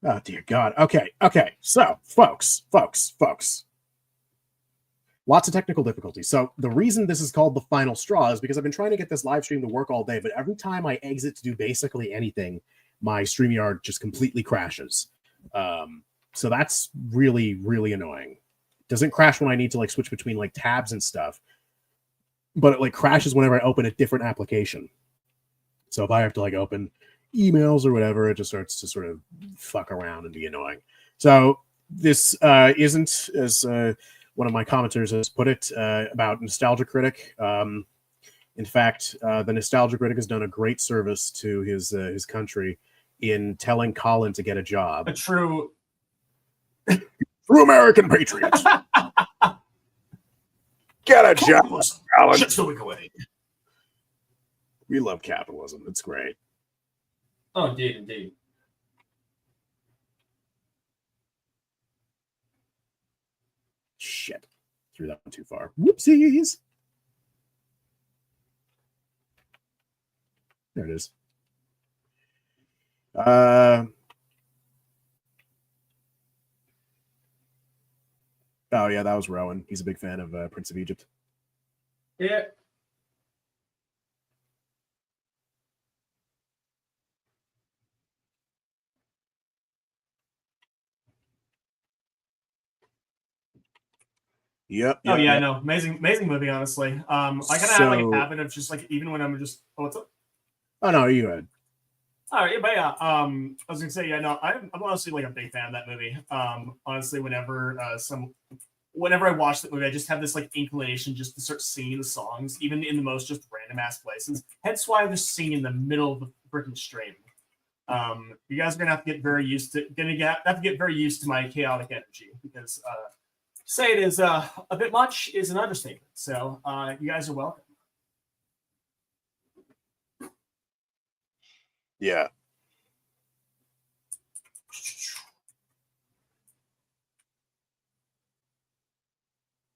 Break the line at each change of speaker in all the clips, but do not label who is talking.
Oh dear God. Okay. So, folks. Lots of technical difficulties. So the reason this is called the final straw is because I've been trying to get this live stream to work all day, but every time I exit to do basically anything, my StreamYard just completely crashes. So that's really, really annoying. It doesn't crash when I need to like switch between like tabs and stuff, but it like crashes whenever I open a different application. So if I have to like open emails or whatever, it just starts to sort of fuck around and be annoying. So this isn't, as one of my commenters has put it, about Nostalgia Critic. In fact, the Nostalgia Critic has done a great service to his country in telling Colin to get a job.
A true
American patriot. Get a job, Colin.
Just a week away.
We love capitalism. It's great.
Oh, indeed.
Shit. Threw that one too far. Whoopsies. There it is. Oh, yeah, that was Rowan. He's a big fan of Prince of Egypt.
Yeah.
Yep.
Oh yeah, no, amazing movie. Honestly, I kind of have like a habit of just like even when I'm just what's up?
Oh no, you had.
All right, but yeah, I was gonna say yeah, no, I'm honestly like a big fan of that movie. Honestly, whenever I watch that movie, I just have this like inclination just to start singing the songs, even in the most just random ass places. Hence why I'm just singing in the middle of the freaking stream. You guys are gonna have to get very used to my chaotic energy because say it is a bit much is an understatement. So you guys are welcome.
Yeah.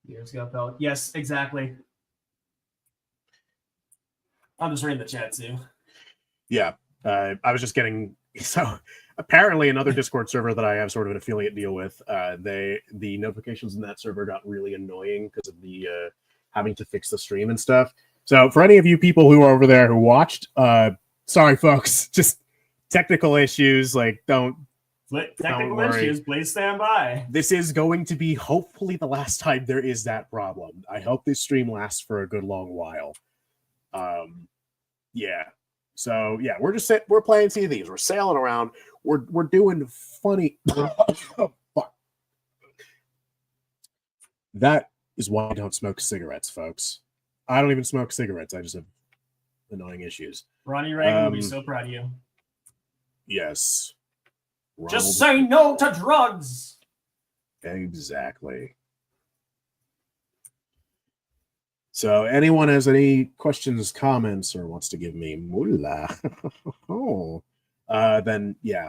Years ago, felt. Yes, exactly. I'm just reading the chat too.
Yeah. I was just getting so apparently another Discord server that I have sort of an affiliate deal with, the notifications in that server got really annoying because of the having to fix the stream and stuff. So for any of you people who are over there who watched, sorry folks, just technical issues. Like don't worry.
Issues, please stand by.
This is going to be hopefully the last time there is that problem. I hope this stream lasts for a good long while. Yeah. So yeah, we're playing CDs. We're sailing around. We're doing funny. Oh, fuck. That is why I don't smoke cigarettes, folks. I don't even smoke cigarettes. I just have annoying issues.
Ronnie Reagan will be so proud of you.
Yes.
Ronald. Just say no to drugs.
Exactly. So anyone has any questions, comments, or wants to give me moolah, then yeah,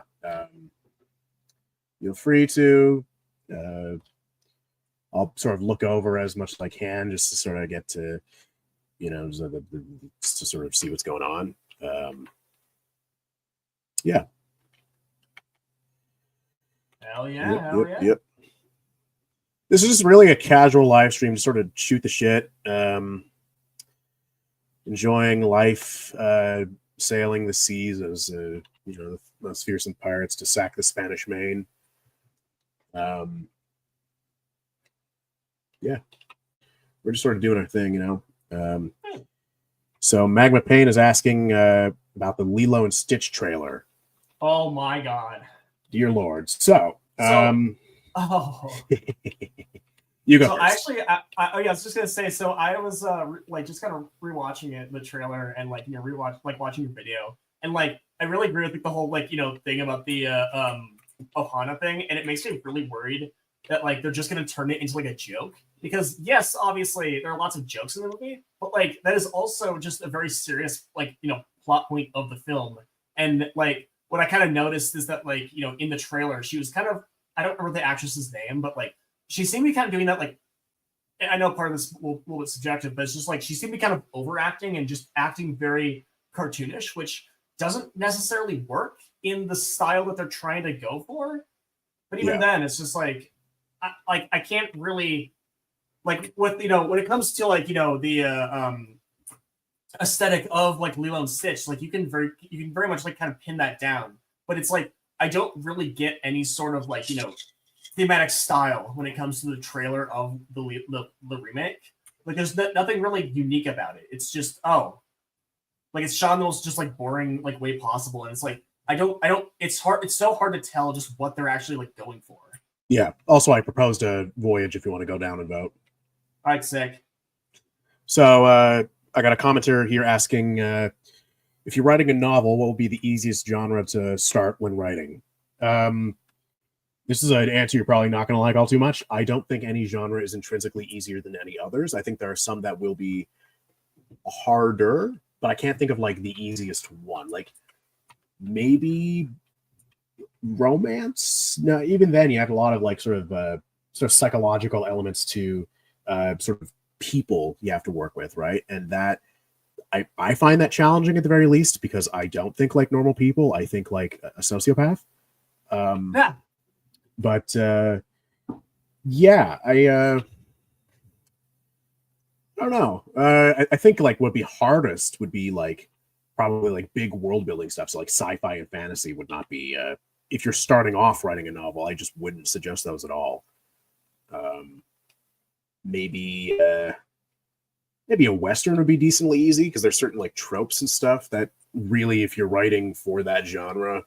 feel free to. I'll sort of look over as much as I can just to sort of get to, to sort of see what's going on. Yeah.
Hell yeah.
Yep. This is just really a casual live stream to sort of shoot the shit, enjoying life, sailing the seas as the most fearsome pirates to sack the Spanish Main. Yeah, we're just sort of doing our thing, So Magma Pain is asking about the Lilo and Stitch trailer.
Oh my god,
dear Lord! So you go.
So first. I was just gonna say. So I was just kind of rewatching it, the trailer, and watching your video, and I really agree with the whole thing about the Ohana thing, and it makes me really worried that they're just gonna turn it into a joke. Because yes, obviously there are lots of jokes in the movie, but that is also just a very serious plot point of the film. And what I kind of noticed is that in the trailer she was kind of, I don't remember the actress's name, but she seemed to be kind of doing that I know part of this is a little bit subjective, but it's just she seemed to be kind of overacting and just acting very cartoonish, which doesn't necessarily work in the style that they're trying to go for. But even then, it's just like I can't really like with when it comes to like the aesthetic of like Lilo and Stitch, like you can very much like kind of pin that down. But it's like I don't really get any sort of like thematic style when it comes to the trailer of the remake. Like there's nothing really unique about it. It's just like it's shot in the most just like boring like way possible, and it's like I don't. It's hard. It's so hard to tell just what they're actually like going for.
Yeah. Also, I proposed a voyage if you want to go down and vote.
All right, sick.
So I got a commenter here asking if you're writing a novel, what will be the easiest genre to start when writing? This is an answer you're probably not going to like all too much. I don't think any genre is intrinsically easier than any others. I think there are some that will be harder, but I can't think of like the easiest one. Like maybe romance. No, even then you have a lot of like sort of psychological elements to sort of people you have to work with, right? And that I find that challenging at the very least because I don't think like normal people. I think like a sociopath.
Yeah.
But yeah, I don't know. I think like what would be hardest would be like probably like big world building stuff. So like sci-fi and fantasy would not be if you're starting off writing a novel, I just wouldn't suggest those at all. Maybe maybe a Western would be decently easy because there's certain like tropes and stuff that really, if you're writing for that genre,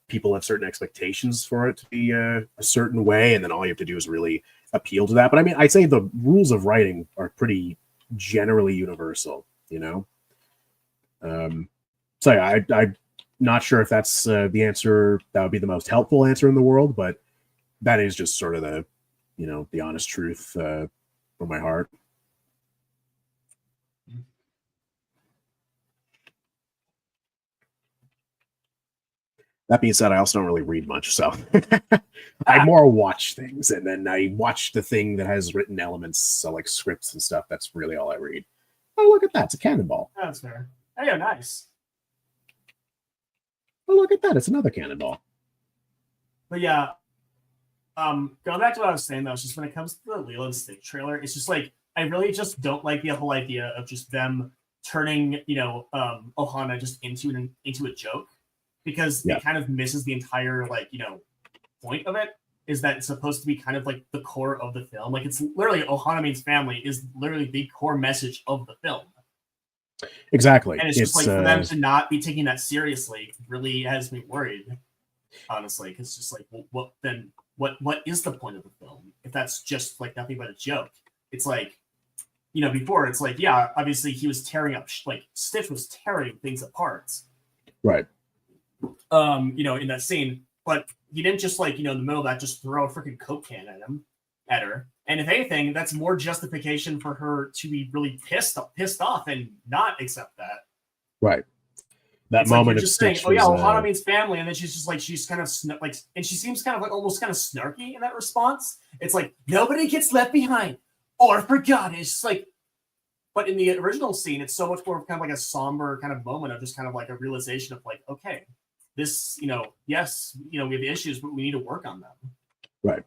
people have certain expectations for it to be a certain way, and then all you have to do is really appeal to that. But I mean, I'd say the rules of writing are pretty generally universal, So yeah, I'm not sure if that's the answer that would be the most helpful answer in the world, but that is just sort of the, the honest truth from my heart. That being said, I also don't really read much, so I more watch things, and then I watch the thing that has written elements, so like scripts and stuff. That's really all I read. Oh, look at that! It's a cannonball.
That's fair. Oh, yeah, nice.
Oh, look at that! It's another cannonball.
But yeah, going back to what I was saying though, it's just when it comes to the Lilo and Stitch trailer, it's just like I really just don't like the whole idea of just them turning Ohana just into a joke. Because it kind of misses the entire point of it, is that it's supposed to be kind of like the core of the film. Like it's literally Ohana means family is literally the core message of the film.
Exactly.
And it's just like for them to not be taking that seriously really has me worried, honestly. Because it's just like, well, what is the point of the film if that's just like nothing but a joke? It's like, before it's like, yeah, obviously he was tearing up, like Stitch was tearing things apart.
Right.
In that scene, but he didn't just in the middle of that just throw a freaking Coke can at her. And if anything, that's more justification for her to be really pissed off and not accept that.
Right. That
it's
moment
like
of
just saying,
Stitch
"Oh yeah, Ohana means family," and then she's just like she's kind of and she seems kind of like almost kind of snarky in that response. It's like nobody gets left behind or forgotten. It's just like. But in the original scene, it's so much more kind of like a somber kind of moment of just kind of like a realization of like, okay, this, yes, we have issues, but we need to work on them.
Right.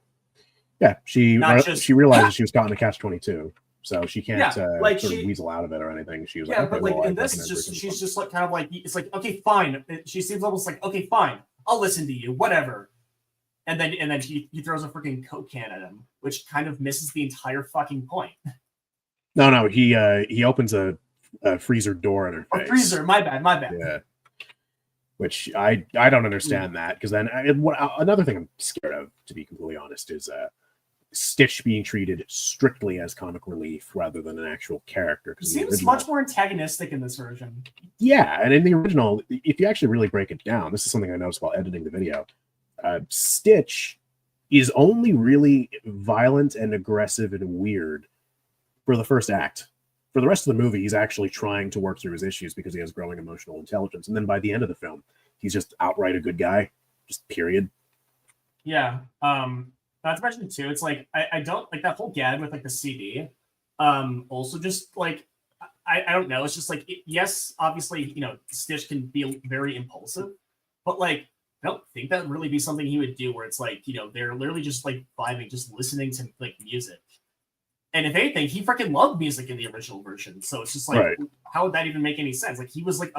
Yeah. She realizes she was caught in the catch-22, so she can't sort of weasel out of it or anything. She was like, okay,
but like in this, it's just she's just like kind of like it's like, okay, fine. She seems almost like, okay, fine, I'll listen to you, whatever. And then he throws a freaking Coke can at him, which kind of misses the entire fucking point.
No, he opens a freezer door in her face.
A freezer, my bad.
Yeah. Which I don't understand that, because then another thing I'm scared of, to be completely honest, is Stitch being treated strictly as comic relief rather than an actual character.
He seems much more antagonistic in this version.
Yeah, and in the original, if you actually really break it down, this is something I noticed while editing the video. Stitch is only really violent and aggressive and weird for the first act. For the rest of the movie, he's actually trying to work through his issues because he has growing emotional intelligence. And then by the end of the film, he's just outright a good guy, just period.
Yeah. Not to mention too, it's like I don't like that whole gag with like the CD. Also just like I don't know. It's just like yes, obviously, Stitch can be very impulsive, but like I don't think that would really be something he would do where it's like, they're literally just like vibing, just listening to like music. And if anything, he freaking loved music in the original version. So it's just like, how would that even make any sense? Like he was like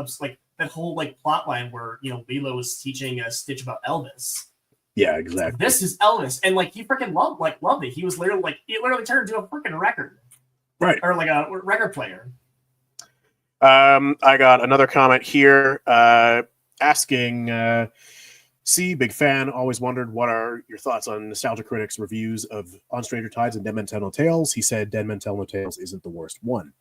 that whole like plot line where Lilo was teaching Stitch about Elvis.
Yeah, exactly.
This is Elvis, and like he freaking loved it. He was literally like it literally turned into a freaking record,
right?
Or like a record player.
I got another comment here asking. See, big fan. Always wondered what are your thoughts on Nostalgia Critic's reviews of On Stranger Tides and Dead Men Tell No Tales. He said Dead Men Tell No Tales isn't the worst one.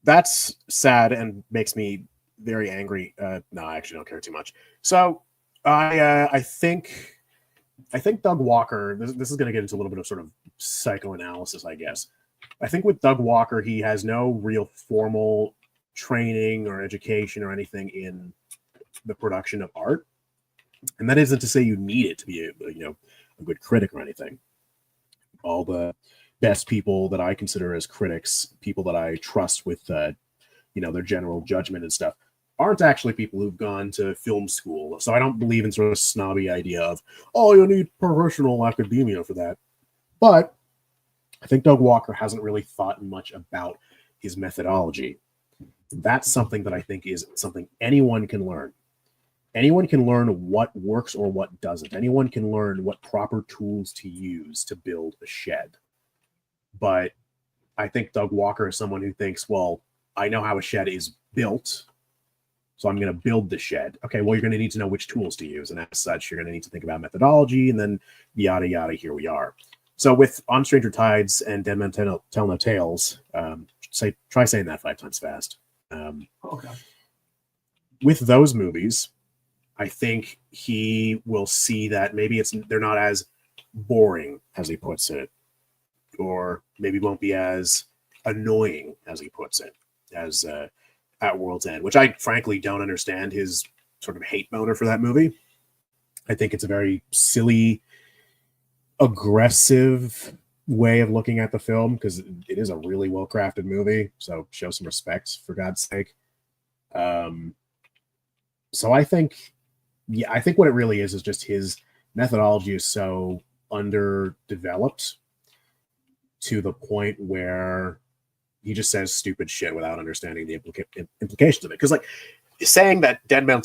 That's sad and makes me very angry. No, I actually don't care too much. So I think Doug Walker. This is going to get into a little bit of sort of psychoanalysis, I guess. I think with Doug Walker, he has no real formal training or education or anything in the production of art, and that isn't to say you need it to be a good critic or anything. All the best people that I consider as critics, people that I trust with their general judgment and stuff, aren't actually people who've gone to film school. So I don't believe in sort of snobby idea of, oh, you need professional academia for that. But I think Doug Walker hasn't really thought much about his methodology. That's something that I think is something anyone can learn. Anyone can learn what works or what doesn't. Anyone can learn what proper tools to use to build a shed. But I think Doug Walker is someone who thinks, well, I know how a shed is built, so I'm going to build the shed. Okay, well, you're going to need to know which tools to use. And as such, you're going to need to think about methodology, and then yada, yada, here we are. So with On Stranger Tides and Dead Men Tell No Tales, try saying that 5 times fast.
Okay.
With those movies, I think he will see that maybe they're not as boring as he puts it, or maybe won't be as annoying as he puts it, as at World's End, which I frankly don't understand his sort of hate boner for that movie. I think it's a very silly, aggressive way of looking at the film because it is a really well-crafted movie. So show some respect, for God's sake. So I think what it really is just his methodology is so underdeveloped to the point where he just says stupid shit without understanding the implications of it. Because like saying that Dead Men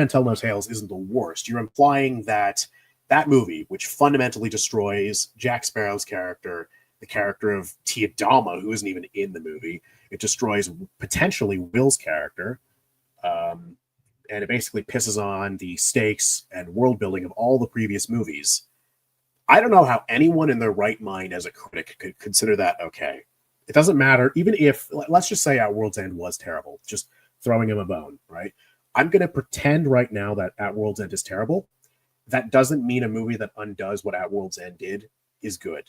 Tell No Tales isn't the worst, you're implying that movie, which fundamentally destroys Jack Sparrow's character, the character of Tia Dalma, who isn't even in the movie, it destroys potentially Will's character, and it basically pisses on the stakes and world building of all the previous movies. I don't know how anyone in their right mind as a critic could consider that okay. It doesn't matter, even if, let's just say At World's End was terrible, just throwing him a bone, right? I'm going to pretend right now that At World's End is terrible. That doesn't mean a movie that undoes what At World's End did is good.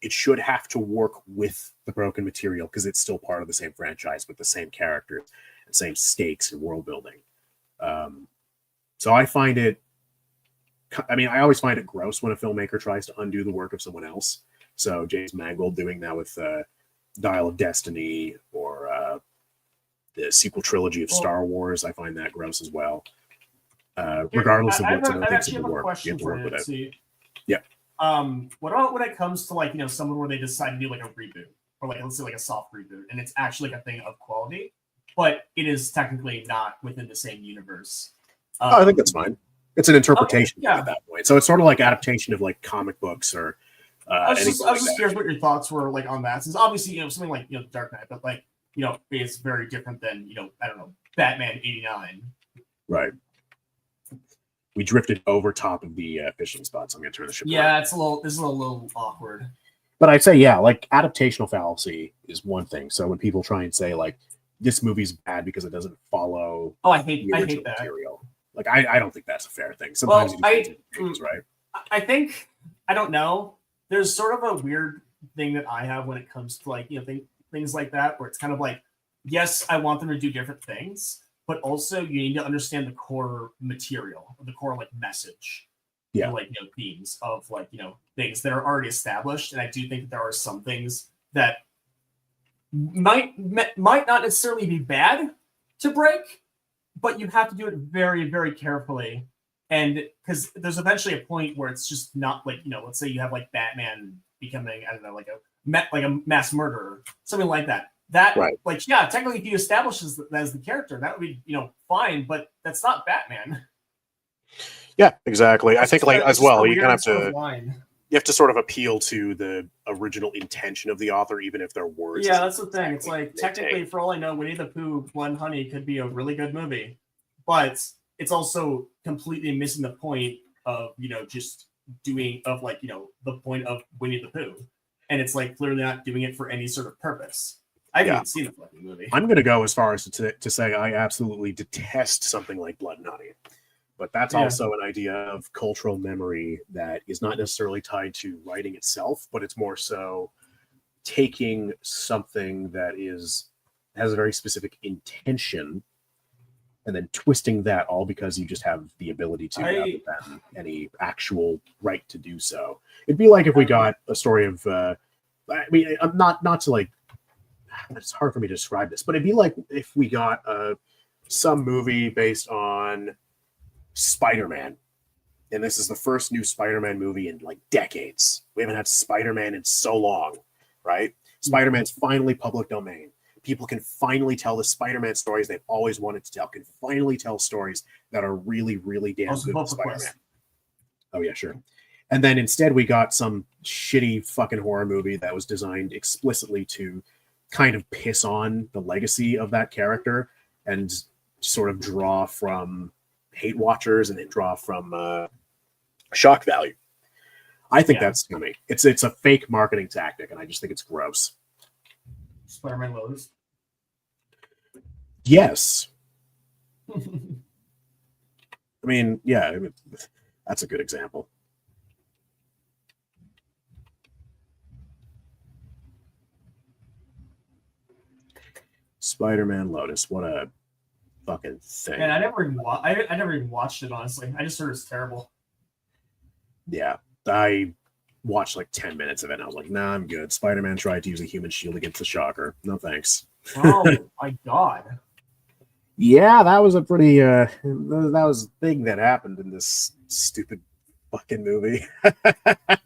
It should have to work with the broken material because it's still part of the same franchise with the same characters and same stakes and world building. So I find it, I always find it gross when a filmmaker tries to undo the work of someone else. So James Mangold doing that with Dial of Destiny or the sequel trilogy of Star Wars, I find that gross as well. Regardless of what someone thinks of the work, you have to work with it. Yeah.
What about when it comes to someone where they decide to do like a reboot or let's say like a soft reboot and it's actually like a thing of quality, but it is technically not within the same universe?
I think that's fine. It's an interpretation at that point. So it's sort of like adaptation of like comic books or
I was just curious what your thoughts were like on that. Since obviously, something like Dark Knight, but like, is very different than, I don't know, Batman 89.
Right. We drifted over top of the fishing spots. I'm gonna turn the ship around.
This is a little awkward.
But I'd say, yeah, like adaptational fallacy is one thing. So when people try and say like this movie's bad because it doesn't follow
I hate that
material. Like I don't think that's a fair thing. Sometimes right?
I think I don't know. There's sort of a weird thing that I have when it comes to like things like that, where it's kind of like, yes, I want them to do different things, but also you need to understand the core material, the core like message, themes of things that are already established. And I do think that there are some things that might not necessarily be bad to break, but you have to do it very, very carefully. And because there's eventually a point where it's just not like, let's say you have like Batman becoming, I don't know, like a mass murderer, something like that. That
Right.
like, yeah, technically if you establish as the character, that would be, fine, but that's not Batman.
Yeah, exactly. I think like as well, you kind of have
sort of
to
line.
you have to sort of appeal to the original intention of the author, even if their words.
Yeah, that's the thing.
Exactly
It's like technically, for all I know, Winnie the Pooh, Blood and Honey could be a really good movie, but it's also completely missing the point of just doing of like the point of Winnie the Pooh, and it's like clearly not doing it for any sort of purpose. I haven't even seen the fucking movie.
I'm going to go as far as to say I absolutely detest something like Blood and Honey. But that's also an idea of cultural memory that is not necessarily tied to writing itself, but it's more so taking something that has a very specific intention and then twisting that all because you just have the ability to rather than any actual right to do so. It'd be like if we got a story of, I mean, not to like, it's hard for me to describe this, but it'd be like if we got some movie based on Spider-Man, and this is the first new Spider-Man movie in like decades. We haven't had Spider-Man in so long, right? Spider-Man's finally public domain. People can finally tell the Spider-Man stories they've always wanted to tell, can finally tell stories that are really, really damn good with Spider-Man. Oh, yeah, sure. And then instead we got some shitty fucking horror movie that was designed explicitly to kind of piss on the legacy of that character and sort of draw from hate watchers and then draw from shock value. I think that's scummy. It's a fake marketing tactic, and I just think it's gross.
Spider-Man Lotus.
Yes. I mean, yeah, that's a good example. Spider-Man Lotus. What a fucking thing.
And I never even watched it, honestly. I just heard it's terrible.
Yeah. I watched like 10 minutes of it and I was like, nah, I'm good. Spider-Man tried to use a human shield against the Shocker. No thanks.
Oh my god.
Yeah, that was a pretty that was a thing that happened in this stupid fucking movie. I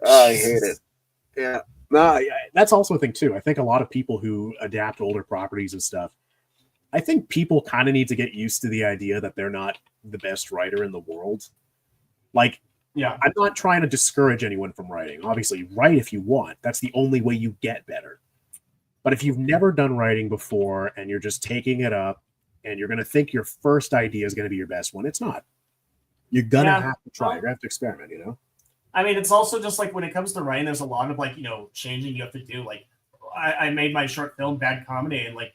hate it. Yeah. No, that's also a thing too. I think a lot of people who adapt older properties and stuff, I think people kind of need to get used to the idea that they're not the best writer in the world. Like,
yeah,
I'm not trying to discourage anyone from writing. Obviously, write if you want. That's the only way you get better. But if you've never done writing before and you're just taking it up and you're going to think your first idea is going to be your best one, it's not. You're going to have to try. You're going to have to experiment,
I mean, it's also just like when it comes to writing, there's a lot of like, changing you have to do. Like, I made my short film Bad Comedy, and like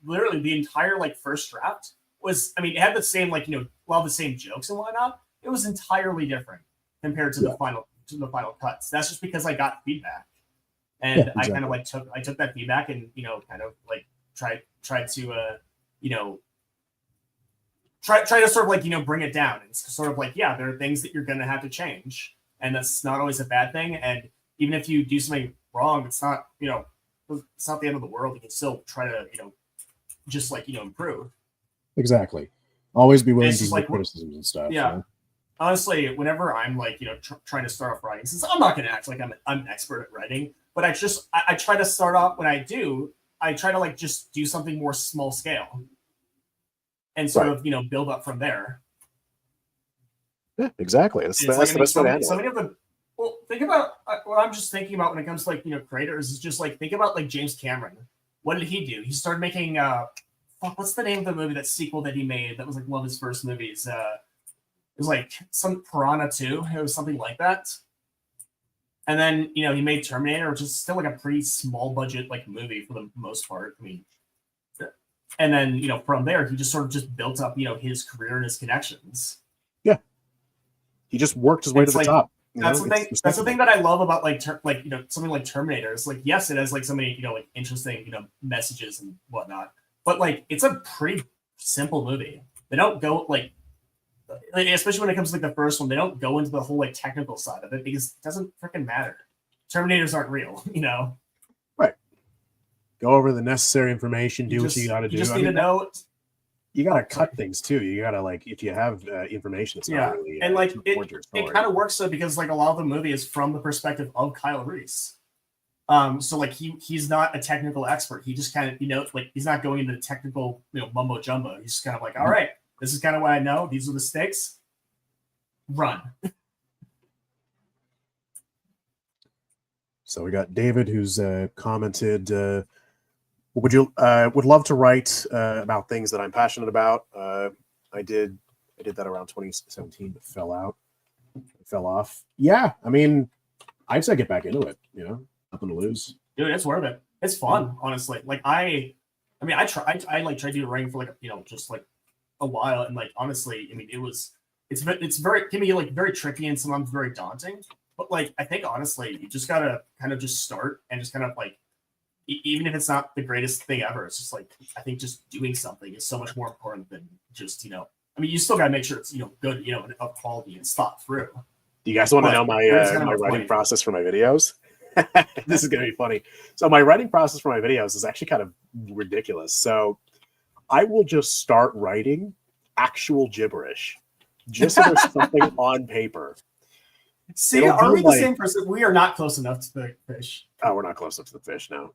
literally the entire like first draft was, I mean, it had the same like, the same jokes and whatnot. It was entirely different compared to the final cuts. That's just because I got feedback. And exactly. I kind of like took that feedback and kind of like tried to try to sort of like bring it down. It's sort of like, yeah, there are things that you're gonna have to change, and that's not always a bad thing. And even if you do something wrong, it's not it's not the end of the world. You can still try to just like improve.
Exactly. Always be willing to
like
criticisms and stuff.
Yeah. Honestly, whenever I'm like trying to start off writing, since I'm not gonna act like I'm an expert at writing, but I try to start off when I try to like just do something more small scale and sort of build up from there.
Yeah, exactly. That's the best way to handle it.
Well, think about what I'm just thinking about when it comes to like creators is just like think about like James Cameron. What did he do? He started making what's the name of the movie, that sequel that he made that was like one of his first movies? It was like some Piranha 2. It was something like that. And then, he made Terminator, which is still like a pretty small budget like movie for the most part. I mean, and then, from there, he just sort of just built up, his career and his connections.
Yeah. He just worked his way to the top.
That's the thing. That's the thing that I love about something like Terminator. It's like, yes, it has like so many, like interesting, messages and whatnot, but like, it's a pretty simple movie. They don't go like especially when it comes to like the first one, they don't go into the whole like technical side of it because it doesn't freaking matter. Terminators aren't real,
Right. go over the necessary information, do what you got to do.
You just need to know.
You got to cut things too. You got to, like, if you have information that's not really
and like it kind of works though, because like a lot of the movie is from the perspective of Kyle Reese. So like he's not a technical expert. He just kind of, like, he's not going into the technical, mumbo jumbo. He's just kind of like, all right, this is kind of what I know. These are the stakes. Run.
So we got David, who's commented, would love to write about things that I'm passionate about. I did that around 2017, but fell off. Yeah, I mean, I'd say get back into it. Nothing to lose.
Dude, it's worth it. It's fun, honestly. Like I tried to do writing for like just like a while, and like honestly, I mean, it's very, can be like very tricky and sometimes very daunting. But like I think honestly, you just gotta kind of just start and just kind of like, even if it's not the greatest thing ever, it's just like, I think just doing something is so much more important than just I mean, you still gotta make sure it's good, and of quality and thought through.
Do you guys want to know my my writing process for my videos? This is going to be funny. So my writing process for my videos is actually kind of ridiculous. So I will just start writing actual gibberish, just so there's something on paper.
See, are we the same person? We are not close enough to the fish.
Oh, we're not close enough to the fish now.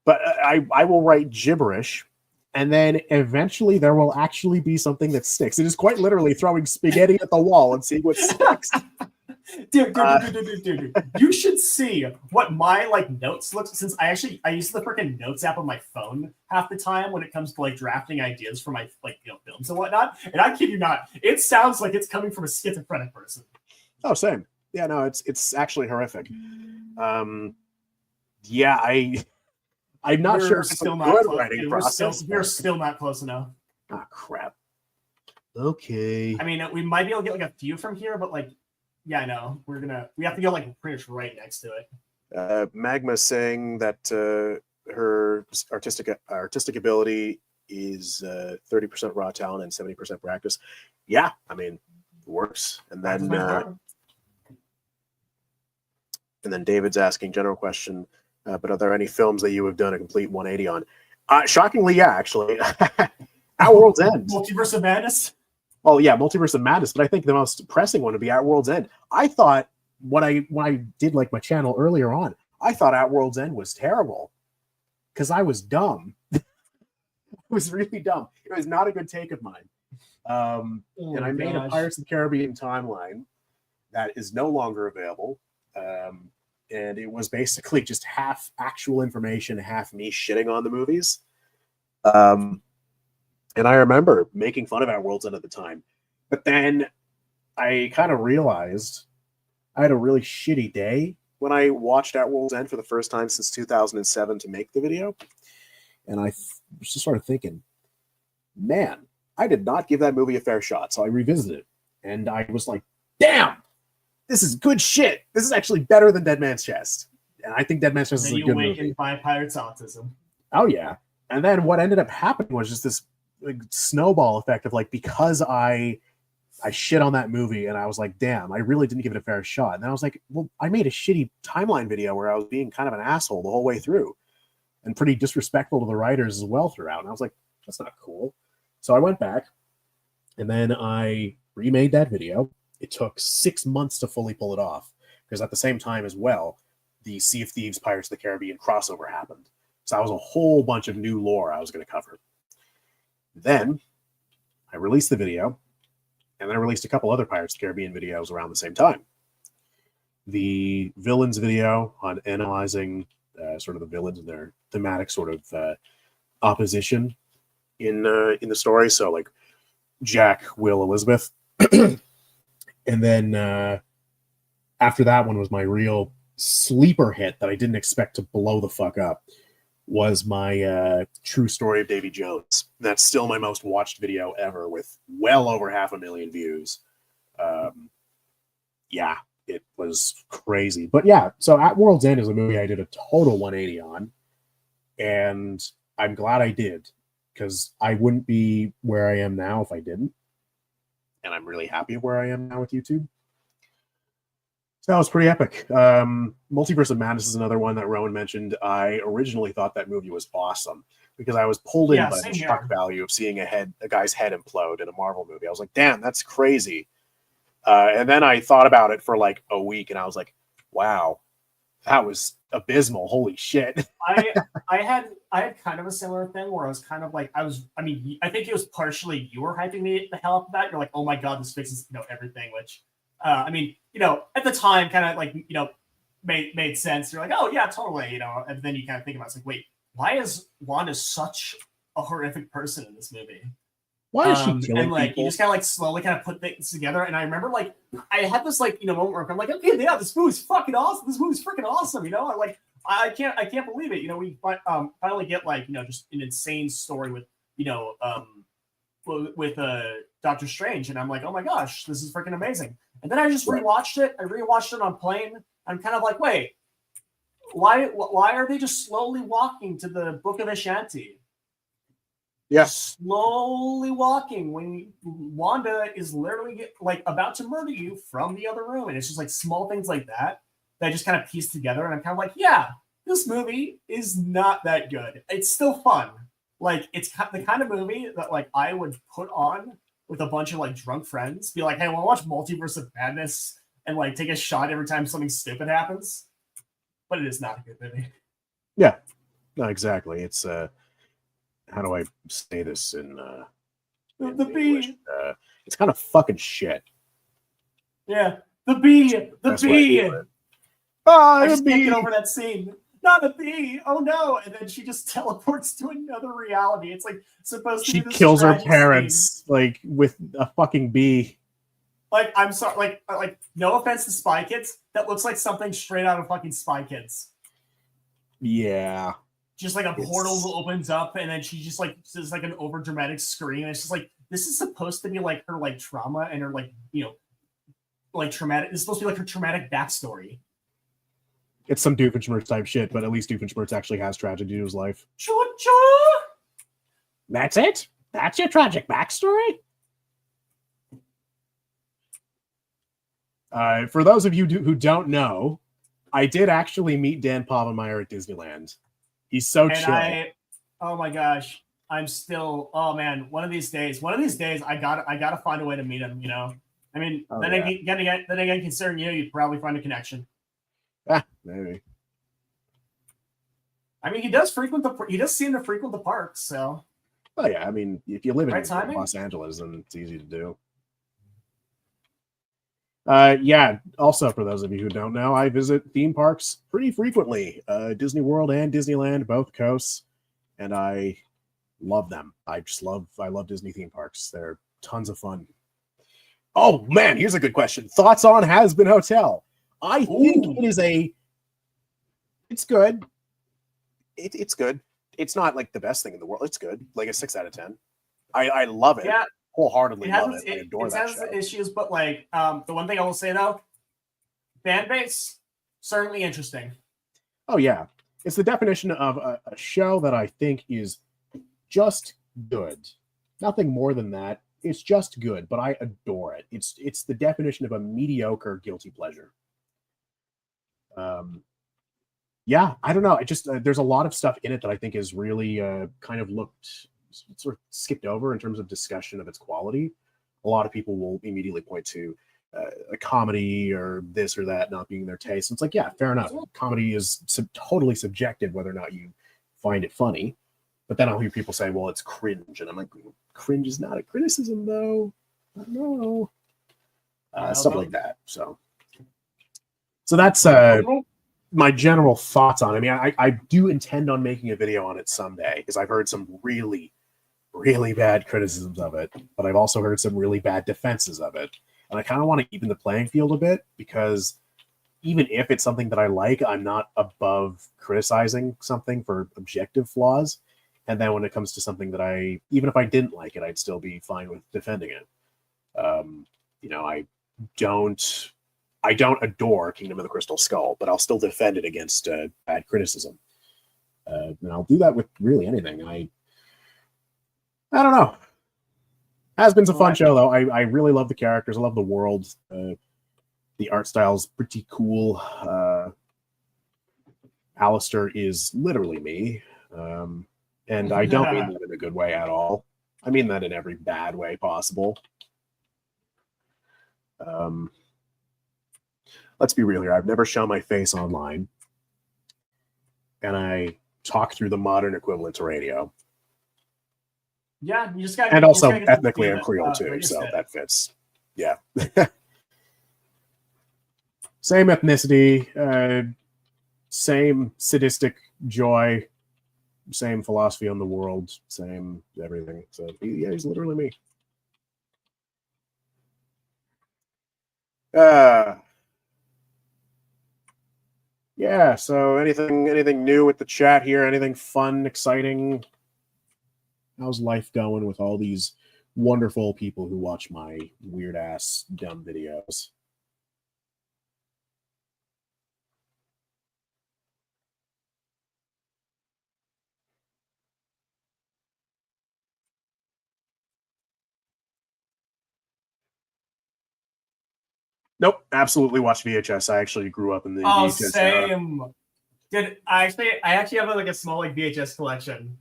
But I will write gibberish, and then eventually there will actually be something that sticks. It is quite literally throwing spaghetti at the wall and seeing what sticks.
Dude, you should see what my like notes look, since I use the freaking notes app on my phone half the time when it comes to like drafting ideas for my films and whatnot. And I kid you not, it sounds like it's coming from a schizophrenic person.
Oh, same. Yeah, no, it's actually horrific. Yeah, I'm not sure if it's still not good writing process.
We're still not close enough.
Ah, crap. Okay.
I mean, we might be able to get like a few from here, but like, yeah, I know. We have to go like pretty much right next to it.
Magma saying that her artistic ability is 30% raw talent and 70% practice. Yeah, I mean, it works. And then David's asking general question, but are there any films that you have done a complete 180 on? Shockingly, yeah, actually. At World's End.
Multiverse of Madness.
Well, yeah, Multiverse of Madness, but I think the most pressing one would be At World's End. I thought when I did like my channel earlier on, I thought At World's End was terrible because I was dumb. It was really dumb. It was not a good take of mine. And I made a Pirates of the Caribbean timeline that is no longer available. And it was basically just half actual information, half me shitting on the movies. And I remember making fun of At World's End at the time. But then I kind of realized I had a really shitty day when I watched At World's End for the first time since 2007 to make the video. And I just started thinking, man, I did not give that movie a fair shot. So I revisited it. And I was like, damn, this is good shit. This is actually better than Dead Man's Chest. And I think Dead Man's Chest is a good movie.
You awakened by Pirates autism.
Oh, yeah. And then what ended up happening was just this like snowball effect of like, because I shit on that movie and I was like, damn, I really didn't give it a fair shot. And then I was like, well, I made a shitty timeline video where I was being kind of an asshole the whole way through and pretty disrespectful to the writers as well throughout. And I was like, that's not cool. So I went back and then I remade that video. It took 6 months to fully pull it off because at the same time as well, the Sea of Thieves Pirates of the Caribbean crossover happened. So that was a whole bunch of new lore I was going to cover. Then I released the video, and then I released a couple other Pirates of the Caribbean videos around the same time. The villains video on analyzing sort of the villains and their thematic sort of opposition in the story. So like Jack, Will, Elizabeth. And then after that one was my real sleeper hit that I didn't expect to blow the fuck up. Was my true story of Davy Jones. That's still my most watched video ever with well over 500,000 views. Yeah, it was crazy. But yeah, so At World's End is a movie I did a total 180 on. And I'm glad I did because I wouldn't be where I am now if I didn't. And I'm really happy where I am now with YouTube. That was pretty epic. Multiverse of Madness is another one that Rowan mentioned. I originally thought that movie was awesome because I was pulled in by the shock value of seeing a guy's head implode in a Marvel movie. I was like, damn, that's crazy. And then I thought about it for like a week, and I was like, wow, that was abysmal. Holy shit.
I had kind of a similar thing where I was kind of like, I think it was partially you were hyping me the hell up about. You're like, oh my god, this fixes everything, which at the time kind of like made sense. You're like, oh yeah, totally, and then you kind of think about it, it's like, wait, why is Wanda such a horrific person in this movie?
Why is she killing
and like
people?
you just kind of like slowly kind of put things together. And I remember like I had this like moment where I'm like, okay, yeah, this movie's fucking awesome. This movie's freaking awesome. I can't believe it. We finally get like just an insane story with with Doctor Strange, and I'm like, oh my gosh, this is freaking amazing. And then I just rewatched it. I rewatched it on plane. I'm kind of like, wait, why are they just slowly walking to the Book of Ashanti?
Yeah,
slowly walking when Wanda is literally like about to murder you from the other room, and it's just like small things like that that I just kind of piece together, and I'm kind of like, yeah, this movie is not that good. It's still fun. Like it's the kind of movie that like I would put on with a bunch of like drunk friends, be like, hey, want to watch Multiverse of Madness and like take a shot every time something stupid happens. But it is not a good movie.
Yeah, no, exactly. It's how do I say this in
the English?
B? It's kind of fucking shit.
Yeah, the B. I just can't get over that scene. Not a bee. Oh no! And then she just teleports to another reality. It's like supposed to be. She
kills her parents like with a fucking bee.
Like I'm sorry. Like no offense to Spy Kids, that looks like something straight out of fucking Spy Kids.
Yeah.
Just like a portal opens up, and then she just like does like an over dramatic scream. It's just like this is supposed to be like her like trauma and her like like traumatic. It's supposed to be like her traumatic backstory.
It's some Doofenshmirtz type shit, but at least Doofenshmirtz actually has tragedy to his life. That's it? That's your tragic backstory? For those of you who don't know, I did actually meet Dan Povenmire at Disneyland. He's so chill.
Oh my gosh. I'm still, oh man, one of these days, I gotta find a way to meet him, I mean, then again, considering you'd probably find a connection.
Maybe.
I mean, he does seem to frequent the parks, so.
Oh yeah, I mean, if you live in Los Angeles, then it's easy to do. Yeah, also for those of you who don't know, I visit theme parks pretty frequently. Disney World and Disneyland, both coasts, and I love them. I love Disney theme parks. They're tons of fun. Oh man, here's a good question. Thoughts on Has Been Hotel? I think it's good. It's good. It's not like the best thing in the world. It's good. Like a 6 out of 10. I love it.
Yeah.
Wholeheartedly love it. I adore that show.
It has issues, but like the one thing I will say though, fan base, certainly interesting.
Oh yeah. It's the definition of a show that I think is just good. Nothing more than that. It's just good, but I adore it. It's the definition of a mediocre guilty pleasure. Yeah, I don't know. I just there's a lot of stuff in it that I think is really kind of sort of skipped over in terms of discussion of its quality. A lot of people will immediately point to a comedy or this or that not being their taste. And it's like, yeah, fair enough. Comedy is totally subjective whether or not you find it funny. But then I'll hear people say, well, it's cringe. And I'm like, cringe is not a criticism, though. I don't know. Stuff like that. So that's my general thoughts on it. I mean, I do intend on making a video on it someday because I've heard some really, really bad criticisms of it, but I've also heard some really bad defenses of it. And I kind of want to even the playing field a bit because even if it's something that I like, I'm not above criticizing something for objective flaws. And then when it comes to something that even if I didn't like it, I'd still be fine with defending it. I don't adore Kingdom of the Crystal Skull, but I'll still defend it against bad criticism. And I'll do that with really anything. I don't know. Has been a fun show, though. I really love the characters. I love the world. The art style's pretty cool. Alistair is literally me. And I don't mean that in a good way at all. I mean that in every bad way possible. Let's be real here. I've never shown my face online. And I talk through the modern equivalent to radio.
Yeah, you just got.
And also, ethnically, I'm Creole too, so that fits. Yeah. Same ethnicity, same sadistic joy, same philosophy on the world, same everything. So yeah, he's literally me. Yeah, so anything new with the chat here? Anything fun, exciting? How's life going with all these wonderful people who watch my weird ass dumb videos? Nope, absolutely watch VHS. I actually grew up in the VHS
same. Era. I actually have like a small like VHS collection.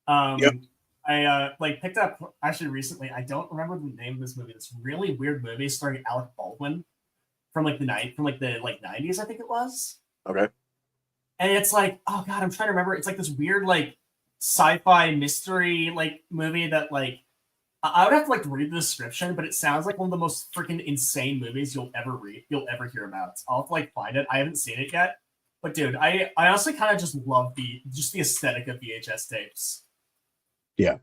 Yep.
I like picked up actually recently. I don't remember the name of this movie. This really weird movie starring Alec Baldwin from like the 90s, I think it was.
Okay.
And it's like, oh god, I'm trying to remember. It's like this weird like sci-fi mystery like movie that like I would have to like read the description, but it sounds like one of the most freaking insane movies you'll ever hear about. I'll have to like find it. I haven't seen it yet, but dude, I honestly kind of just love the aesthetic of VHS tapes.
Yeah.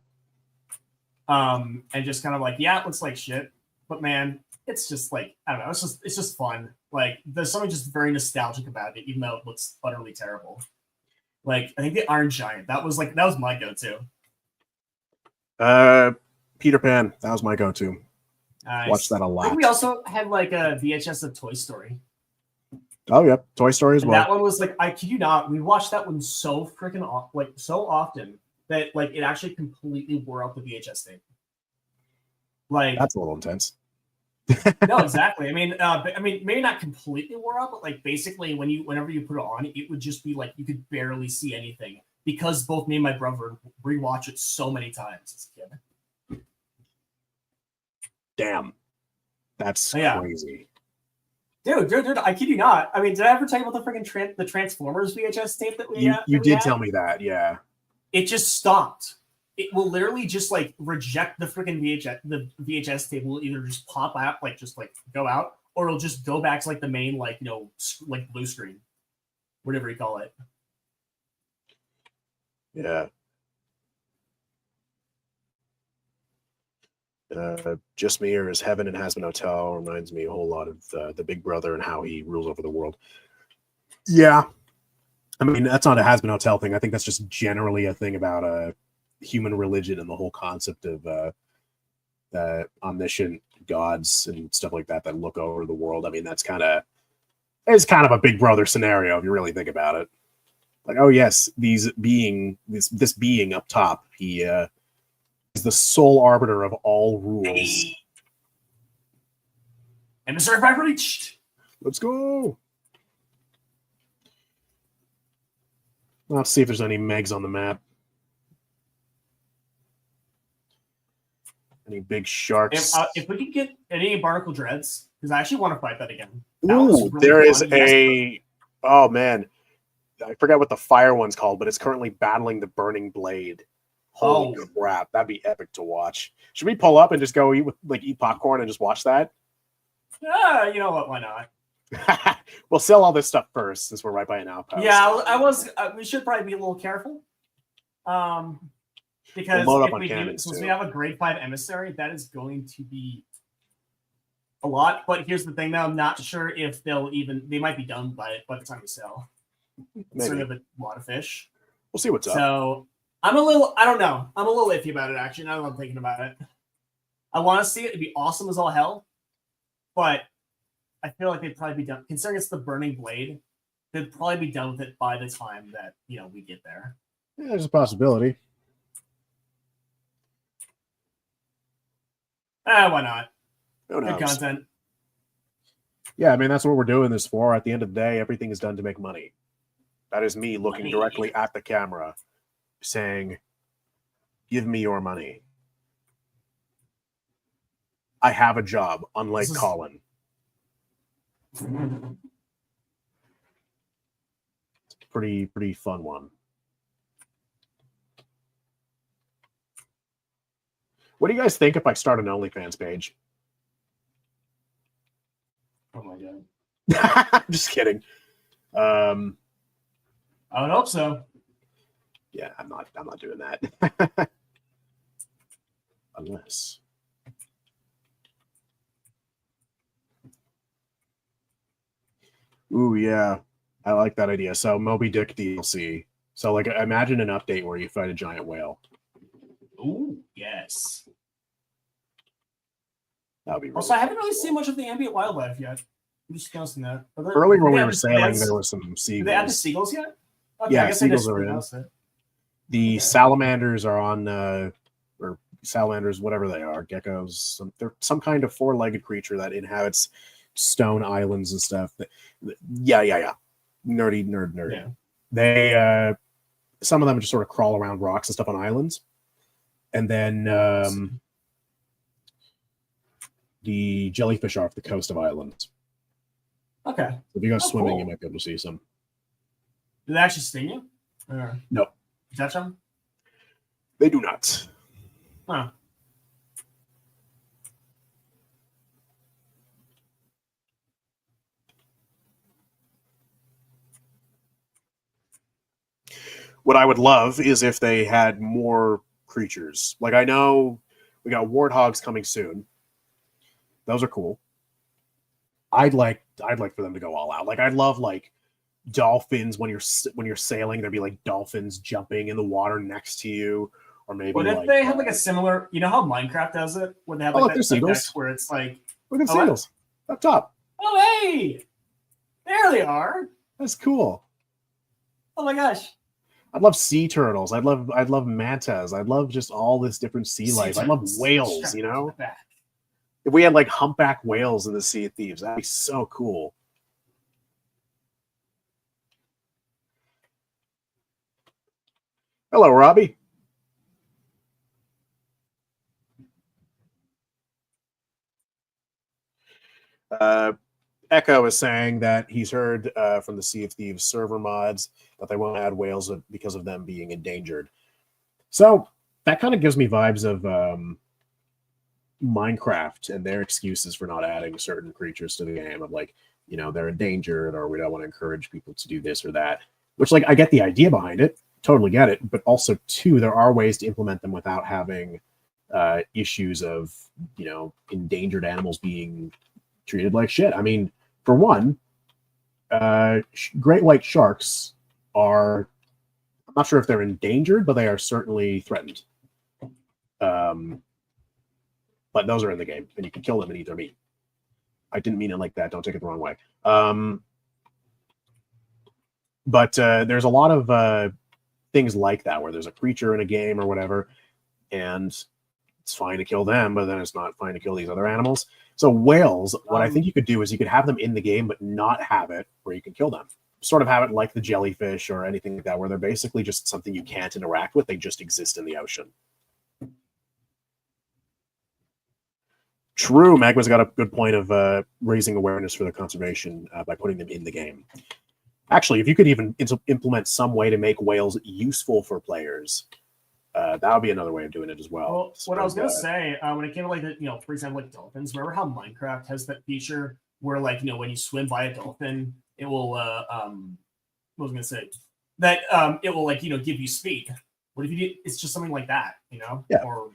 And just kind of like, yeah, it looks like shit, but man, it's just like I don't know. It's just fun. Like there's something just very nostalgic about it, even though it looks utterly terrible. Like I think the Iron Giant that was my go-to.
Peter Pan, that was my go-to.
Nice.
Watched that a lot.
I think we also had like a VHS of Toy Story.
Oh yeah, Toy Story as well.
That one was like, I kid you not, we watched that one so freaking so often that like it actually completely wore out the VHS tape. Like
that's a little intense.
No, exactly. I mean, maybe not completely wore out, but like basically, whenever you put it on, it would just be like you could barely see anything because both me and my brother rewatch it so many times as a kid.
Damn, that's crazy.
Dude, I kid you not. I mean, did I ever tell you about the freaking the Transformers VHS tape that we
You did tell me that, yeah.
It just stopped. It will literally just like reject the freaking VHS. The VHS tape will either just pop out, like just like go out, or it'll just go back to like the main like like blue screen, whatever you call it.
Yeah. Just Me or His Heaven and Has Been Hotel reminds me a whole lot of the Big Brother and how he rules over the world. Yeah. I mean, that's not a Has Been Hotel thing. I think that's just generally a thing about human religion and the whole concept of omniscient gods and stuff like that look over the world. I mean, it's kind of a Big Brother scenario if you really think about it. Like, oh yes, this being up top, he is the sole arbiter of all rules.
And the serve I've reached.
Let's go. Let's see if there's any Megs on the map. Any big sharks?
If we could get any Barnacle Dreads, because I actually want to fight that again.
Ooh, really there is a... Oh, man. I forgot what the fire one's called, but it's currently battling the Burning Blade. Holy crap, that'd be epic to watch. Should we pull up and just go eat popcorn and just watch that?
You know what? Why not?
We'll sell all this stuff first since we're right by an outpost.
Yeah, we should probably be a little careful. Because since we have a grade 5 emissary, that is going to be a lot. But here's the thing, though, I'm not sure if they might be done by the time we sell. It's sort of a lot of fish.
We'll see what's up.
So I don't know. I'm a little iffy about it, actually, now that I'm thinking about it. I want to see it. It'd be awesome as all hell. But I feel like they'd probably be done. Considering it's the Burning Blade, they'd probably be done with it by the time that, we get there.
Yeah, there's a possibility.
Why not?
Who knows?
Good content.
Yeah, I mean, that's what we're doing this for. At the end of the day, everything is done to make money. That is me looking directly at the camera saying, give me your money. I have a job, unlike Colin. Pretty fun one. What do you guys think if I start an OnlyFans page?
Oh my god.
Just kidding.
I would hope so.
Yeah, I'm not doing that. Unless. Ooh, yeah. I like that idea. So Moby Dick DLC. So like imagine an update where you fight a giant whale.
Ooh, yes.
That would be really
also, I haven't really seen much of the ambient wildlife yet. I'm just noticing that.
Earlier when we were sailing, there was some seagulls.
Did they add the seagulls yet? Okay,
yeah,
I guess
seagulls are in. The salamanders are on, or salamanders, whatever they are, geckos. They're some kind of four-legged creature that inhabits stone islands and stuff. Yeah. Nerd.
Yeah.
They, some of them just sort of crawl around rocks and stuff on islands. And then the jellyfish are off the coast of islands.
Okay.
So if you go swimming, you might be able to see some.
Do they actually sting you? Or
no.
You touch them?
They do not.
Huh.
What I would love is if they had more creatures. Like I know we got warthogs coming soon. Those are cool. I'd like for them to go all out. Like I'd love like dolphins when you're sailing. There'd be like dolphins jumping in the water next to you, or maybe.
What if they have like a similar? You know how Minecraft does it, where they have like that seagulls where it's like
look at seagulls up top.
Oh hey, there they are.
That's cool.
Oh my gosh.
I'd love sea turtles. I'd love mantas. I'd love just all this different sea life. I love whales, you know? If we had like humpback whales in the Sea of Thieves, that'd be so cool. Hello, Robbie. Echo is saying that he's heard from the Sea of Thieves server mods that they won't add whales because of them being endangered. So that kind of gives me vibes of Minecraft and their excuses for not adding certain creatures to the game of like, you know, they're endangered or we don't want to encourage people to do this or that, which like I get the idea behind it, totally get it. But also too, there are ways to implement them without having issues of, you know, endangered animals being treated like shit. I mean, for one, great white sharks are, I'm not sure if they're endangered, but they are certainly threatened. But those are in the game, and you can kill them and eat their meat. I didn't mean it like that. Don't take it the wrong way. But there's a lot of things like that where there's a creature in a game or whatever, and it's fine to kill them, but then it's not fine to kill these other animals. So whales, what I think you could do is you could have them in the game, but not have it where you can kill them. Sort of have it like the jellyfish or anything like that, where they're basically just something you can't interact with. They just exist in the ocean. True, Magma's got a good point of raising awareness for their conservation by putting them in the game. Actually, if you could even implement some way to make whales useful for players, that would be another way of doing it as well.
Well, what I was gonna say when it came to like the, you know, for example, like dolphins. Remember how Minecraft has that feature where like, you know, when you swim by a dolphin, it will what was I gonna say that it will like, you know, give you speed. What if you do? It's just something like that, you know,
yeah.
Or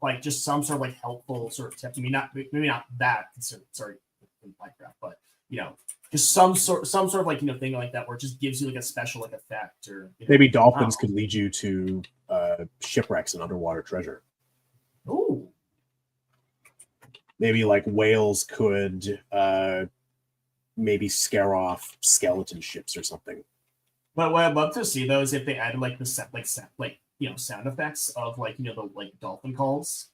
like just some sort of like helpful sort of tip. Maybe not that. Sorry, Minecraft, but you know, just some sort of like, you know, thing like that where it just gives you like a special like effect or, you know,
maybe dolphins could lead you to shipwrecks and underwater treasure.
Ooh.
Maybe like whales could maybe scare off skeleton ships or something.
But what I'd love to see though is if they added like the you know, sound effects of like, you know, the like dolphin calls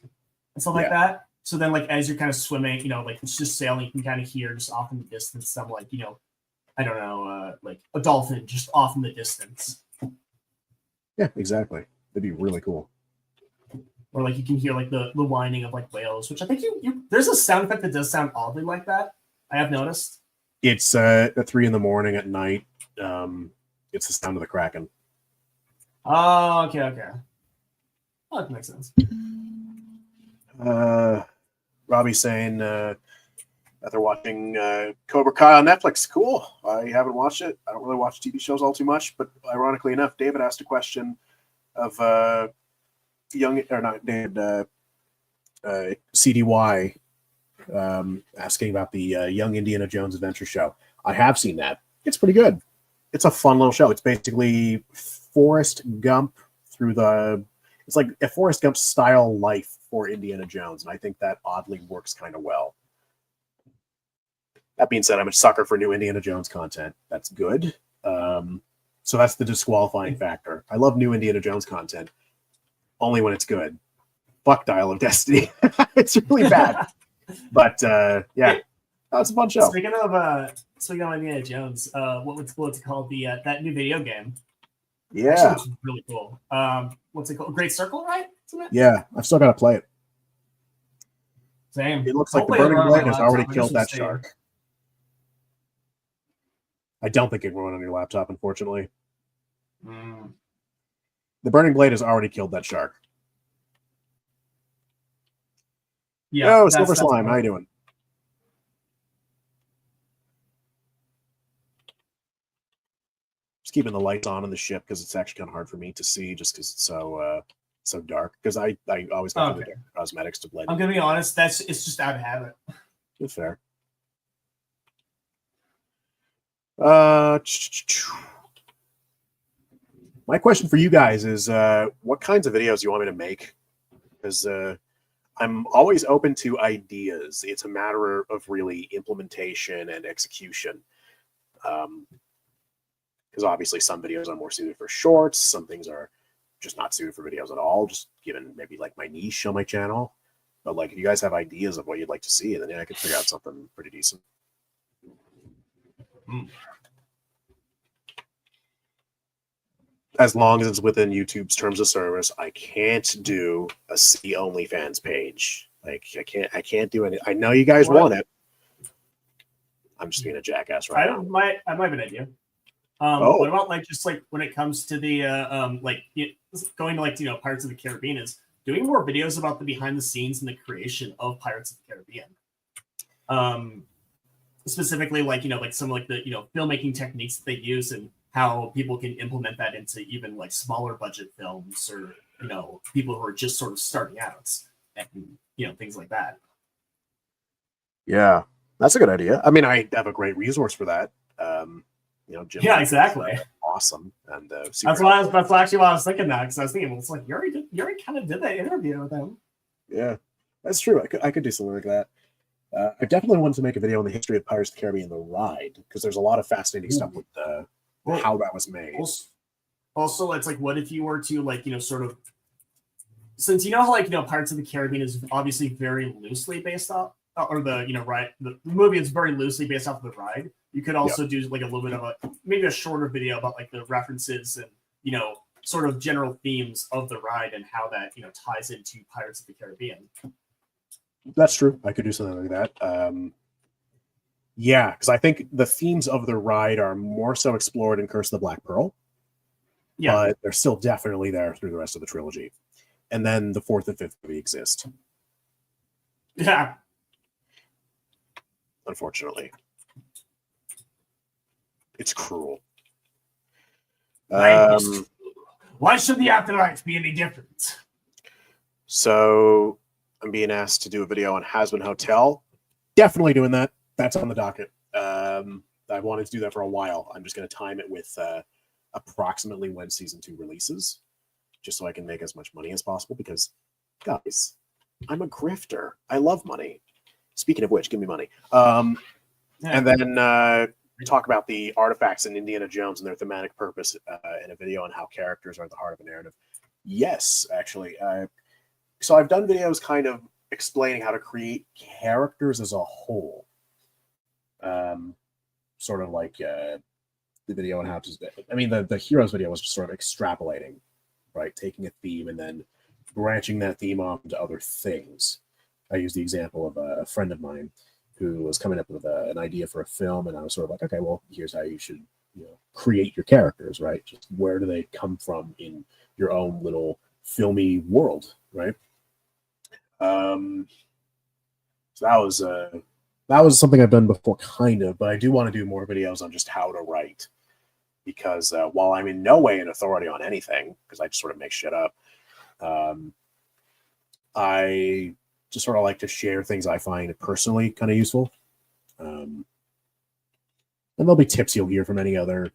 and stuff like that. So then, like, as you're kind of swimming, like it's just sailing, you can kind of hear just off in the distance some, like, I don't know, like a dolphin just off in the distance.
Yeah, exactly. That'd be really cool.
Or like you can hear like the whining of like whales, which I think there's a sound effect that does sound oddly like that. I have noticed.
It's at 3 a.m. at night. It's the sound of the Kraken.
Oh, okay. Oh, that makes sense.
Robbie's saying that they're watching Cobra Kai on Netflix. Cool. I haven't watched it. I don't really watch TV shows all too much, but ironically enough, David asked a question of CDY asking about the Young Indiana Jones Adventure Show. I have seen that. It's pretty good. It's a fun little show. It's basically Forrest Gump it's like a Forrest Gump style life for Indiana Jones, and I think that oddly works kind of well. That being said, I'm a sucker for new Indiana Jones content. That's good. So that's the disqualifying factor. I love new Indiana Jones content, only when it's good. Fuck Dial of Destiny. It's really bad. But yeah, that's a fun show.
Speaking of Indiana Jones, what's it called? That new video game.
Yeah,
it's really cool. What's it called? Great Circle, right? Isn't it?
Yeah, I've still got to play it.
Same.
It looks like the Burning Blade has already killed that shark. I don't think it can run on your laptop, unfortunately. The Burning Blade has already killed that shark.
Yeah.
Silver Slime, how you doing? Just keeping the lights on in the ship because it's actually kind of hard for me to see just because it's so dark. Because I always go through the dark cosmetics to blend.
I'm gonna be honest, it's just out of habit.
Good, fair. My question for you guys is what kinds of videos do you want me to make? Because I'm always open to ideas. It's a matter of really implementation and execution. Because obviously some videos are more suited for shorts. Some things are just not suited for videos at all, just given maybe like my niche on my channel. But like if you guys have ideas of what you'd like to see, then I could figure out something pretty decent. As long as it's within YouTube's terms of service, I can't do a C OnlyFans page. Like I can't do any. I know you guys want it. I'm just being a jackass right now.
I might have an idea. What about like just like when it comes to the going to like Pirates of the Caribbean is doing more videos about the behind the scenes and the creation of Pirates of the Caribbean. Specifically like like some like the filmmaking techniques that they use and how people can implement that into even like smaller budget films or people who are just sort of starting out and things like that.
Yeah, that's a good idea. I mean, I have a great resource for that. Jim
exactly.
Awesome, and
that's actually why I was thinking that because I was thinking, well, it's like you already kind of did that interview with him.
Yeah, that's true. I could do something like that. I definitely wanted to make a video on the history of Pirates of the Caribbean, the ride, because there's a lot of fascinating stuff with how that was made.
Also, it's like, what if you were to like sort of, since how like Pirates of the Caribbean is obviously very loosely based off, or the the movie is very loosely based off of the ride. You could also do like a little bit of maybe a shorter video about like the references and sort of general themes of the ride and how that ties into Pirates of the Caribbean.
That's true. I could do something like that. Yeah, because I think the themes of the ride are more so explored in Curse of the Black Pearl. Yeah, but they're still definitely there through the rest of the trilogy. And then the fourth and fifth movie exist.
Yeah.
Unfortunately. It's cruel.
Why should the afterlife be any different?
So I'm being asked to do a video on Hazbin Hotel. Definitely doing that. That's on the docket. I wanted to do that for a while. I'm just going to time it with approximately when season 2 releases, just so I can make as much money as possible. Because, guys, I'm a grifter. I love money. Speaking of which, give me money. And then talk about the artifacts in Indiana Jones and their thematic purpose in a video on how characters are at the heart of a narrative. Yes, actually. So I've done videos kind of explaining how to create characters as a whole. Sort of like the video on how to. I mean, the heroes video was just sort of extrapolating, right? Taking a theme and then branching that theme off into other things. I used the example of a friend of mine who was coming up with an idea for a film, and I was sort of like, okay, well, here's how you should, create your characters, right? Just where do they come from in your own little filmy world, right? So that was something I've done before, kind of, but I do want to do more videos on just how to write, because while I'm in no way an authority on anything, because I just sort of make shit up, I just sort of like to share things I find personally kind of useful. And there'll be tips you'll hear from any other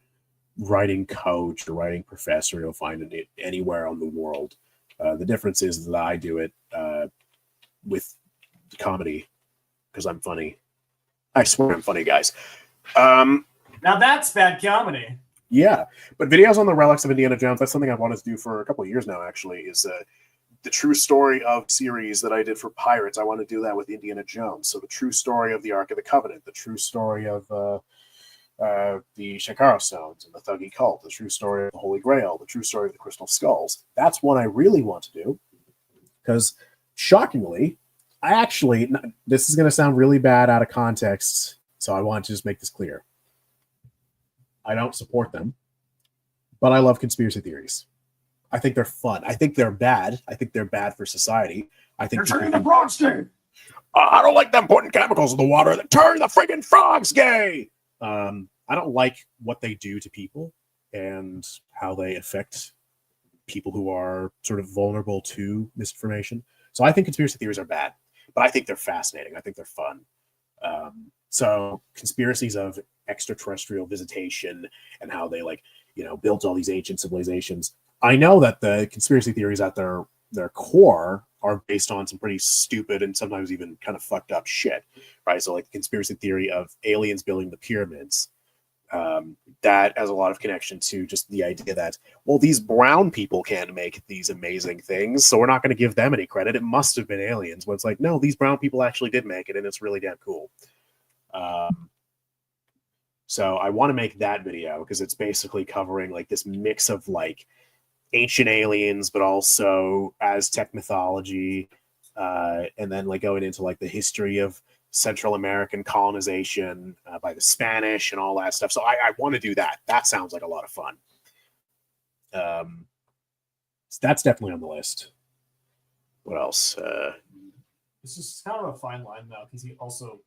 writing coach or writing professor you'll find it anywhere on the world. The difference is that I do it with comedy because I'm funny. I swear I'm funny, guys.
Now that's bad comedy.
Yeah, but videos on the relics of Indiana Jones, that's something I've wanted to do for a couple of years now, actually, is the true story of series that I did for Pirates. I want to do that with Indiana Jones. So the true story of the Ark of the Covenant, the true story of the Shakara Stones and the Thuggee Cult, the true story of the Holy Grail, the true story of the Crystal Skulls. That's what I really want to do. Because, shockingly, this is going to sound really bad out of context, so I want to just make this clear. I don't support them, but I love conspiracy theories. I think they're fun. I think they're bad. I think they're bad for society. I think
they're turning the frogs gay.
I don't like them putting chemicals in the water that turn the friggin' frogs gay. I don't like what they do to people and how they affect people who are sort of vulnerable to misinformation. So I think conspiracy theories are bad, but I think they're fascinating. I think they're fun. So conspiracies of extraterrestrial visitation and how they built all these ancient civilizations. I know that the conspiracy theories at their core are based on some pretty stupid and sometimes even kind of fucked up shit, right? So like the conspiracy theory of aliens building the pyramids, that has a lot of connection to just the idea that, well, these brown people can't make these amazing things, so we're not going to give them any credit. It must have been aliens. But it's like, no, these brown people actually did make it, and it's really damn cool. So I want to make that video because it's basically covering like this mix of like ancient aliens, but also Aztec mythology, and then like going into like the history of Central American colonization by the Spanish and all that stuff. So I want to do that. That sounds like a lot of fun. So that's definitely on the list. What else?
It's just kind of a fine line though, because he also,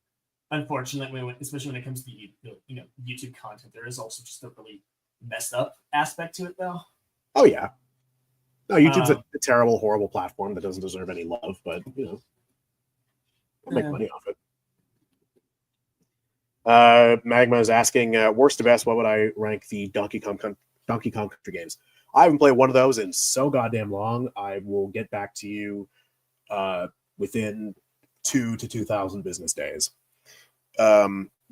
unfortunately, especially when it comes to YouTube content, there is also just a really messed up aspect to it though.
Oh yeah. No, YouTube's a terrible, horrible platform that doesn't deserve any love, but I'll make money off it. Magma is asking, worst to best, what would I rank the Donkey Kong Country games? I haven't played one of those in so goddamn long. I will get back to you within 2,000 to 2,000 business days.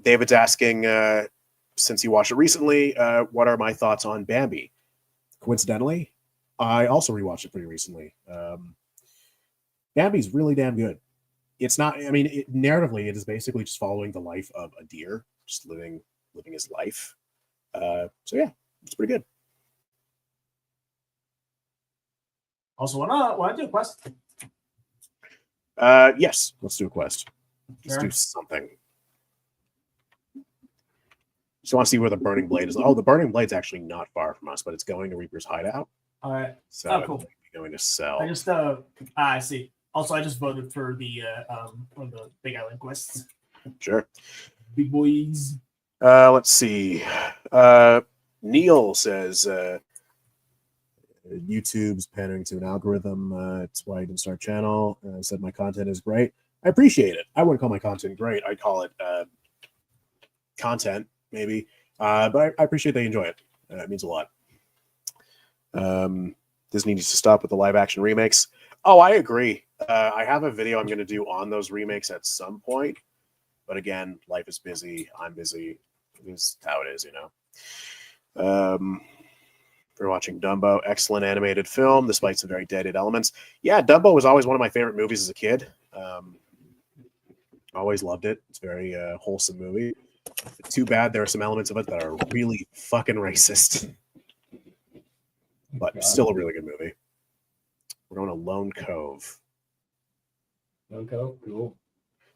David's asking, since you watched it recently, what are my thoughts on Bambi? Coincidentally, I also rewatched it pretty recently. Bambi's really damn good. It's not, I mean, narratively, it is basically just following the life of a deer, just living his life. So yeah, it's pretty good.
Also, want to do a quest?
Yes, let's do a quest. Let's do something. Just want to see where the Burning Blade is. Oh, the Burning Blade's actually not far from us, but it's going to Reaper's Hideout.
All right.
So
cool.
It's going to sell.
I just I see. Also, I just voted for the one of the Big Island quests.
Sure.
Big boys.
Let's see. Neil says YouTube's pandering to an algorithm. It's why I didn't start a channel. Said my content is great. I appreciate it. I wouldn't call my content great. I'd call it content, maybe. But I appreciate they enjoy it. It means a lot. Disney needs to stop with the live action remakes. Oh, I agree. I have a video I'm going to do on those remakes at some point. But again, life is busy. I'm busy. It's how it is, We're watching Dumbo. Excellent animated film, despite some very dated elements. Yeah, Dumbo was always one of my favorite movies as a kid. Always loved it. It's a very wholesome movie. Too bad there are some elements of it that are really fucking racist, but still a really good movie. We're going to Lone Cove.
Lone Cove, cool.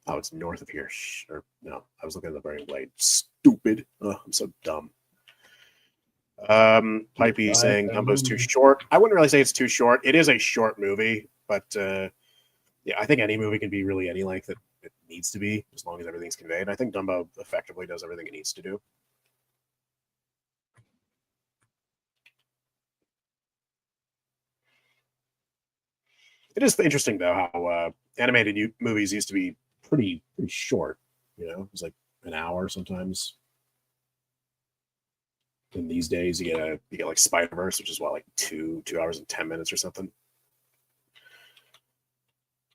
Oh, it's north of here. Or no, I was looking at the very light. Stupid. Oh, I'm so dumb. Pipey saying Dumbo's too short. I wouldn't really say it's too short. It is a short movie, but yeah, I think any movie can be really any length that it needs to be, as long as everything's conveyed. I think Dumbo effectively does everything it needs to do. It is interesting though how animated movies used to be pretty short. You know, it was like an hour sometimes. And these days you get like Spider-Verse, which is what, like 2 hours and 10 minutes or something.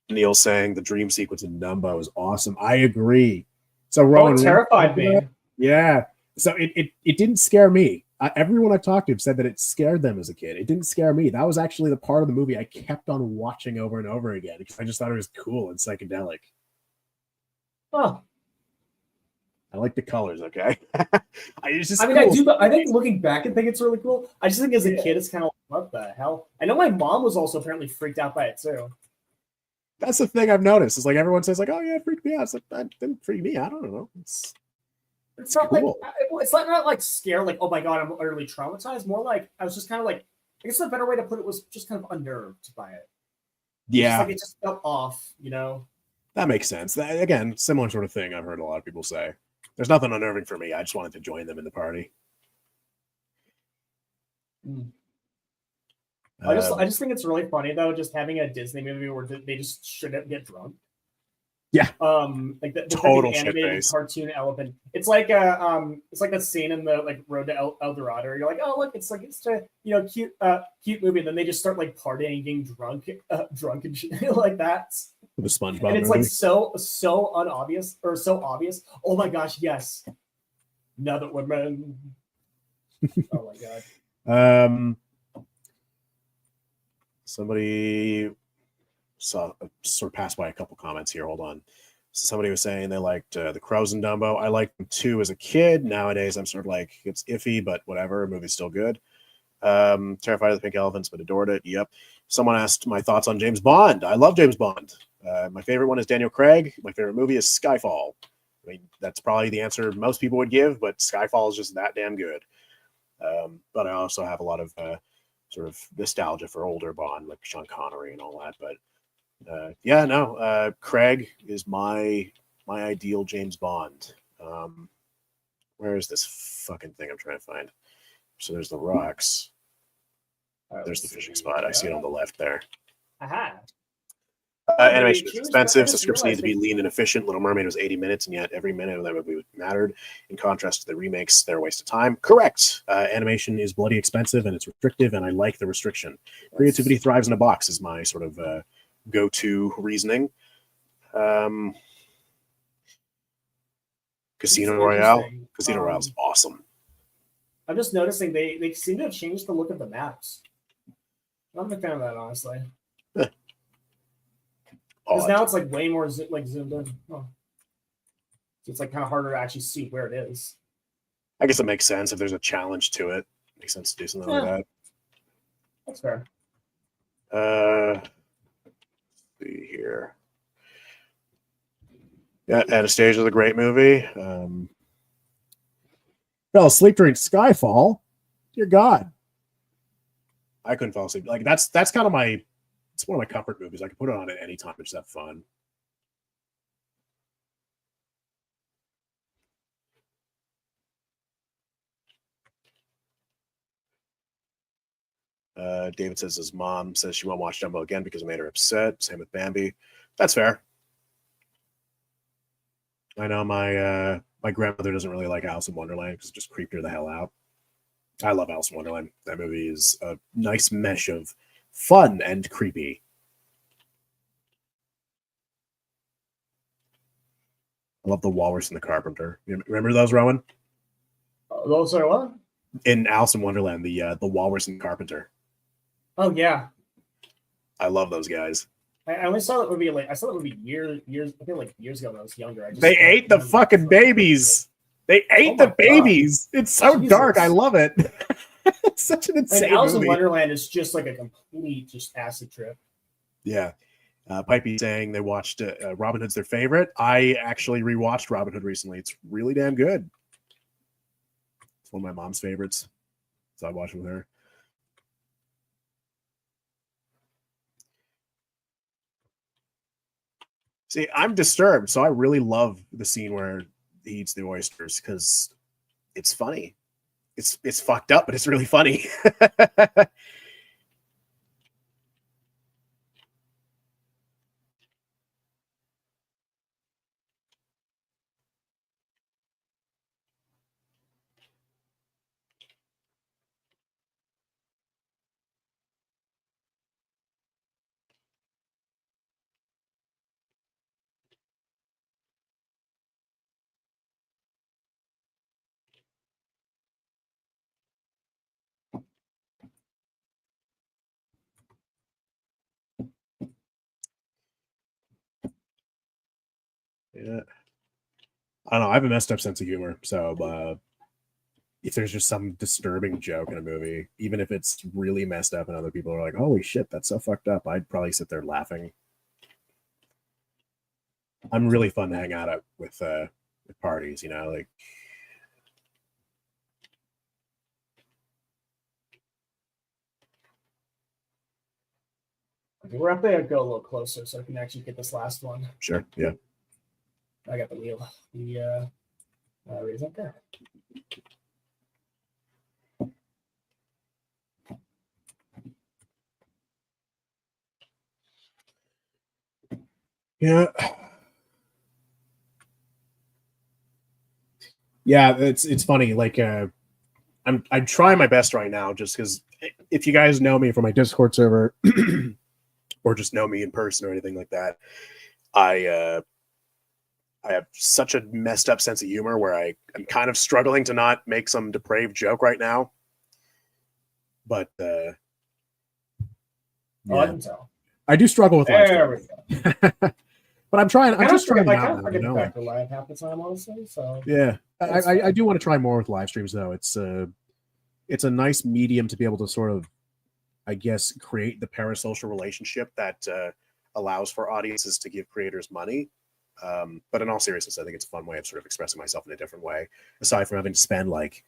Neil saying the dream sequence in Dumbo is awesome. I agree. So Rowan,
it terrified me.
Yeah. So it didn't scare me. Everyone I talked to said that it scared them as a kid. It didn't scare me. That was actually the part of the movie I kept on watching over and over again because I just thought it was cool and psychedelic.
Oh.
I like the colors, okay?
It's just cool. I do, but I think looking back and think it's really cool. I just think as a kid, it's kind of like, what the hell? I know my mom was also apparently freaked out by it too.
That's the thing I've noticed. It's like everyone says, like, "Oh yeah, it freaked me out." It's like that didn't freak me out. I don't know. It's
not
cool.
Like it's not like scared, like, oh my god, I'm utterly traumatized. More like I was just kind of like, I guess the better way to put it was just kind of unnerved by it.
Yeah,
it just felt off, you know.
That makes sense. Again, similar sort of thing I've heard a lot of people say. There's nothing unnerving for me. I just wanted to join them in the party.
I just think it's really funny though, just having a Disney movie where they just shouldn't get drunk.
Yeah.
Like the
total
animated cartoon elephant. It's like that scene in the like Road to El Dorado. You're like, oh look, it's a cute movie, and then they just start like partying and getting drunk and shit like that.
The SpongeBob
and it's
movie.
like so unobvious or so obvious. Oh my gosh, yes. Another woman. Oh my god.
Somebody sort of passed by a couple comments here. Hold on. Somebody was saying they liked the Crows and Dumbo. I liked them too as a kid. Nowadays, I'm sort of like, it's iffy, but whatever. The movie's still good. Terrified of the Pink Elephants, but adored it. Yep. Someone asked my thoughts on James Bond. I love James Bond. My favorite one is Daniel Craig. My favorite movie is Skyfall. I mean, that's probably the answer most people would give, but Skyfall is just that damn good. But I also have a lot of sort of nostalgia for older Bond, like Sean Connery and all that. But yeah, no, Craig is my ideal James Bond. Where is this fucking thing I'm trying to find? So there's the rocks. There's the fishing spot. I see it on the left there.
Aha.
Animation is expensive, so scripts need to be lean and efficient. Little Mermaid was 80 minutes, and yet every minute of that movie mattered. In contrast to the remakes, they're a waste of time. Correct. Animation is bloody expensive, and it's restrictive, and I like the restriction. Creativity thrives in a box is my sort of go-to reasoning. Casino Royale. Casino Royale is awesome.
I'm just noticing they seem to have changed the look of the maps. I'm a fan of that, honestly. Because now it's like way more zoomed in. Oh. So it's like kind of harder to actually see where it is.
I guess it makes sense if there's a challenge to it. Makes sense to do something like that.
That's fair.
Let's see here. Yeah, Anastasia is a great movie. Fell asleep during Skyfall. Dear God. I couldn't fall asleep. Like that's kind of my, it's one of my comfort movies. I can put it on at any time and just have fun. David says his mom says she won't watch Dumbo again because it made her upset. Same with Bambi. That's fair. I know my grandmother doesn't really like Alice in Wonderland because it just creeped her the hell out. I love Alice in Wonderland. That movie is a nice mesh of fun and creepy. I love the Walrus and the Carpenter. You remember those, Rowan?
Those are what?
In Alice in Wonderland, the Walrus and Carpenter.
Oh yeah,
I love those guys.
I only saw that movie I saw that movie years. I feel like years ago when I was younger.
They ate the fucking babies. They ate the babies. God. It's so dark. I love it. It's such an insane
Alice
movie.
in Wonderland is just like a complete just acid trip.
Yeah. Pipey saying they watched Robin Hood's their favorite. I actually rewatched Robin Hood recently. It's really damn good. It's one of my mom's favorites. So I watched it with her. See, I'm disturbed, so I really love the scene where he eats the oysters because it's funny. It's fucked up, but it's really funny. Yeah. I don't know. I have a messed up sense of humor. So if there's just some disturbing joke in a movie, even if it's really messed up and other people are like, holy shit, that's so fucked up, I'd probably sit there laughing. I'm really fun to hang out at with parties, you know, like.
Okay, we're up there. Go a little closer so I can actually get this last one.
Sure. Yeah.
I got the wheel. The raise up there.
Yeah. Yeah, it's funny. Like I'm trying my best right now just because if you guys know me from my Discord server or just know me in person or anything like that, I have such a messed up sense of humor where I'm kind of struggling to not make some depraved joke right now. But
yeah. I can tell.
I do struggle with
there we go.
But I'm trying. I'm just trying.
I kind of forget the fact live half the time, honestly. So
yeah, I do want to try more with live streams though. It's a nice medium to be able to sort of, I guess, create the parasocial relationship that allows for audiences to give creators money. But in all seriousness, I think it's a fun way of sort of expressing myself in a different way, aside from having to spend like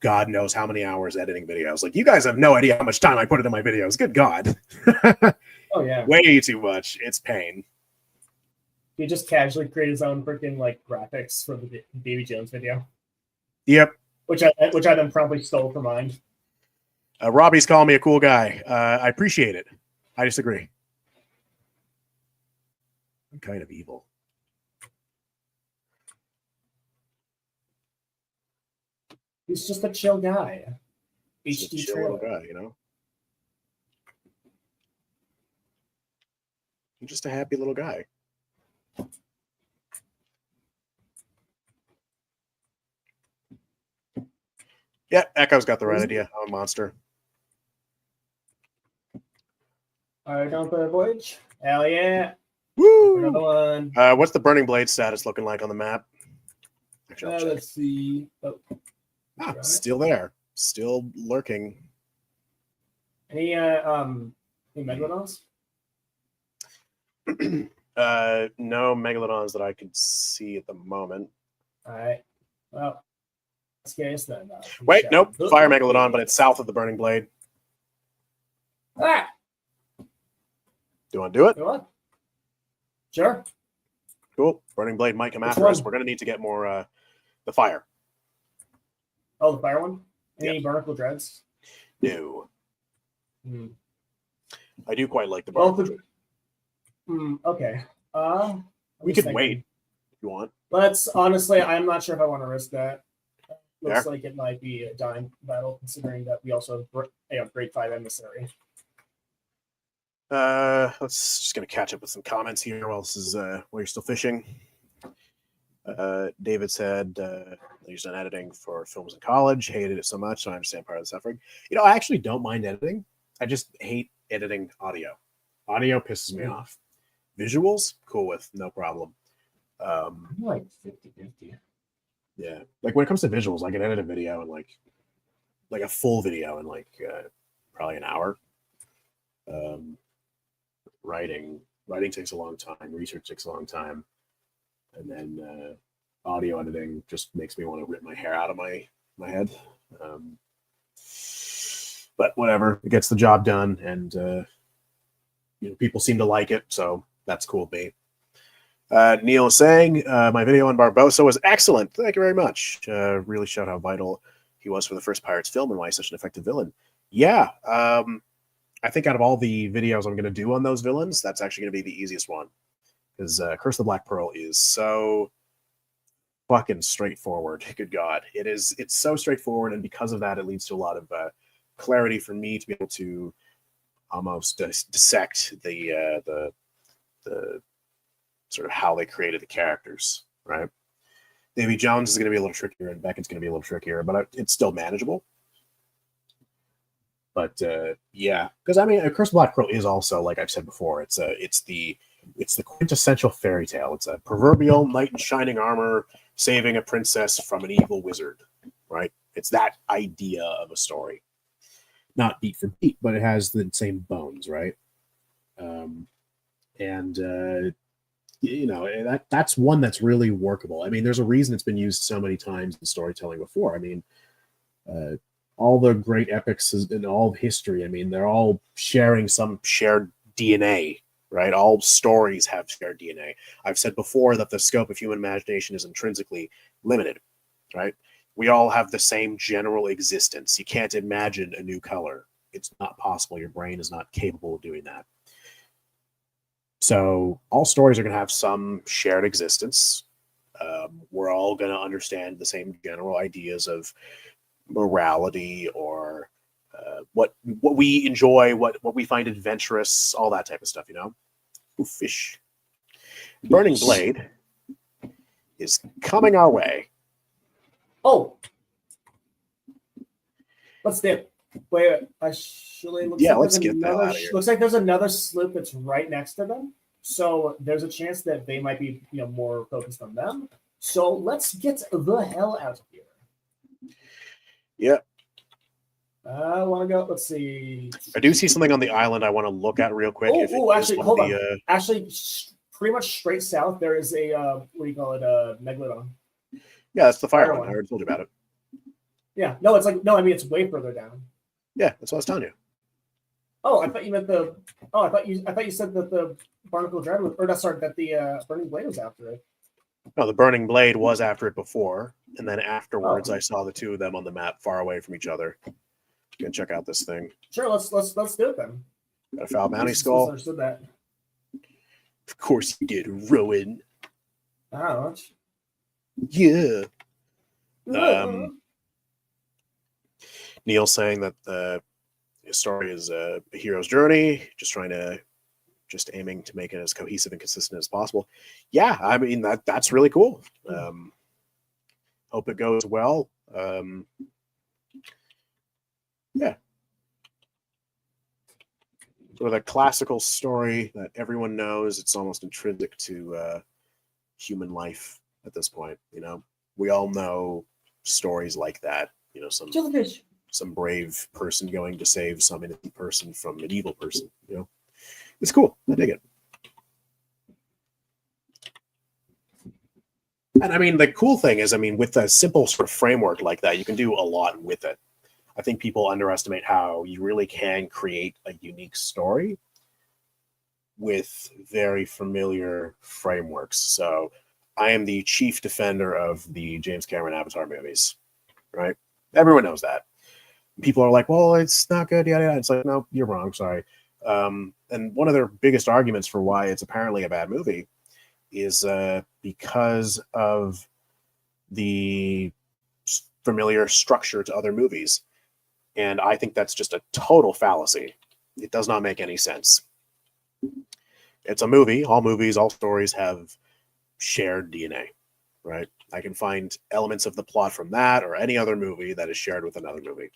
God knows how many hours editing videos. Like, you guys have no idea how much time I put into my videos. Good God.
Oh yeah,
way too much. It's pain.
He just casually created his own freaking like graphics for the Davy Jones video.
Yep.
Which I then probably stole from mine.
Robbie's calling me a cool guy. I appreciate it. I disagree. I'm kind of evil.
He's just a chill guy.
Just a chill little guy, you know? He's just a happy little guy. Yeah, Echo's got the right idea. I'm a monster.
All right, down for the voyage. Hell yeah.
Woo!
Another one.
What's the Burning Blade status looking like on the map? Actually,
let's see. Oh.
Still there. Still lurking.
Any megalodons?
No megalodons that I could see at the moment.
All right. Well, let's guess then.
Wait, nope. Fire megalodon, but it's south of the Burning Blade.
Ah!
Do you want to do it?
Go on. Sure.
Cool. Burning Blade might come after us. We're going to need to get more the fire.
Oh, the fire one? Any barnacle dreads?
No.
Hmm.
I do quite like the barnacle.
Okay.
We could wait if you want.
Let's honestly, I'm not sure if I want to risk that. Looks like it might be a dying battle, considering that we also have grade 5 emissary.
Let's just gonna catch up with some comments here while this is while you're still fishing. David said he's done editing for films in college, hated it so much, so I understand part of the suffering. You know, I actually don't mind editing. I just hate editing audio. Audio pisses me off. Visuals, cool with, no problem.
I'm like 50-50.
Yeah, like when it comes to visuals, I can edit a video in like a full video in like probably an hour. Writing takes a long time. Research takes a long time, and then audio editing just makes me want to rip my hair out of my head. But whatever, it gets the job done, and people seem to like it, so that's cool with me. Neil is saying, my video on Barbossa was excellent. Thank you very much. Really showed how vital he was for the first Pirates film and why he's such an effective villain. Yeah, I think out of all the videos I'm going to do on those villains, that's actually going to be the easiest one. Because Curse of the Black Pearl is so fucking straightforward. Good God. It's so straightforward, and because of that, it leads to a lot of clarity for me to be able to almost dissect the sort of how they created the characters, right? Davy Jones is going to be a little trickier, and Beckett's going to be a little trickier, but it's still manageable. But yeah, because I mean, Curse of Black Pearl is also, like I've said before, it's the quintessential fairy tale. It's a proverbial knight in shining armor saving a princess from an evil wizard, right? It's that idea of a story, not beat for beat, but it has the same bones, right? That's one that's really workable. I mean, there's a reason it's been used so many times in storytelling before. I mean, all the great epics in all of history, I mean, they're all sharing some shared DNA, right? All stories have shared DNA. I've said before that the scope of human imagination is intrinsically limited, right? We all have the same general existence. You can't imagine a new color. It's not possible. Your brain is not capable of doing that. So all stories are going to have some shared existence. We're all going to understand the same general ideas of morality or what we enjoy, what we find adventurous, all that type of stuff, Ooh, fish. Burning Blade is coming our way.
Oh, let's dip. Wait, actually,
let's get the hell out of here.
Looks like there's another sloop that's right next to them. So there's a chance that they might be, more focused on them. So let's get the hell out of here.
Yeah.
I want to go. Let's see.
I do see something on the island I want to look at real quick.
Actually, hold on. Actually, pretty much straight south, there is a what do you call it? Megalodon.
Yeah, that's the fire one. I already told you about it.
Yeah. No, it's like no. I mean, it's way further down.
Yeah, that's what I was telling you.
Oh, I thought you meant the. Oh, I thought you said that the Barnacle Dread was, or not. Sorry, that the Burning Blade was after it.
No, the Burning Blade was after it before, and then afterwards, I saw the two of them on the map, far away from each other. You can check out this thing.
Sure, let's do it then.
Got a foul bounty skull.
Understood that.
Of course you did, Rowan.
Oh,
yeah. Neil saying that the story is a hero's journey, just aiming to make it as cohesive and consistent as possible. Yeah, I mean that's really cool. Hope it goes well. Yeah. Sort of a classical story that everyone knows. It's almost intrinsic to human life at this point. We all know stories like that. Some brave person going to save some innocent person from an evil person. It's cool. I dig it. And I mean, the cool thing is, with a simple sort of framework like that, you can do a lot with it. I think people underestimate how you really can create a unique story with very familiar frameworks. So I am the chief defender of the James Cameron Avatar movies, right? Everyone knows that. People are like, well, it's not good, yada, yada. It's like, no, you're wrong, sorry. And one of their biggest arguments for why it's apparently a bad movie is because of the familiar structure to other movies. And I think that's just a total fallacy. It does not make any sense. It's a movie. All movies, all stories have shared DNA, right? I can find elements of the plot from that or any other movie that is shared with another movie.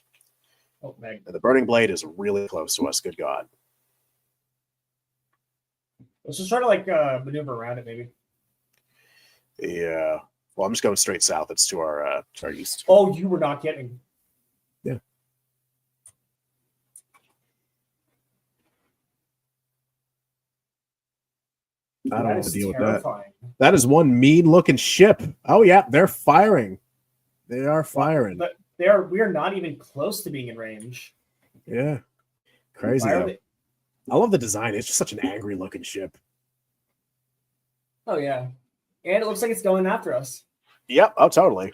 Oh, man.
And the Burning Blade is really close to us, good God.
Let's just try to maneuver around it, maybe.
Yeah. Well, I'm just going straight south. It's to our east.
Oh, you were not kidding.
Yeah. I don't want to deal with that. That is one mean-looking ship. Oh yeah, they're firing. They are firing.
But we are not even close to being in range.
Yeah. Crazy. I love the design. It's just such an angry-looking ship.
Oh yeah. And it looks like it's going after us.
Yep. Oh, totally.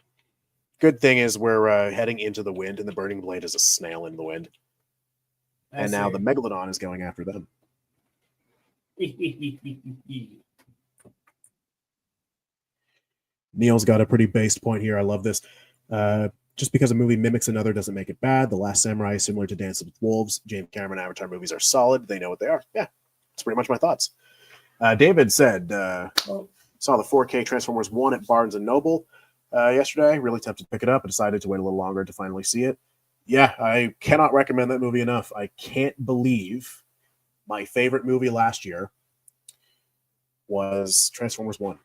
Good thing is we're heading into the wind, and the burning blade is a snail in the wind. And now the Megalodon is going after them. Neil's got a pretty based point here. I love this. Just because a movie mimics another doesn't make it bad. The Last Samurai is similar to Dances with Wolves. James Cameron Avatar movies are solid. They know what they are. Yeah, that's pretty much my thoughts. David said, saw the 4K Transformers 1 at Barnes & Noble yesterday. Really tempted to pick it up, but decided to wait a little longer to finally see it. Yeah, I cannot recommend that movie enough. I can't believe my favorite movie last year was Transformers 1.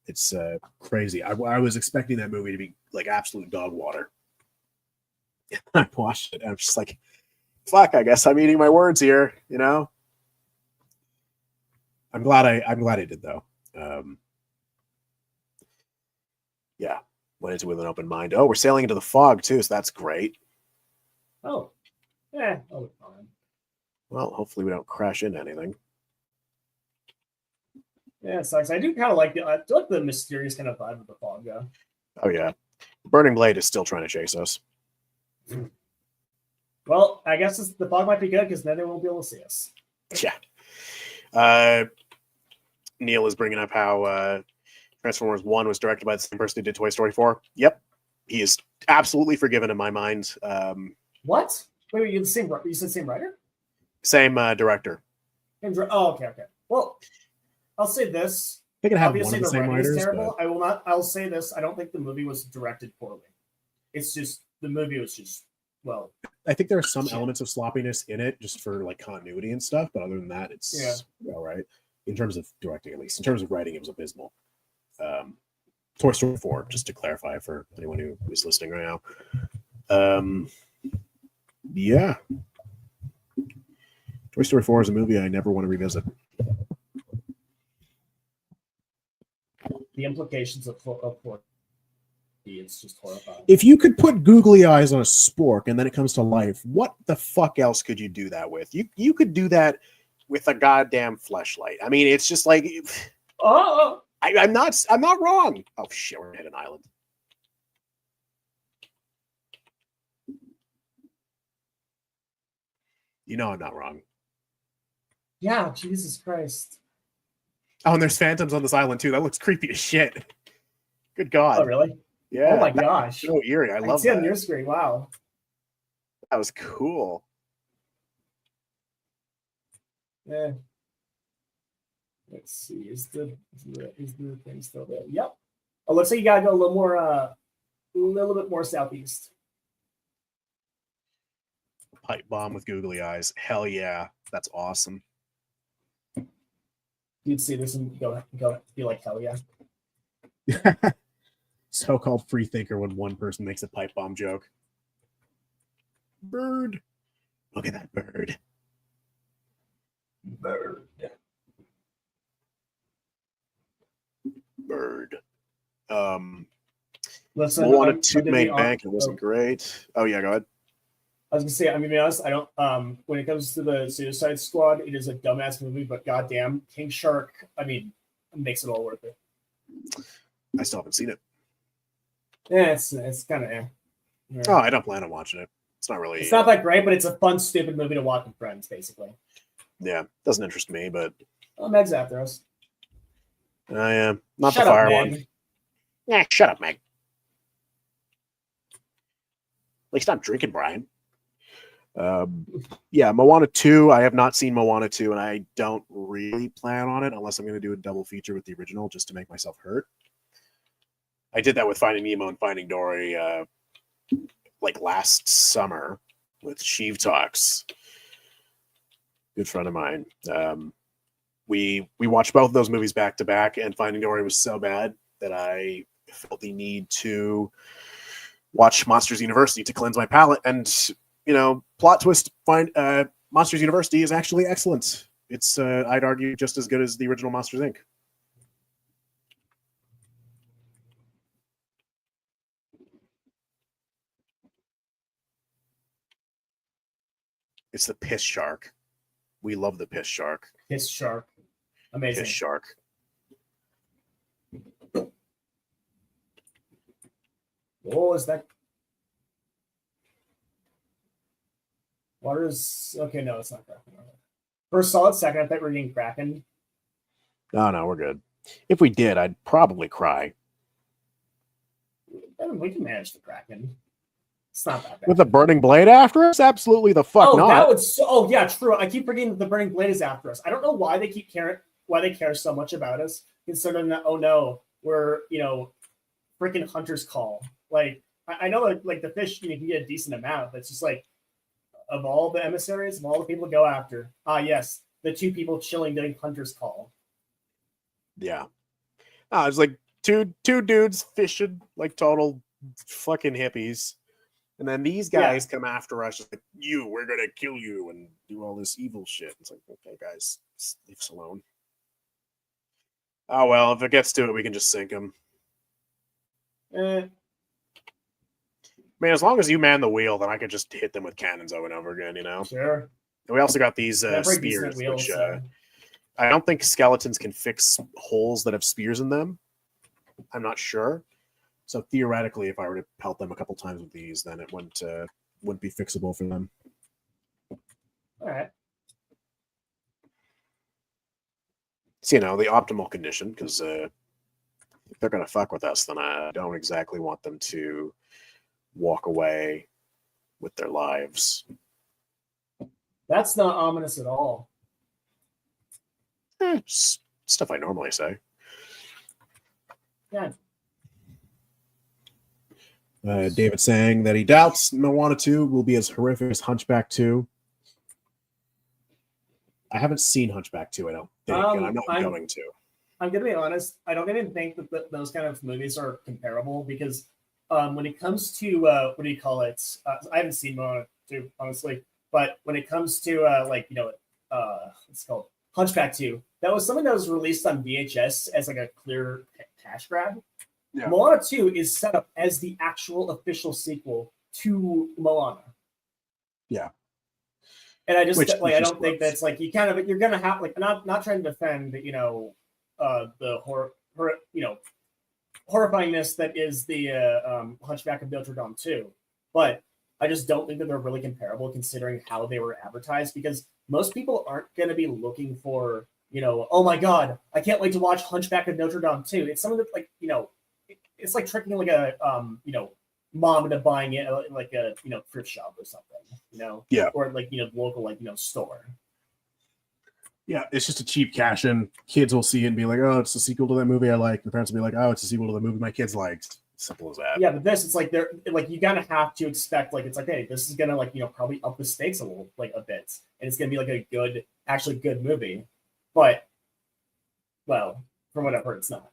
It's crazy. I was expecting that movie to be like absolute dog water. I watched it and I'm just like, fuck, I guess I'm eating my words here, you know? I'm glad I did though. Yeah, went into it with an open mind. Oh, we're sailing into the fog too, so that's great.
Oh, yeah. Oh, fine.
Well, hopefully we don't crash into anything.
Yeah, it sucks. I do kind of like the mysterious kind of vibe of the fog, though.
Oh yeah, the burning blade is still trying to chase us.
Well, I guess the fog might be good because then they won't be able to see us.
Yeah. Neil is bringing up how Transformers 1 was directed by the same person who did Toy Story 4. Yep, he is absolutely forgiven in my mind.
What? Wait, you said same writer?
Same director.
Oh, okay. Well, I'll say this.
They can have
obviously
one of the same
writing is
writers,
terrible.
but...
I'll say this. I don't think the movie was directed poorly. It's just the movie was just
I think there are some elements of sloppiness in it just for like continuity and stuff, but other than that, it's all right. In terms of directing, at least. In terms of writing, it was abysmal. Toy Story 4, just to clarify for anyone who is listening right now. Yeah. Toy Story 4 is a movie I never want to revisit.
The implications of it's just horrifying.
If you could put googly eyes on a spork and then it comes to life, what the fuck else could you do that with? You could do that with a goddamn fleshlight. I mean, it's just like I'm not wrong. Oh shit, we're gonna hit an island. You know I'm not wrong.
Yeah, Jesus Christ.
Oh, and there's phantoms on this island too. That looks creepy as shit. Good God.
Oh, really?
Yeah.
Oh my gosh.
So eerie. I love
see
that.
On your screen. Wow.
That was cool.
Yeah. Let's see. Is the thing still there? Yep. Oh, looks like you gotta go a little bit more southeast.
Pipe bomb with googly eyes. Hell yeah. That's awesome.
You'd see this and go be like, hell yeah.
So-called free thinker when one person makes a pipe bomb joke. Bird. Look at that bird. Bird.
Listen,
Moana 2 made bank. It wasn't great. Oh yeah, go ahead.
I was gonna say, I'm gonna be honest, I don't when it comes to the Suicide Squad, it is a dumbass movie, but goddamn, King Shark, I mean, makes it all worth it.
I still haven't seen it.
Yeah, it's kind of
yeah. Oh, I don't plan on watching it. It's not really.
It's not that great, but it's a fun, stupid movie to watch with friends, basically.
Yeah, doesn't interest me, but.
Oh, Meg's after us.
I am not
shut
the fire
up,
one. Yeah, shut up, Meg. At least I'm drinking, Brian. Yeah, Moana 2. I have not seen Moana 2, and I don't really plan on it unless I'm going to do a double feature with the original just to make myself hurt. I did that with Finding Nemo and Finding Dory like last summer with Sheev Talks. good friend of mine. We watched both of those movies back to back, and Finding Dory was so bad that I felt the need to watch Monsters University to cleanse my palate. And plot twist: Monsters University is actually excellent. It's I'd argue just as good as the original Monsters Inc. It's the piss shark. We love the piss shark.
Piss shark. Amazing.
Piss shark.
Oh, is that water is okay? No, it's not Kraken. For a solid second, I thought we were getting Kraken.
No, we're good. If we did, I'd probably cry.
We can manage the Kraken. It's not that bad.
With a burning blade after us? Absolutely the fuck not.
That would. Oh yeah, true. I keep forgetting that the burning blade is after us. I don't know why they keep caring. Why they care so much about us, considering that we're freaking hunter's call. Like I know like the fish you can get a decent amount, but it's just like of all the emissaries, of all the people to go after. Yes, the two people chilling doing hunter's call.
Yeah. It's like two dudes fishing like total fucking hippies. And then these guys come after us, just like, we're going to kill you and do all this evil shit. It's like, okay, guys, leave us alone. Oh, well, if it gets to it, we can just sink them. Man, as long as you man the wheel, then I could just hit them with cannons over and over again,
Sure.
And we also got these spears, which I don't think skeletons can fix holes that have spears in them. I'm not sure. So theoretically, if I were to pelt them a couple times with these, then it wouldn't be fixable for them.
All right.
It's, the optimal condition, because if they're going to fuck with us, then I don't exactly want them to walk away with their lives.
That's not ominous at all.
Stuff I normally say.
Yeah.
David saying that he doubts Moana 2 will be as horrific as Hunchback 2. I haven't seen Hunchback 2, I don't think, and I'm not going to.
I'm going to be honest. I don't even think that those kind of movies are comparable because when it comes to, what do you call it? I haven't seen Moana 2, honestly, but when it comes to, what's it called? Hunchback 2, that was something that was released on VHS as like a clear cash grab. Yeah. Moana 2 is set up as the actual official sequel to Moana.
Yeah.
And I just I don't think that's like you're gonna have like not trying to defend the horrifyingness that is the Hunchback of Notre Dame 2, but I just don't think that they're really comparable considering how they were advertised because most people aren't going to be looking for oh my god, I can't wait to watch Hunchback of Notre Dame 2. It's something that like it's like tricking like a mom into buying it like a thrift shop or something,
yeah,
or like local store.
Yeah, it's just a cheap cash in. Kids will see it and be like, oh, it's a sequel to that movie I like. The parents will be like, oh, it's a sequel to the movie my kids liked. Simple as that.
Yeah, but it's like they're like you gotta have to expect like it's like, hey, this is gonna like probably up the stakes a little like a bit, and it's gonna be like a good movie. But well, from what I've heard, it's not.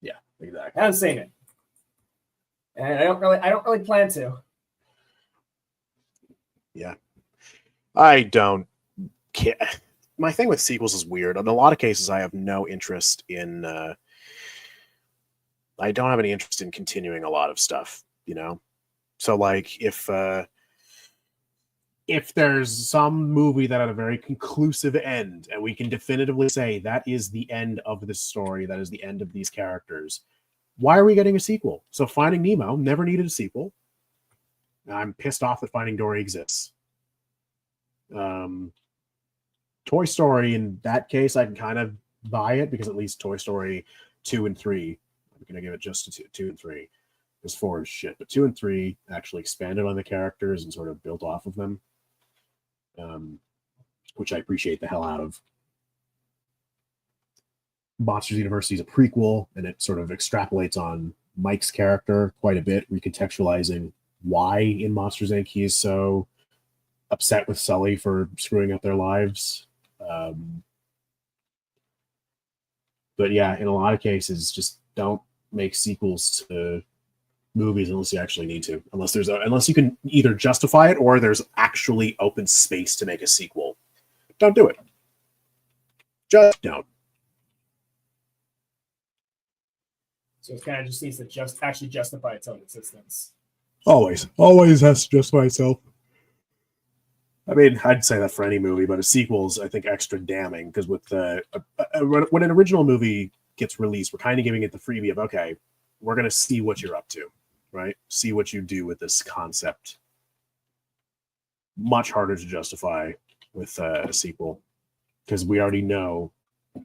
Yeah, exactly.
I haven't seen it, and I don't really plan to.
Yeah, I don't care. My thing with sequels is weird. In a lot of cases, I have no interest in. I don't have any interest in continuing a lot of stuff, So, like, if there's some movie that had a very conclusive end, and we can definitively say that is the end of this story, that is the end of these characters, why are we getting a sequel? So, Finding Nemo never needed a sequel. I'm pissed off that Finding Dory exists. Toy Story, in that case, I can kind of buy it because at least Toy Story 2 and 3, I'm going to give it just to 2 and 3, because 4 is shit. But 2 and 3 actually expanded on the characters and sort of built off of them, which I appreciate the hell out of. Monsters University is a prequel, and it sort of extrapolates on Mike's character quite a bit, recontextualizing why in Monsters Inc. he is so upset with Sully for screwing up their lives. But yeah, in a lot of cases, just don't make sequels to movies unless you actually need to. Unless you can either justify it or there's actually open space to make a sequel. Don't do it. Just don't.
So it kind of just needs to actually justify its own existence.
Always has to justify itself. I mean, I'd say that for any movie, but a sequel's, I think, extra damning because with when an original movie gets released, we're kind of giving it the freebie of, okay, we're going to see what you're up to, right? See what you do with this concept. Much harder to justify with a sequel because we already know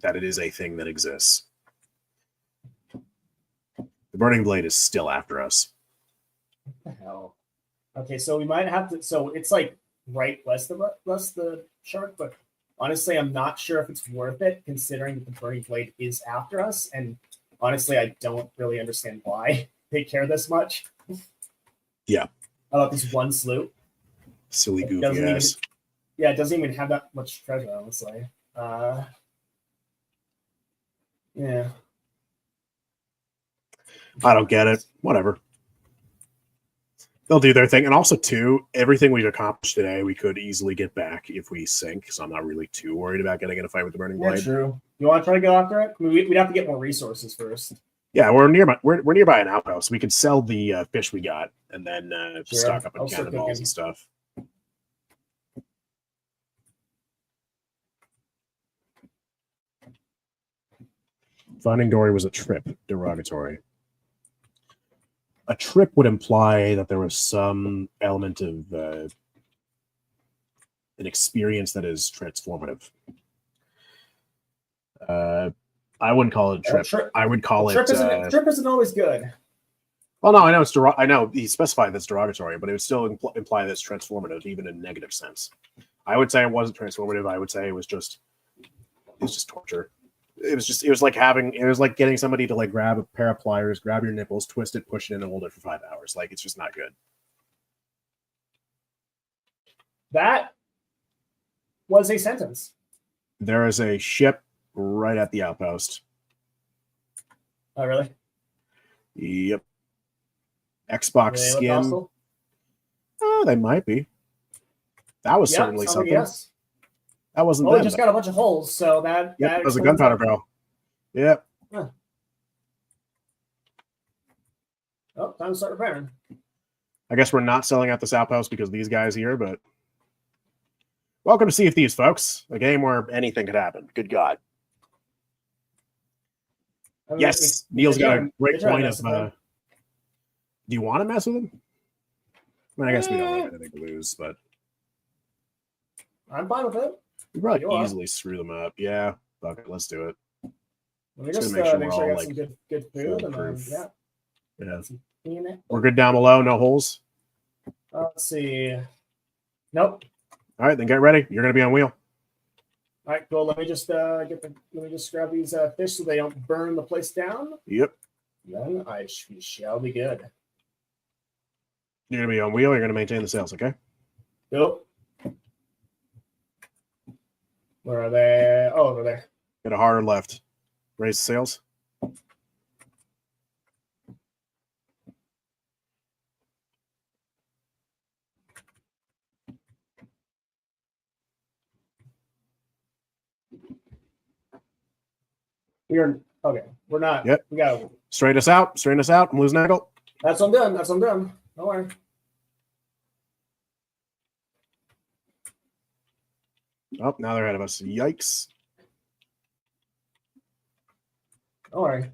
that it is a thing that exists. The Burning Blade is still after us.
What the hell? Okay, so we might have to. So it's like right west of the shark, but honestly, I'm not sure if it's worth it considering that the Burning Blade is after us. And honestly, I don't really understand why they care this much.
Yeah.
About this one sloop.
Silly goofy ass.
It doesn't even have that much treasure, honestly. Yeah.
I don't get it. Whatever. They'll do their thing. And also, too, everything we've accomplished today, we could easily get back if we sink. So I'm not really too worried about getting in a fight with the Burning Blade.
Yeah, true. You want to try to go after it? I mean, we'd have to get more resources first.
Yeah, we're nearby. We're nearby an outpost. We could sell the fish we got and then stock up on cannonballs and stuff. Finding Dory was a trip. Derogatory. A trip would imply that there was some element of an experience that is transformative. I wouldn't call it a trip. I would call it.
Trip isn't always good.
Well, no, I know it's. I know he specified that's derogatory, but it would still imply that it's transformative, even in a negative sense. I would say it wasn't transformative. I would say it was just torture. It was like getting somebody to like grab a pair of pliers, grab your nipples, twist it, push it in, and hold it for 5 hours. Like, it's just not good.
That was a sentence.
There is a ship right at the outpost.
Oh, really?
Yep. Xbox skin. Oh, they might be. That was certainly something.
Yes.
That wasn't.
Well, we just got a bunch of holes, so that.
Yep, that was a gunpowder barrel. Yep.
Huh. Oh, time to start repairing.
I guess we're not selling out this outpost because of these guys here, but welcome to Sea of Thieves, folks. A game where anything could happen. Good God. I mean, yes, Neil's got a great point of. Do you want to mess with him? I mean, I guess we don't have anything to lose, but
I'm fine with it.
We probably easily screw them up. Yeah, fuck it, let's do it.
Let me just make sure I got some good food, and then
yeah. We're good down below. No holes.
Let's see. Nope.
All right, then get ready. You're gonna be on wheel.
All right, cool. Let me just grab these fish so they don't burn the place down.
Yep.
Then we shall be good.
You're gonna be on wheel. You're gonna maintain the sails, okay?
Yep. Where are they? Oh, over there.
Get a harder left. Raise the sails.
We're not.
Yep.
We got
straighten us out. Straighten us out. I'm losing angle.
That's what I'm doing. Don't worry.
Oh, now they're ahead of us. Yikes.
Don't worry.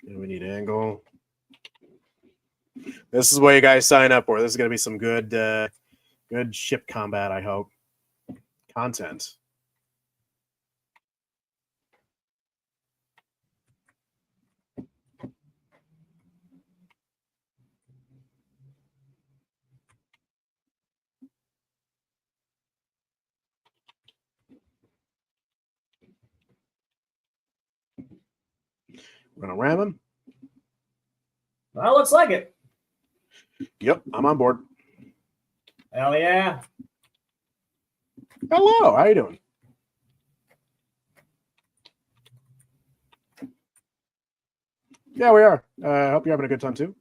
Yeah, we need angle. This is what you guys sign up for. This is going to be some good ship combat, I hope. Content. We're going to ram him.
Well, looks like it.
Yep, I'm on board.
Hell yeah.
Hello, how you doing? Yeah, we are. I hope you're having a good time too.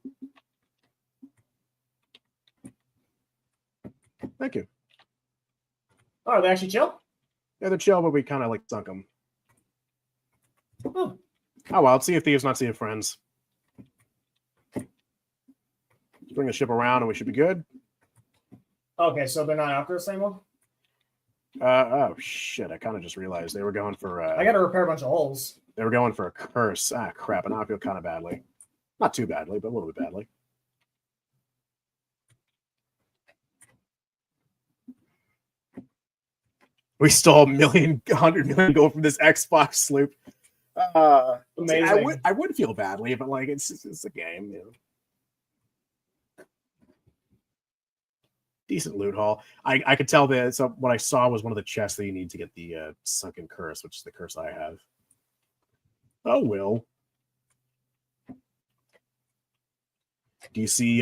Thank you.
Oh, are they actually chill?
Yeah, they're chill, but we kind of like sunk them.
Oh.
Oh well, Sea of Thieves, not Sea of Friends. Let's bring the ship around and we should be good.
Okay, so they're not after the same one?
Oh shit, I kind of just realized they were going for
I gotta repair a bunch of holes.
they were going for a curse. Ah crap, and now I feel kind of badly. Not too badly, but a little bit badly. We stole $100 million gold from this Xbox sloop.
Amazing.
I would feel badly, but like it's a game, you know. Decent loot haul. I could tell that. So what I saw was one of the chests that you need to get the sunken curse, which is the curse I have. Oh Will, do you see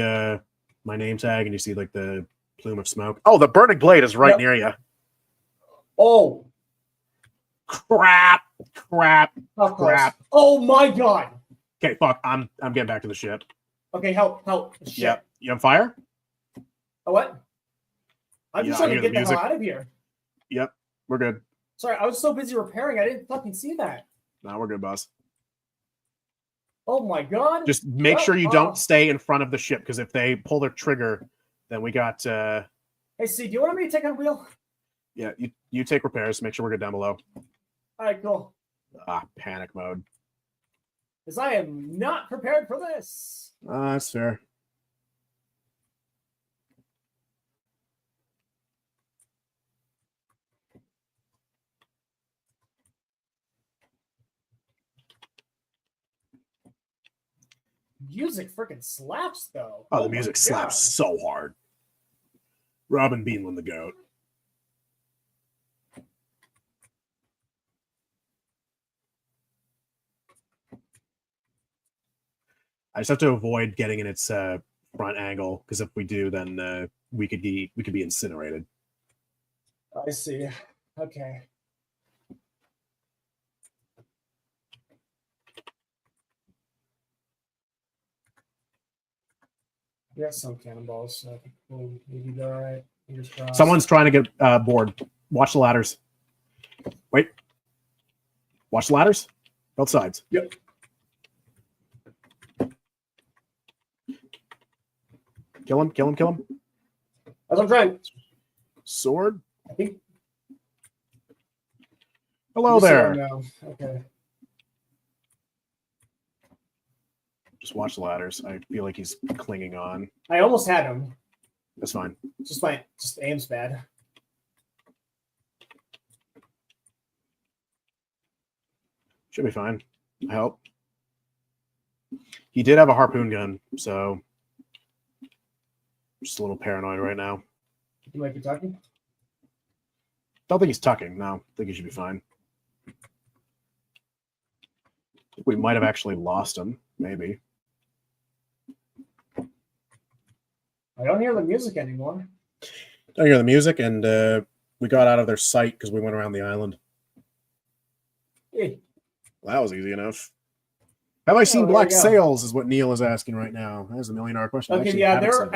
my name tag and you see like the plume of smoke? Oh, the burning blade is right near you.
Oh,
Crap!
how close. Oh my god.
Okay, fuck. I'm getting back to the ship.
Okay, help. Shit.
Yep. You on fire?
Oh, what? I'm just
Yeah, I
trying to
hear
get
the
the hell
music.
out of here.
Yep. We're good.
Sorry, I was so busy repairing, I didn't fucking see that.
No, we're good, boss.
Oh my god.
Just make sure you don't stay in front of the ship, because if they pull their trigger, then we got
Hey, C, do you want me to take on wheel?
yeah, you take repairs, make sure we're good down below.
Alright, cool.
Panic mode.
Because I am not prepared for this.
That's fair.
Music freaking slaps, though.
Oh, the music slaps so hard. Robin Beanland the goat. I just have to avoid getting in its front angle, because if we do, then we could be incinerated.
I see. Okay. We got some cannonballs, so I think we'll maybe be all right. Fingers crossed.
Someone's trying to get board. Watch the ladders. Wait. Watch the ladders. Both sides.
Yep.
Kill him.
That's what I'm trying.
Sword.
I think.
Hello there.
No. Okay.
Just watch the ladders. I feel like he's clinging on.
I almost had him.
That's fine.
Just aim's bad.
Should be fine. I hope. He did have a harpoon gun, so just a little paranoid right now.
You might be talking.
Don't think he's tucking. No, I think he should be fine. We might have actually lost him. Maybe.
I don't hear the music anymore.
Don't hear the music, and we got out of their sight because we went around the island.
Hey.
Well, that was easy enough. Have I seen
there
black
we go.
sails? Is what Neil is asking right now. That's a $1 million question.
Okay, yeah, they're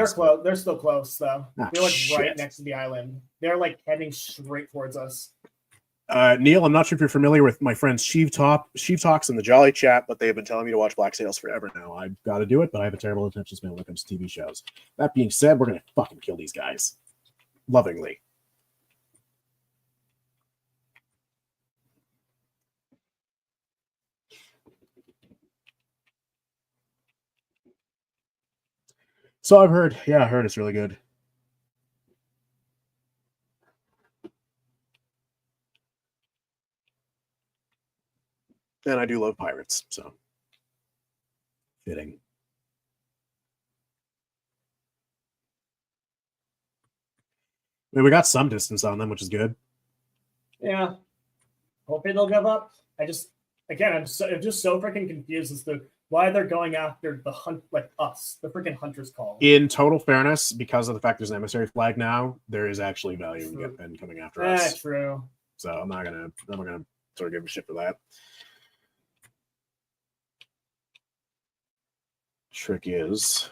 close. They're still close though.
Ah,
They're like
shit.
right next to the island. They're like heading straight towards us.
Neil, I'm not sure if you're familiar with my friends Sheev Talks in the Jolly Chat, but they've been telling me to watch Black Sails forever now. I've got to do it, but I have a terrible attention span when it comes to TV shows. That being said, we're going to fucking kill these guys. Lovingly. So I've heard. Yeah, I heard it's really good. And I do love pirates, so fitting. I mean, we got some distance on them, which is good.
Yeah. Hopefully they'll give up. I again, I'm just so freaking confused as to why they're going after the hunt, like us, the freaking hunter's call.
In total fairness, because of the fact there's an emissary flag now, there is actually value in coming after us.
True.
So I'm not gonna sort of give a shit for that. Trick is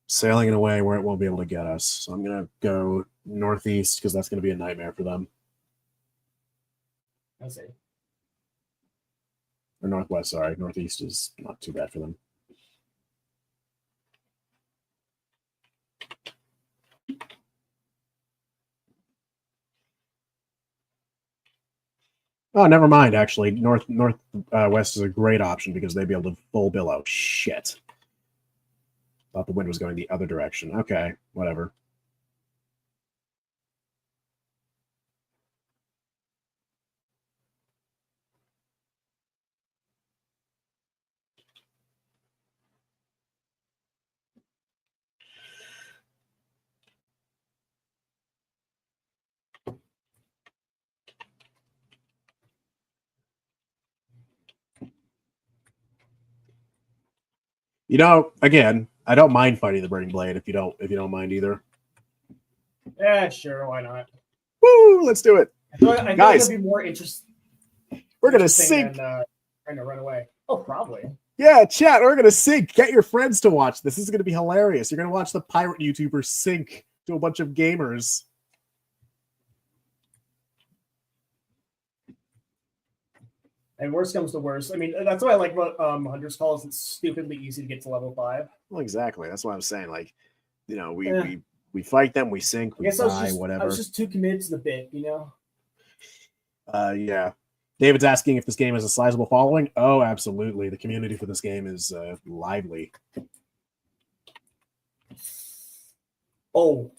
sailing in a way where it won't be able to get us. So I'm gonna go northeast because that's gonna be a nightmare for them.
I see.
Or northwest, sorry. Northeast is not too bad for them. Oh, never mind. Actually, northwest is a great option because they'd be able to full billow. Shit. Thought the wind was going the other direction. Okay, whatever. You know, again, I don't mind fighting the Burning Blade if you don't mind either.
Yeah, sure, why not?
Woo! Let's do it,
I feel like
guys.
it'd be more interesting.
We're gonna sink.
Than, trying to run away. Oh, probably.
Yeah, chat. We're gonna sink. Get your friends to watch this. This is gonna be hilarious. You're gonna watch the pirate YouTubers sink to a bunch of gamers.
And worst comes to worst. I mean, that's why I like what Hunter's Call is. It's stupidly easy to get to level 5.
Well, exactly. That's what I'm saying. Like, you know, we fight them, we sink, we die, whatever.
I was just too committed to the bit, you know.
Yeah. David's asking if this game has a sizable following. Oh, absolutely. The community for this game is lively.
Oh,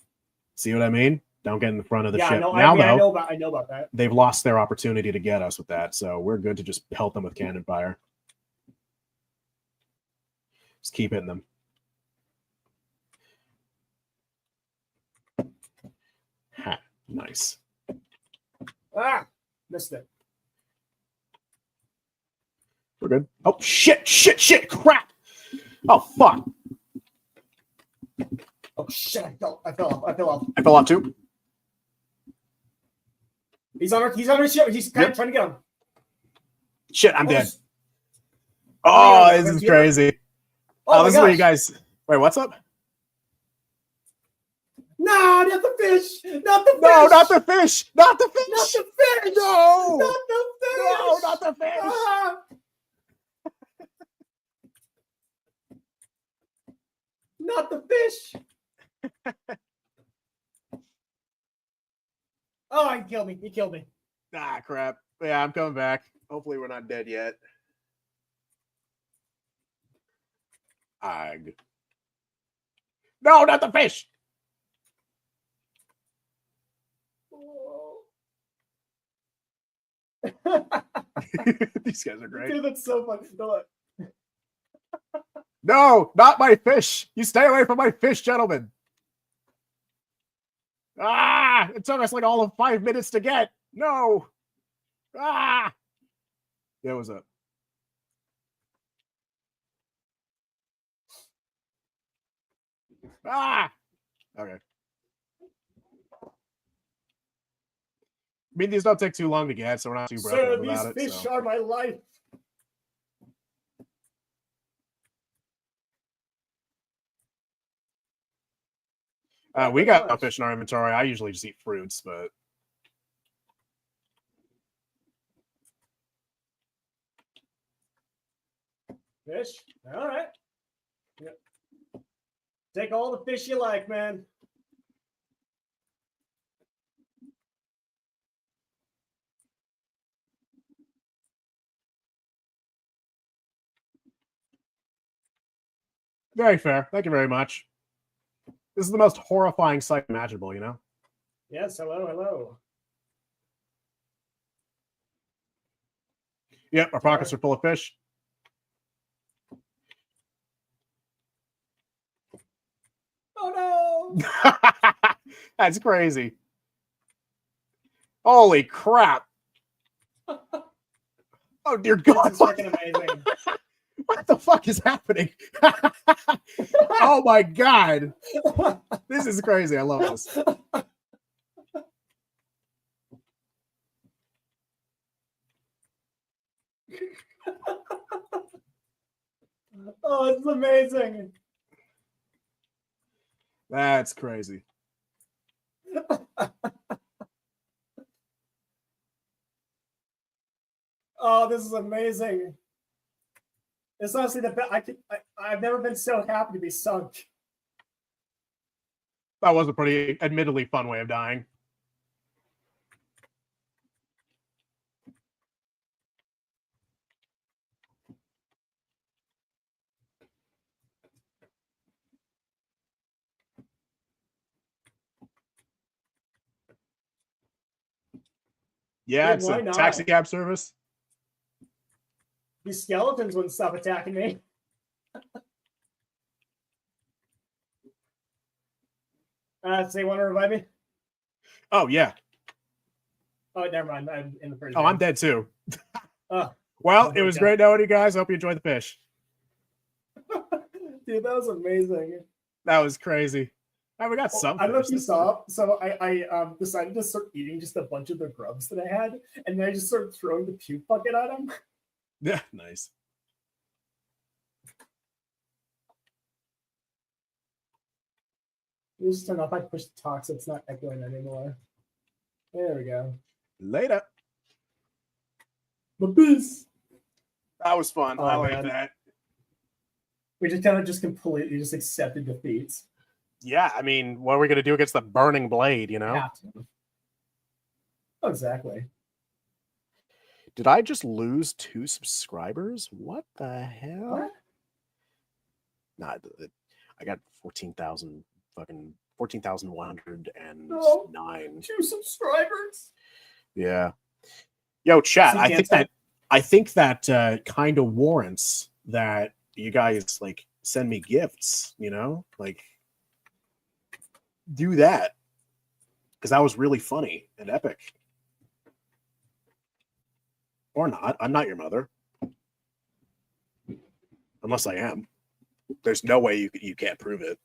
see what I mean? Don't get in the front of the ship.
No,
now,
I
though,
I know about that.
They've lost their opportunity to get us with that, so we're good to just pelt them with cannon fire. Just keep hitting them. Ha, nice.
Ah, missed it.
We're good. Oh, shit, crap. Oh, fuck.
Oh, shit, I fell off. I
fell off too.
He's on our ship. He's trying to get him.
Shit, I'm dead. Oh, this is crazy. Oh, this is where you guys... Wait, what's up?
No, not the fish. Not the fish.
No, not the fish. Not the fish.
Not the fish.
No.
Not the fish.
No, not the fish.
Ah. Not the fish. Oh, he killed me. He killed me.
Ah, crap. Yeah, I'm coming back. Hopefully we're not dead yet. Ag. No, not the fish. These guys are great.
Dude, that's so funny.
No, not my fish. You stay away from my fish, gentlemen. Ah, it took us like all of 5 minutes to get. No. Ah. Yeah, what's up? Ah. Okay. I mean, these don't take too long to get, so we're not too broken about it.
These fish are my life.
We got no fish in our inventory. I usually just eat fruits, but
fish. All right. Yep. Take all the fish you like, man.
very fair. Thank you very much. This is the most horrifying sight imaginable, you know?
Yes, hello.
Yep, our pockets are full of fish.
Oh, no!
That's crazy. Holy crap. Oh dear God!
This is fucking amazing.
What the fuck is happening? Oh my God! This is crazy. I love this.
Oh, it's amazing.
That's crazy.
Oh, this is amazing. It's honestly the best. I've never been so happy to be sunk.
That was a pretty, admittedly, fun way of dying. Yeah,
Dude,
it's
why
a
not?
taxi cab service.
These skeletons wouldn't stop attacking me. So you want to revive me?
Oh yeah.
Oh, never mind. I'm in the first.
Oh, I'm dead too.
Oh,
Well, it was
okay.
great knowing you guys. Hope you enjoyed the fish.
Dude, that was amazing.
That was crazy. Oh, we got some.
I don't know if
fish.
you
That's
saw. So I decided to start eating just a bunch of the grubs that I had, and then I just started throwing the puke bucket at them.
Yeah, nice.
You just turn off. I push the talk so it's not echoing anymore. There we go.
Later.
The beast.
That was fun.
Oh,
I like
man.
that.
We just kind of just completely just accepted defeats.
Yeah, I mean, what are we gonna do against the burning blade? You know?
Have to. Oh, exactly.
Did I just lose 2 subscribers? What the hell?
What?
Nah, I got 14,000 fucking 14,109.
No. 2 subscribers.
Yeah. Yo, chat.
See,
I think that kind of warrants that you guys like send me gifts. You know, like do that because that was really funny and epic. Or not. I'm not your mother, unless I am. There's no way you can't prove it.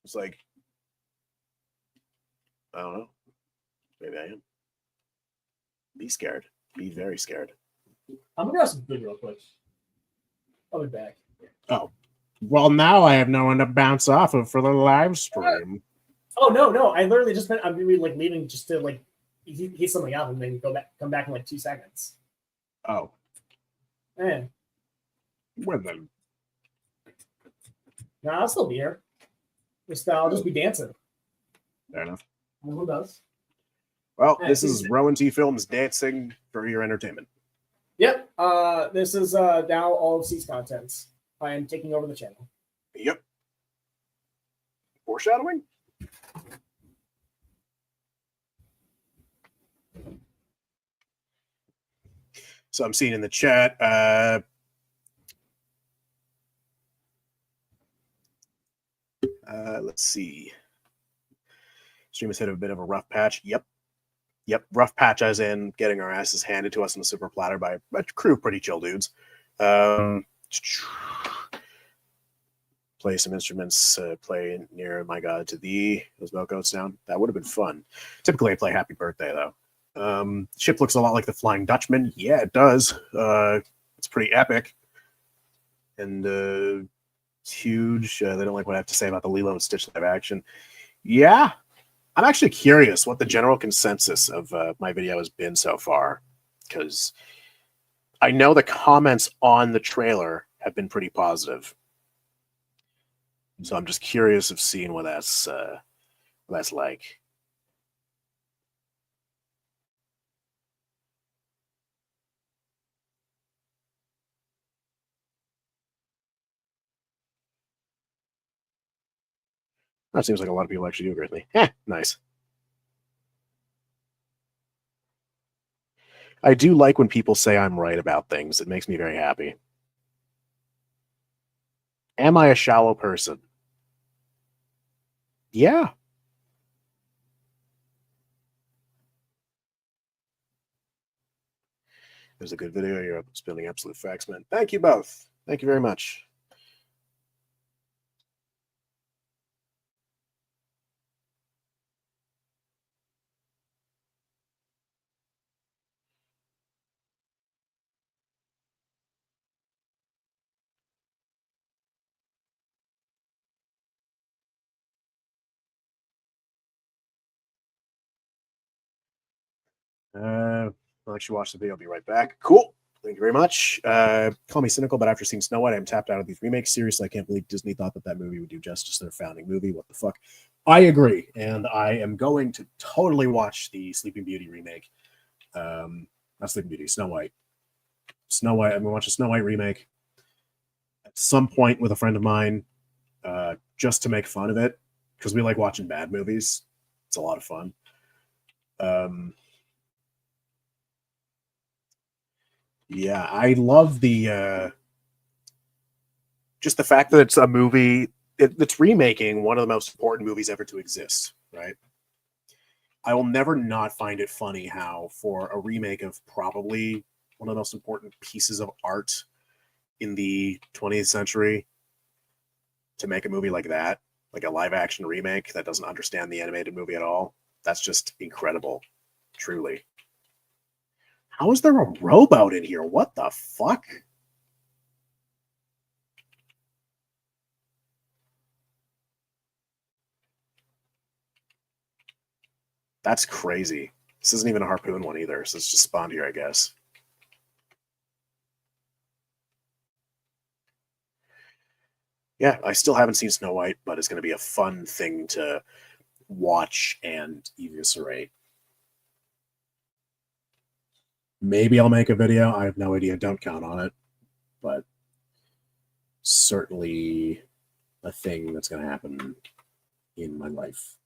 It's like, I don't know. Maybe I am. Be scared. Be very scared.
I'm gonna grab some food real quick. I'll be back.
Oh, well, now I have no one to bounce off of for the live stream.
Oh no! I literally just I'm gonna be like leaving just to like heat something up and then come back in like 2 seconds.
Oh,
Man,
well then.
no, I'll still be here. I'll just be dancing.
Fair enough.
Who does?
Well,
Yeah,
this is Rowan T Films dancing for your entertainment.
Yep. This is now all of C's contents. I am taking over the channel.
Yep. Foreshadowing? So I'm seeing in the chat, let's see. Stream has hit a bit of a rough patch. Yep. Rough patch as in getting our asses handed to us in a super platter by a crew of pretty chill dudes. Play some instruments, play Near My God to Thee. Those milk goats down. That would have been fun. Typically I play Happy Birthday though. Ship looks a lot like the Flying Dutchman. Yeah, it does. It's pretty epic. And huge. They don't like what I have to say about the Lilo and Stitch live action. Yeah, I'm actually curious what the general consensus of my video has been so far, because I know the comments on the trailer have been pretty positive. So I'm just curious of seeing what that's like. That seems like a lot of people actually do agree with me. Nice. I do like when people say I'm right about things. It makes me very happy. Am I a shallow person? Yeah. There's a good video. You're spilling absolute facts, man. Thank you both. Thank you very much. I'll actually watch the video. I'll be right back. Cool. Thank you very much. Call me cynical, but after seeing Snow White, I'm tapped out of these remakes. Seriously, I can't believe Disney thought that movie would do justice to their founding movie. What the fuck? I agree, and I am going to totally watch the Sleeping Beauty remake. Not Sleeping Beauty, Snow White. Snow White. I'm gonna watch a Snow White remake at some point with a friend of mine, just to make fun of it, because we like watching bad movies. It's a lot of fun. Yeah, I love the just the fact that it's a movie that's remaking one of the most important movies ever to exist, right? I will never not find it funny how, for a remake of probably one of the most important pieces of art in the 20th century, to make a movie like that, like a live action remake that doesn't understand the animated movie at all, that's just incredible, truly. How is there a rowboat in here? What the fuck? That's crazy. This isn't even a harpoon one either, so it's just spawned here, I guess. Yeah, I still haven't seen Snow White, but it's going to be a fun thing to watch and eviscerate. Maybe I'll make a video. I have no idea. Don't count on it. But certainly a thing that's going to happen in my life.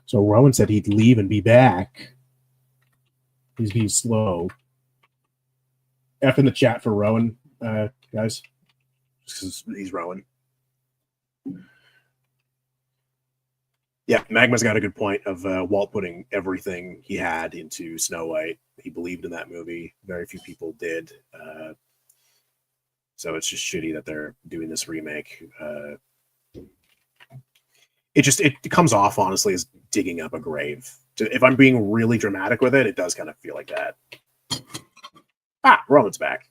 So Rowan said he'd leave and be back. He's being slow. F in the chat for Rowan, guys. Just 'cause he's Rowan. Yeah, Magma's got a good point of Walt putting everything he had into Snow White. He believed in that movie. Very few people did. So it's just shitty that they're doing this remake. It comes off, honestly, as digging up a grave. If I'm being really dramatic with it, it does kind of feel like that. Ah, Roman's back.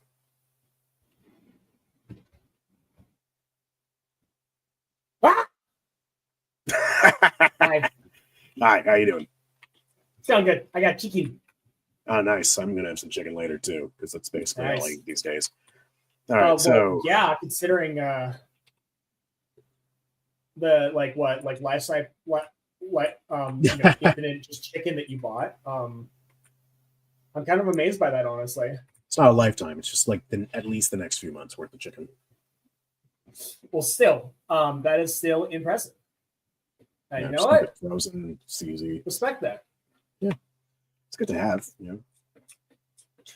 Ah! Hi.
Hi, how you doing?
Sound good. I got chicken.
Oh, nice. I'm gonna have some chicken later too, because that's basically all I eat these days. All right,
Well,
so
yeah, considering the lifestyle infinite just chicken that you bought, I'm kind of amazed by that, honestly.
it's not a lifetime. It's just like at least the next few months worth of chicken.
Well, still, that is still impressive. And you know
just
what?
Frozen, it's easy.
Respect that.
Yeah, it's good to have. You know.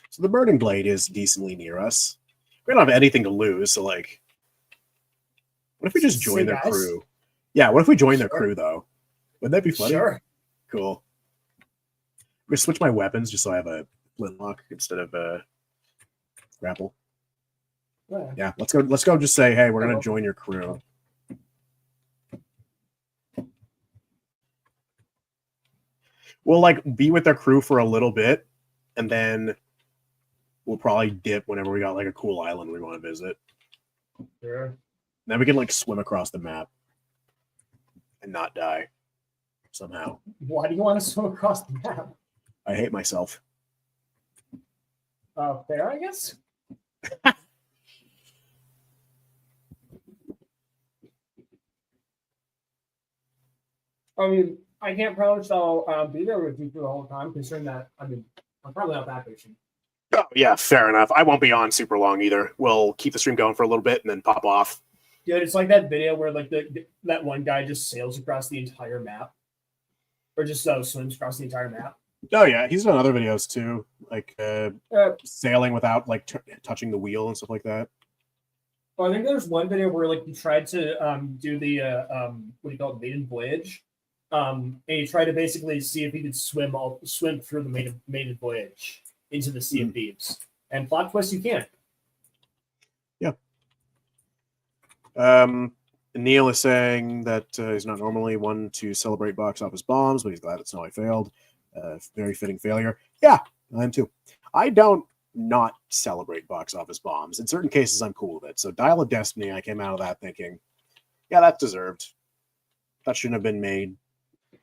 So the Burning Blade is decently near us. We don't have anything to lose, so like, what if we just join their crew? Yeah, what if we join their crew though? Wouldn't that be funny?
Sure.
Cool. I'm gonna switch my weapons just so I have a flintlock instead of a grapple. Yeah, let's go. Let's go. Just say, hey, we're gonna join your crew. We'll like be with their crew for a little bit, and then we'll probably dip whenever we got like a cool island we want to visit.
Sure.
Then we can like swim across the map and not die somehow.
Why do you want to swim across the map?
I hate myself.
Fair, I guess. I mean, I can't promise I'll be there with you for the whole time, considering that, I mean, I'm probably not that patient.
Oh, yeah, fair enough. I won't be on super long either. We'll keep the stream going for a little bit and then pop off.
Dude, it's like that video where like that one guy just sails across the entire map, or just swims across the entire map.
Oh yeah, he's done other videos too, like
Uh,
sailing without like touching the wheel and stuff like that.
Well, I think there's one video where like he tried to do the what do you call it, maiden voyage, and he tried to basically see if he could swim through the maiden voyage into the Sea of Thieves. And plot twist, you can't.
Yeah. Neil is saying that he's not normally one to celebrate box office bombs, but he's glad it's not failed. Very fitting failure. Yeah, I am too. I don't not celebrate box office bombs. In certain cases, I'm cool with it. So Dial of Destiny, I came out of that thinking, yeah, that's deserved. That shouldn't have been made.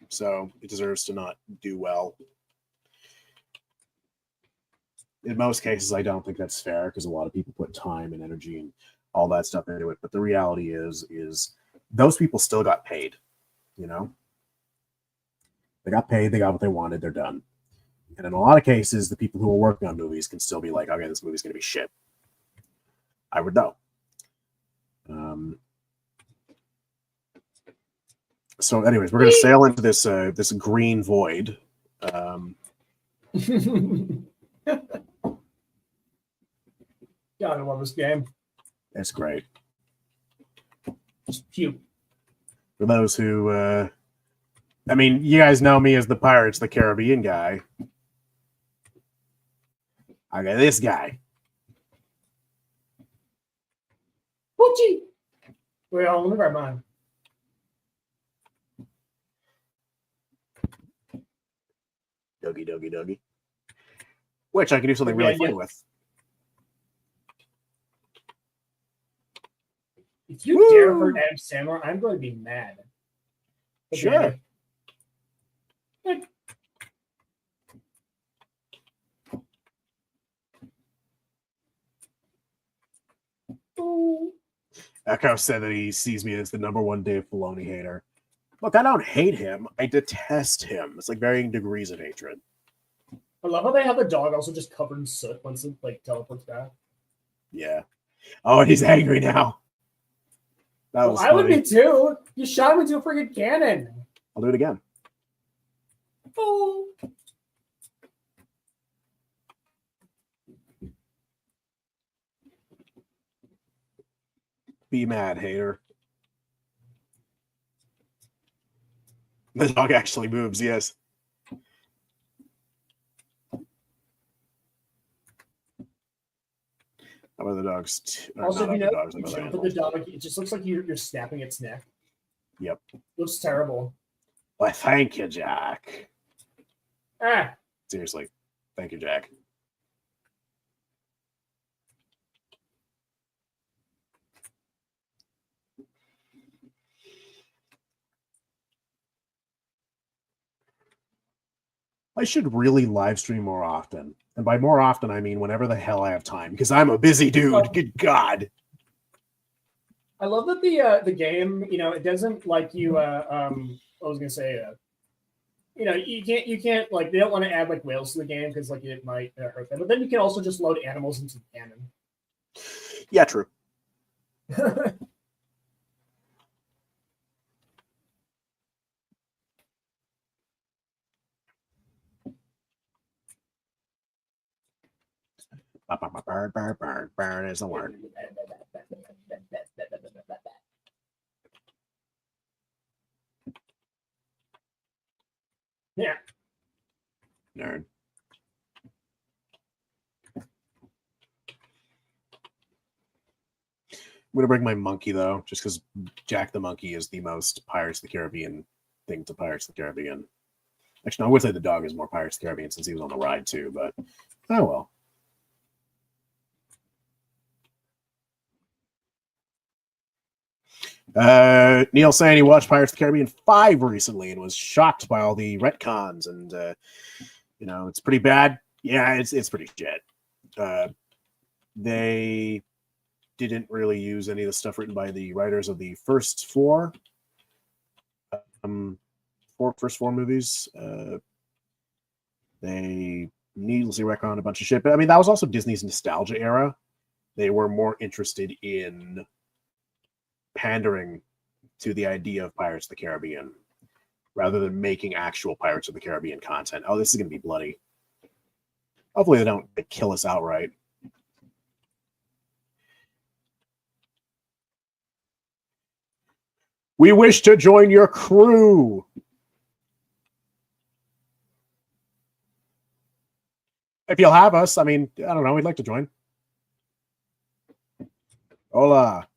So it deserves to not do well. In most cases, I don't think that's fair because a lot of people put time and energy and all that stuff into it. But the reality is those people still got paid, you know? They got paid, they got what they wanted, they're done. And in a lot of cases, the people who are working on movies can still be like, okay, this movie's going to be shit. I would know. So anyways, we're going to sail into this this green void.
God, I love this game.
It's great.
It's cute.
For those who, I mean, you guys know me as the Pirates of the Caribbean guy. I got this guy.
Poochie. Wait, hold on, let me grab mine.
Doggy. Which I can do something really funny with.
If you dare hurt Adam Sandler, I'm going to be mad. Okay.
Sure. Echo said that he sees me as the #1 Dave Filoni hater. Look, I don't hate him. I detest him. It's like varying degrees of hatred.
I love how they have the dog also just covered in soot once it like teleports back.
Yeah. Oh, and he's angry now. That was
I would
funny.
be too. You shot him into a freaking cannon.
I'll do it again.
Oh.
Be mad, hater. The dog actually moves, yes. How about the dogs?
Also, if you know,
dogs,
you jump at the dog, it just looks like you're snapping its neck.
Yep.
Looks terrible.
Well, thank you, Jack.
Ah.
Seriously. Thank you, Jack. I should really live stream more often. And by more often, I mean whenever the hell I have time, because I'm a busy dude. Good God.
I love that the game, you know, it doesn't like you. I was gonna say, you know, you can't like they don't want to add like whales to the game because like it might hurt them. But then you can also just load animals into the cannon.
Yeah, true. Burn is the word.
Yeah.
Nerd. I'm gonna bring my monkey though, just because Jack the monkey is the most Pirates of the Caribbean thing to Pirates of the Caribbean. Actually, no, I would say the dog is more Pirates of the Caribbean since he was on the ride too, but oh well. Neil saying he watched Pirates of the Caribbean 5 recently and was shocked by all the retcons, and you know, it's pretty bad. Yeah, it's pretty shit. They didn't really use any of the stuff written by the writers of the first four movies. They needlessly retconned a bunch of shit, but I mean that was also Disney's nostalgia era. They were more interested in pandering to the idea of Pirates of the Caribbean rather than making actual Pirates of the Caribbean content. Oh, this is going to be bloody. Hopefully they don't kill us outright. We wish to join your crew. If you'll have us, I mean, I don't know, we'd like to join. Hola.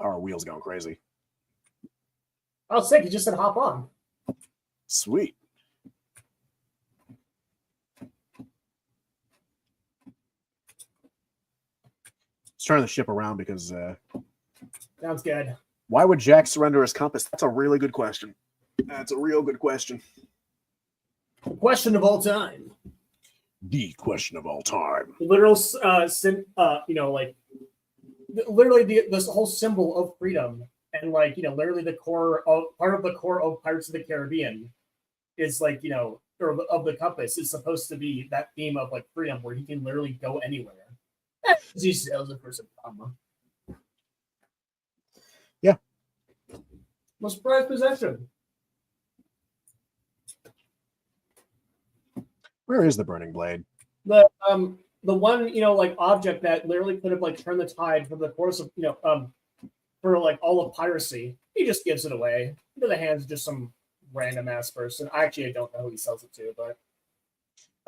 Our wheel's going crazy.
Oh, sick. You just said hop on.
Sweet. Let's turn the ship around because...
Sounds good.
why would Jack surrender his compass? That's a really good question. That's a real good question.
The question of all time.
The question of all time.
Literal, like literally this whole symbol of freedom, and like literally the core of part of the core of Pirates of the Caribbean is like or of the compass is supposed to be that theme of like freedom, where you can literally go anywhere. As he sails it for some drama.
Yeah.
Most prized possession.
Where is the burning blade?
The one like object that literally could have like turned the tide for the course of for like all of piracy. He just gives it away into the hands of just some random ass person. I don't know who he sells it to, but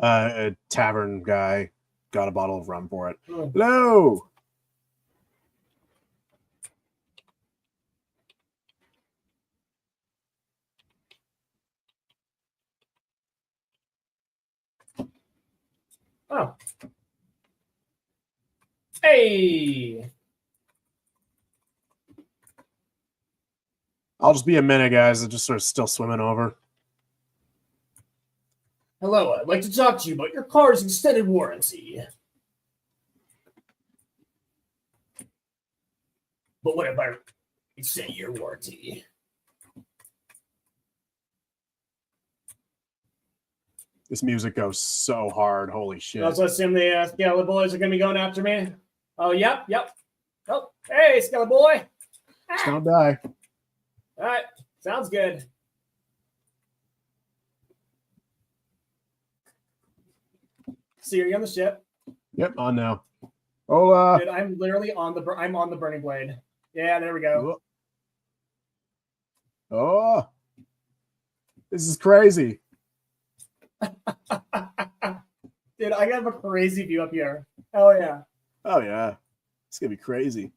a tavern guy got a bottle of rum for it. Hello.
Oh. Hey.
I'll just be a minute, guys. I'm just sort of still swimming over.
Hello, I'd like to talk to you about your car's extended warranty. But what if I extend your warranty?
This music goes so hard. Holy shit.
I also assume the Skelly boys are going to be going after me. Oh, yep. Oh, hey, Skelly boy.
Just don't die.
All right, sounds good. See, are you on the ship?
Yep, on now. Hola.
Dude, I'm literally on the burning blade. Yeah, there we go.
Oh, this is crazy.
Dude, I have a crazy view up here. Hell yeah.
Oh yeah, it's gonna be crazy.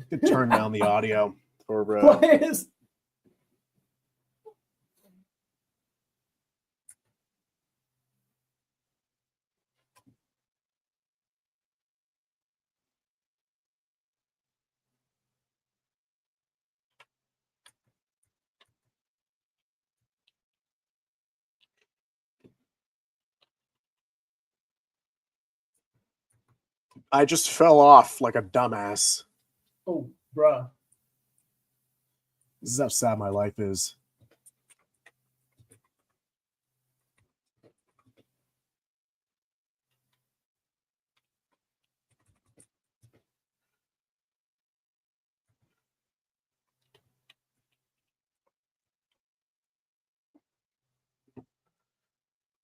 Could turn down the audio for
What is?
I just fell off like a dumbass.
Oh, bruh.
This is how sad my life is.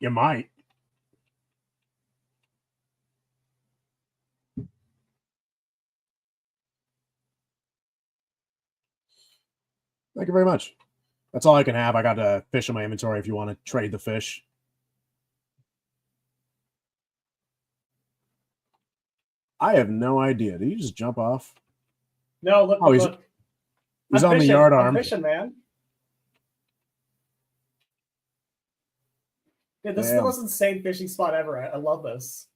You might. Thank you very much. That's all I can have. I got a fish in my inventory if you want to trade the fish. I have no idea. Did he just jump off?
No, look.
Oh, he's
look.
on
fishing.
the yard arm.
I'm fishing, man. Dude, this is the most insane fishing spot ever. I love this.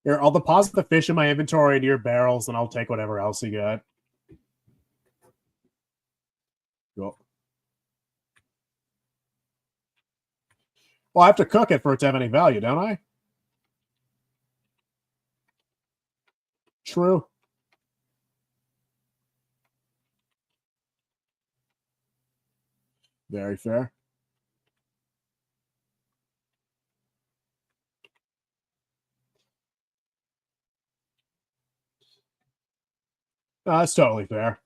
Here, I'll deposit the fish in my inventory into your barrels, and I'll take whatever else you got. Cool. Well, I have to cook it for it to have any value, don't I? True. Very fair. That's totally fair.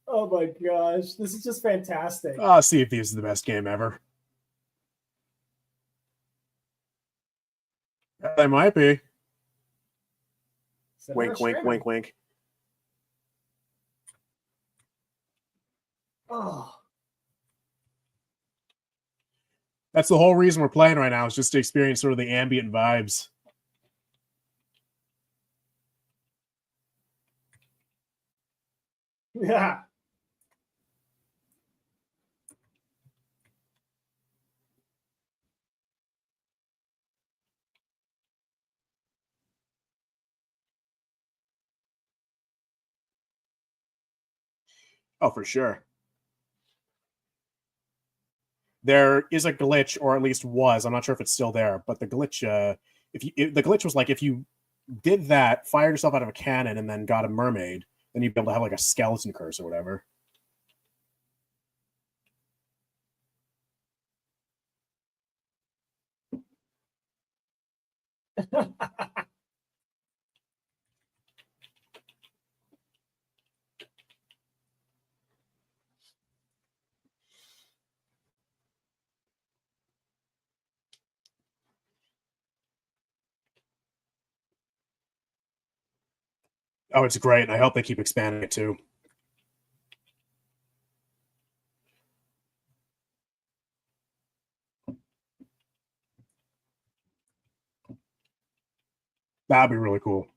Oh my gosh, this is just fantastic.
Sea of Thieves is the best game ever. They might be. Wink, wink, wink, wink.
Oh.
That's the whole reason we're playing right now, is just to experience sort of the ambient vibes.
Yeah.
Oh, for sure. There is a glitch, or at least was. I'm not sure if it's still there, but the glitch, the glitch was like if you did that, fired yourself out of a cannon, and then got a mermaid, then you'd be able to have like a skeleton curse or whatever. Oh, it's great, and I hope they keep expanding it too. That'd be really cool.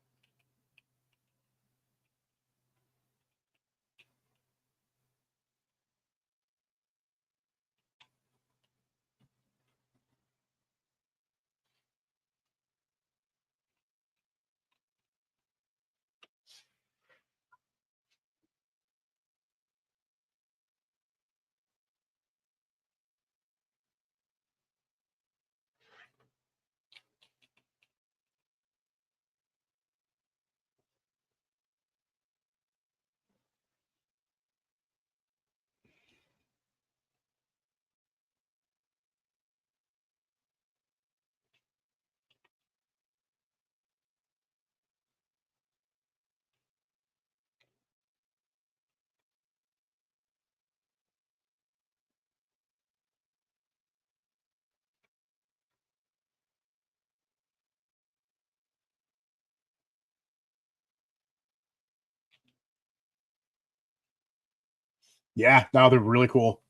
Yeah, no, they're really cool.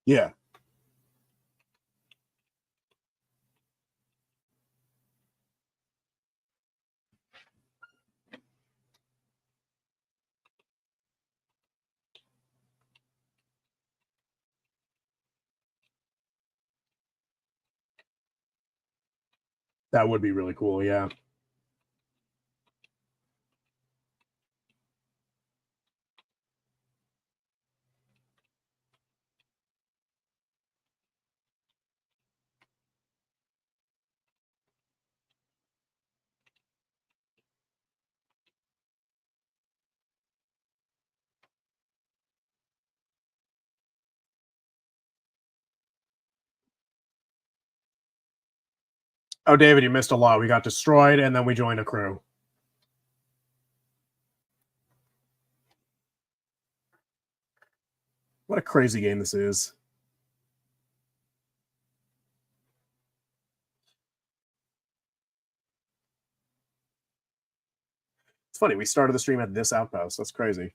Yeah. That would be really cool, yeah. Oh, David, you missed a lot. We got destroyed, and then we joined a crew. What a crazy game this is. It's funny, we started the stream at this outpost. That's crazy.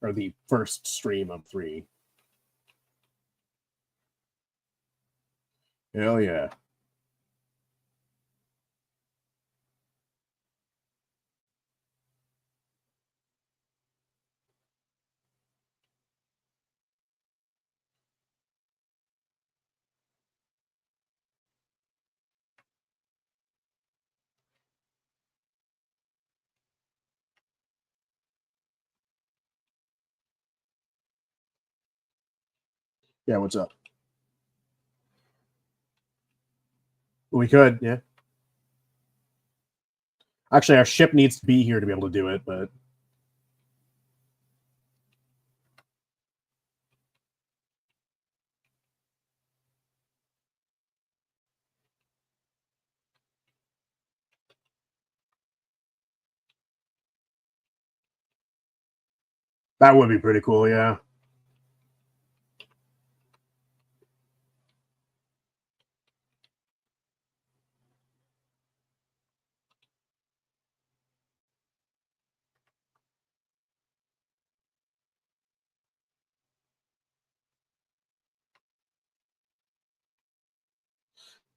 Or the first stream of 3. Hell yeah. Yeah, what's up? We could, yeah. Actually, our ship needs to be here to be able to do it, but that would be pretty cool, yeah.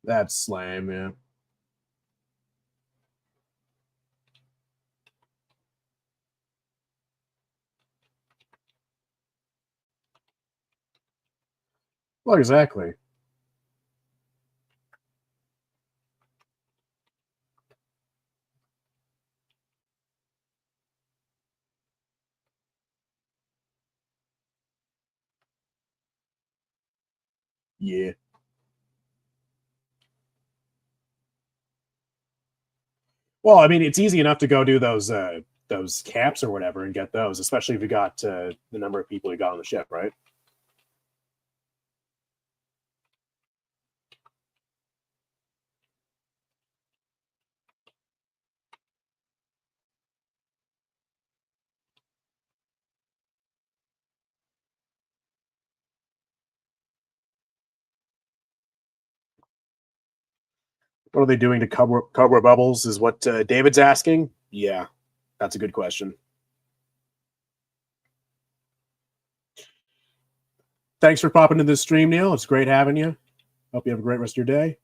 That's lame, yeah. Well, exactly. Yeah. Well, I mean, it's easy enough to go do those caps or whatever and get those, especially if you got the number of people you got on the ship, right? What are they doing to cover bubbles? Is what David's asking. Yeah, that's a good question. Thanks for popping into the stream, Neil. It's great having you. Hope you have a great rest of your day.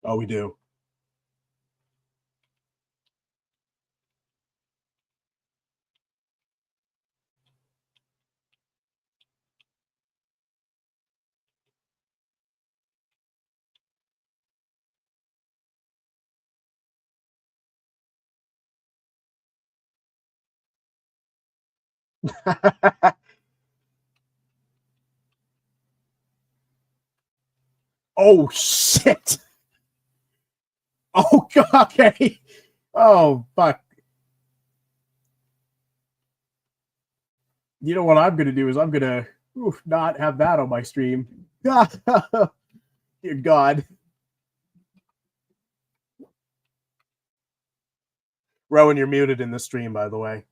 Oh, we do. Oh shit! Oh god! Okay. Oh fuck! You know what I'm gonna do is I'm gonna not have that on my stream. Dear God. Rowan, you're muted in the stream, by the way.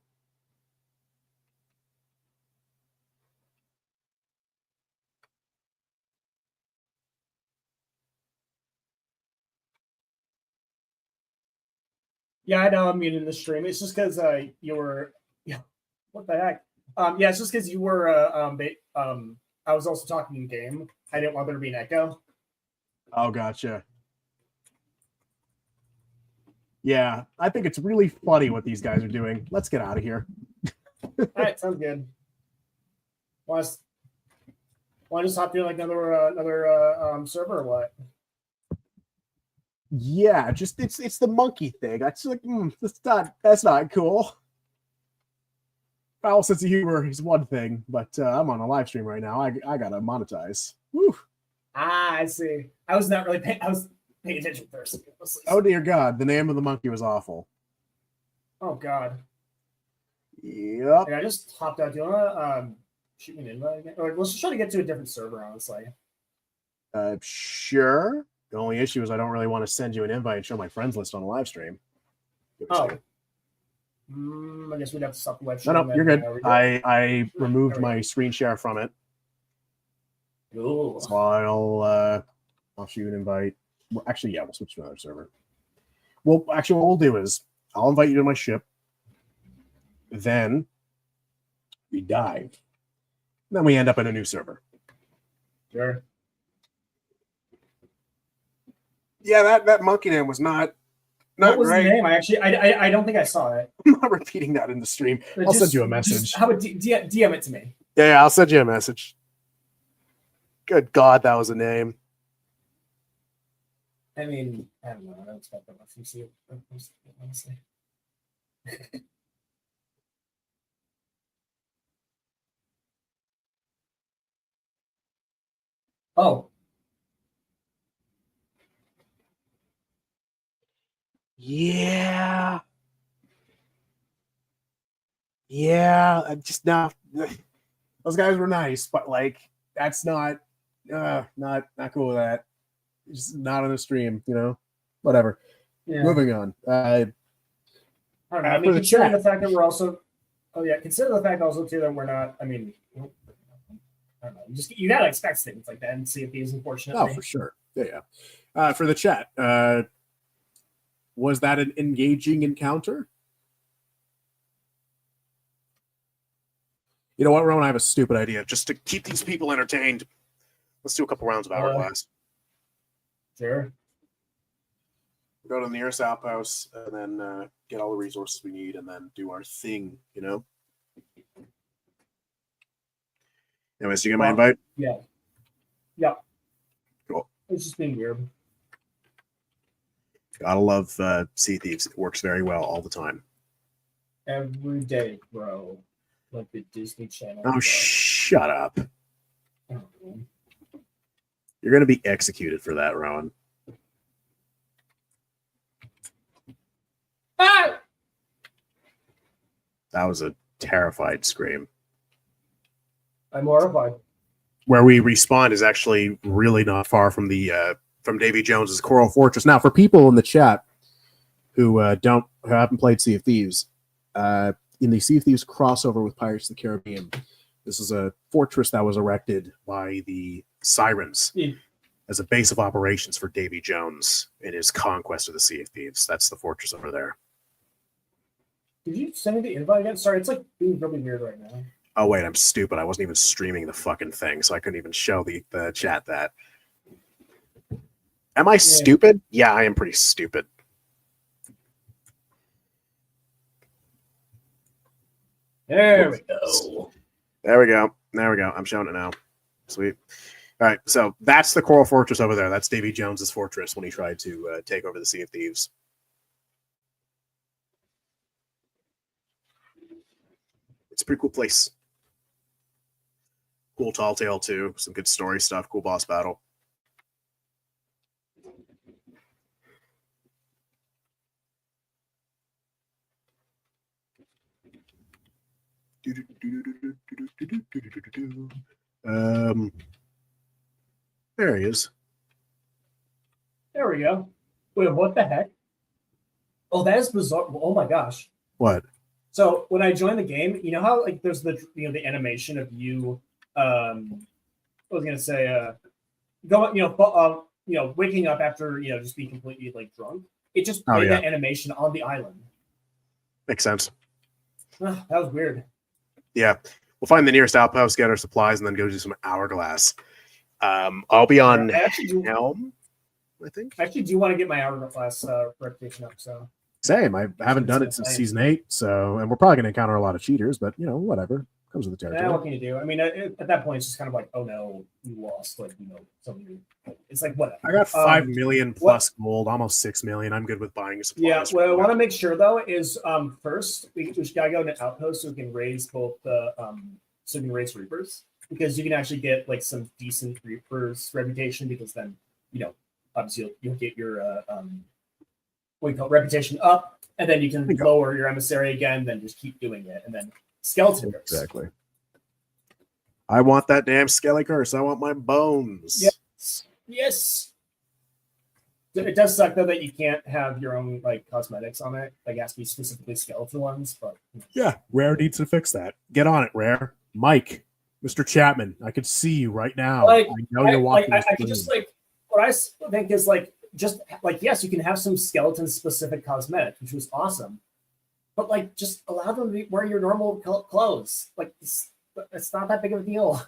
Yeah, I know I'm muted in the stream. It's just because you were, yeah, what the heck? Yeah, it's just because you were, I was also talking in game. I didn't want there to be an echo.
Oh, gotcha. Yeah, I think it's really funny what these guys are doing. Let's get out of here.
All right, sounds good. Want to just hop to like another server or what?
Yeah, just it's the monkey thing. That's like that's not cool. Foul sense of humor is one thing, but I'm on a live stream right now. I gotta monetize. Woo.
Ah, I see. I was not really paying. I was paying attention first.
Oh dear God, the name of the monkey was awful.
Oh God.
Yep.
Yeah, I just hopped out. Do you wanna shoot me an invite again? Or let's just try to get to a different server, honestly.
Sure. The only issue is I don't really want to send you an invite and show my friends list on a live stream.
Oh. I guess we'd have to stop the live
No,
stream.
you're good. I removed my screen share from it.
Ooh.
So I'll shoot you an invite. Well, actually, yeah, we'll switch to another server. Well, actually, what we'll do is I'll invite you to my ship. Then we dive. Then we end up in a new server.
Sure.
Yeah, that monkey name was not
What was
great.
the name? I don't think I saw it.
I'm not repeating that in the stream.
But
I'll send you a message.
How about DM it to me?
Yeah, I'll send you a message. Good God, that was a name.
I mean, I don't know. I don't expect that much from you, honestly. Oh.
Yeah. Yeah, I'm just not. Those guys were nice, but like that's not cool with that. Just not on the stream, you know. Whatever.
Yeah.
Moving on.
I don't know. I mean, considering the fact that we're also, consider the fact also too that we're not. I mean, I don't know. You gotta expect things like that in CFPs, unfortunately.
Oh, for sure. Yeah. For the chat, was that an engaging encounter? You know what, Rowan? I have a stupid idea. Just to keep these people entertained, let's do a couple rounds of Hourglass.
Sure.
Go to the nearest outpost and then get all the resources we need and then do our thing, you know? Anyways, you get my invite?
Yeah. Yeah.
Cool.
It's just being weird.
Gotta love Sea Thieves. It works very well all the time.
Every day, bro. Like the Disney Channel.
Oh, shut up.
Oh,
You're going to be executed for that, Rowan.
ah!
That was a terrified scream.
I'm horrified.
Where we respawn is actually really not far from the from Davy Jones's Coral Fortress. Now, for people in the chat who haven't played Sea of Thieves, in the Sea of Thieves crossover with Pirates of the Caribbean, this is a fortress that was erected by the Sirens as a base of operations for Davy Jones in his conquest of the Sea of Thieves. That's the fortress over there.
Did you send me the invite again? Sorry, it's like being really weird right now.
Oh, wait, I'm stupid. I wasn't even streaming the fucking thing, so I couldn't even show the chat that. Am I stupid? Yeah, I am pretty stupid.
There we go.
There we go. There we go. I'm showing it now. Sweet. All right, so that's the Coral Fortress over there. That's Davy Jones's fortress when he tried to take over the Sea of Thieves. It's a pretty cool place. Cool tall tale too. Some good story stuff. Cool boss battle. There he is.
There we go. Wait, what the heck? Oh, that is bizarre. Oh my gosh.
What?
So when I joined the game, you know how like there's the the animation of you I was gonna say waking up after just being completely like drunk. It just played that animation on the island.
Makes sense.
That was weird.
Yeah. We'll find the nearest outpost, get our supplies, and then go do some Hourglass. I'll be on Helm, I think.
I actually do want to get my Hourglass reputation up, so.
Same. I haven't done it since season 8, and we're probably going to encounter a lot of cheaters, but whatever. Comes with the territory.
Yeah, what can you do? I mean, at that point, it's just kind of like, oh no, you lost. Like, something. It's like whatever.
I got 5 million plus gold, almost 6 million. I'm good with buying supplies.
Yeah, what I want to make sure though is first we gotta go into Outpost so we can raise both the so we can raise Reapers, because you can actually get like some decent Reapers reputation, because then obviously you'll get your reputation up, and then you can lower your emissary again, then just keep doing it, and then skeleton curse.
Exactly. I want that damn skelly curse. I want my bones.
Yes. It does suck though that you can't have your own like cosmetics on it. Like, it has to be specifically skeleton ones, but
yeah, Rare needs to fix that. Get on it, Rare. Mike, Mr. Chapman, I can see you right now.
Like,
I know you're watching.
I could just like what I think is like just like, yes, you can have some skeleton specific cosmetics, which was awesome, but like just allow them to wear your normal clothes. Like it's not that big of a deal.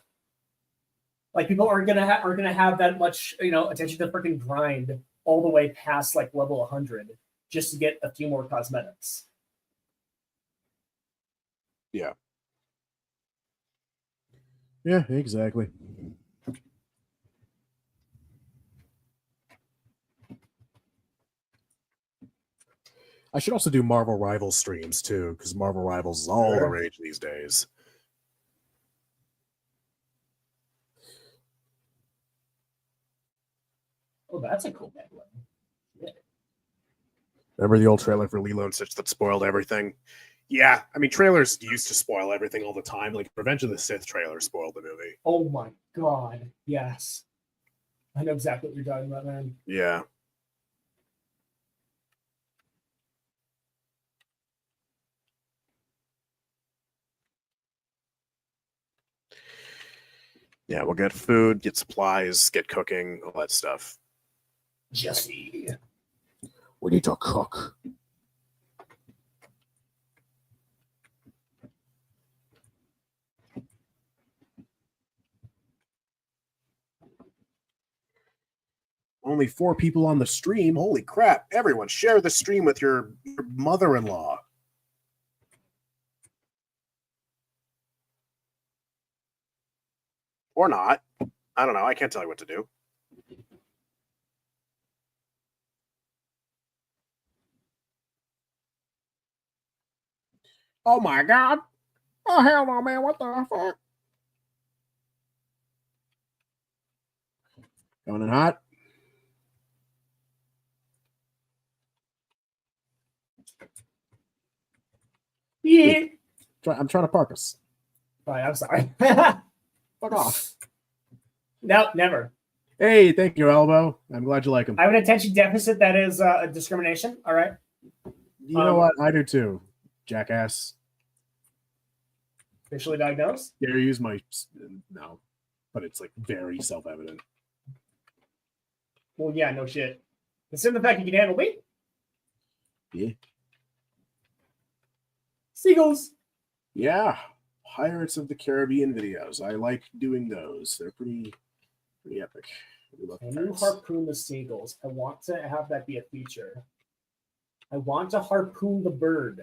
Like people aren't gonna have that much attention to freaking grind all the way past like level 100 just to get a few more cosmetics.
Yeah. Yeah, exactly. I should also do Marvel Rivals streams too, because Marvel Rivals is all the rage these days.
Oh, that's a cool one. Yeah.
Remember the old trailer for Lilo and Stitch that spoiled everything? Yeah, I mean, trailers used to spoil everything all the time. Like Revenge of the Sith trailer spoiled the movie.
Oh my god, yes. I know exactly what you're talking about, man.
Yeah. Yeah, we'll get food, get supplies, get cooking, all that stuff.
Jesse.
We need to cook. Only 4 people on the stream. Holy crap. Everyone, share the stream with your mother-in-law. Or not. I don't know. I can't tell you what to do. Oh my god. Oh hell no, man. What the fuck? Going in hot.
Yeah.
I'm trying to park us.
Fine, I'm sorry.
Fuck off.
No, never.
Hey, thank you, Elbow. I'm glad you like him.
I have an attention deficit that is a discrimination. All right.
You know what? I do too, jackass.
Officially diagnosed?
Dare use my... No. But it's like very self-evident.
Well, yeah, no shit. Consider the fact you can handle me.
Yeah.
Seagulls.
Yeah. Pirates of the Caribbean videos. I like doing those. They're pretty epic.
Can you harpoon the seagulls? I want to have that be a feature. I want to harpoon the bird.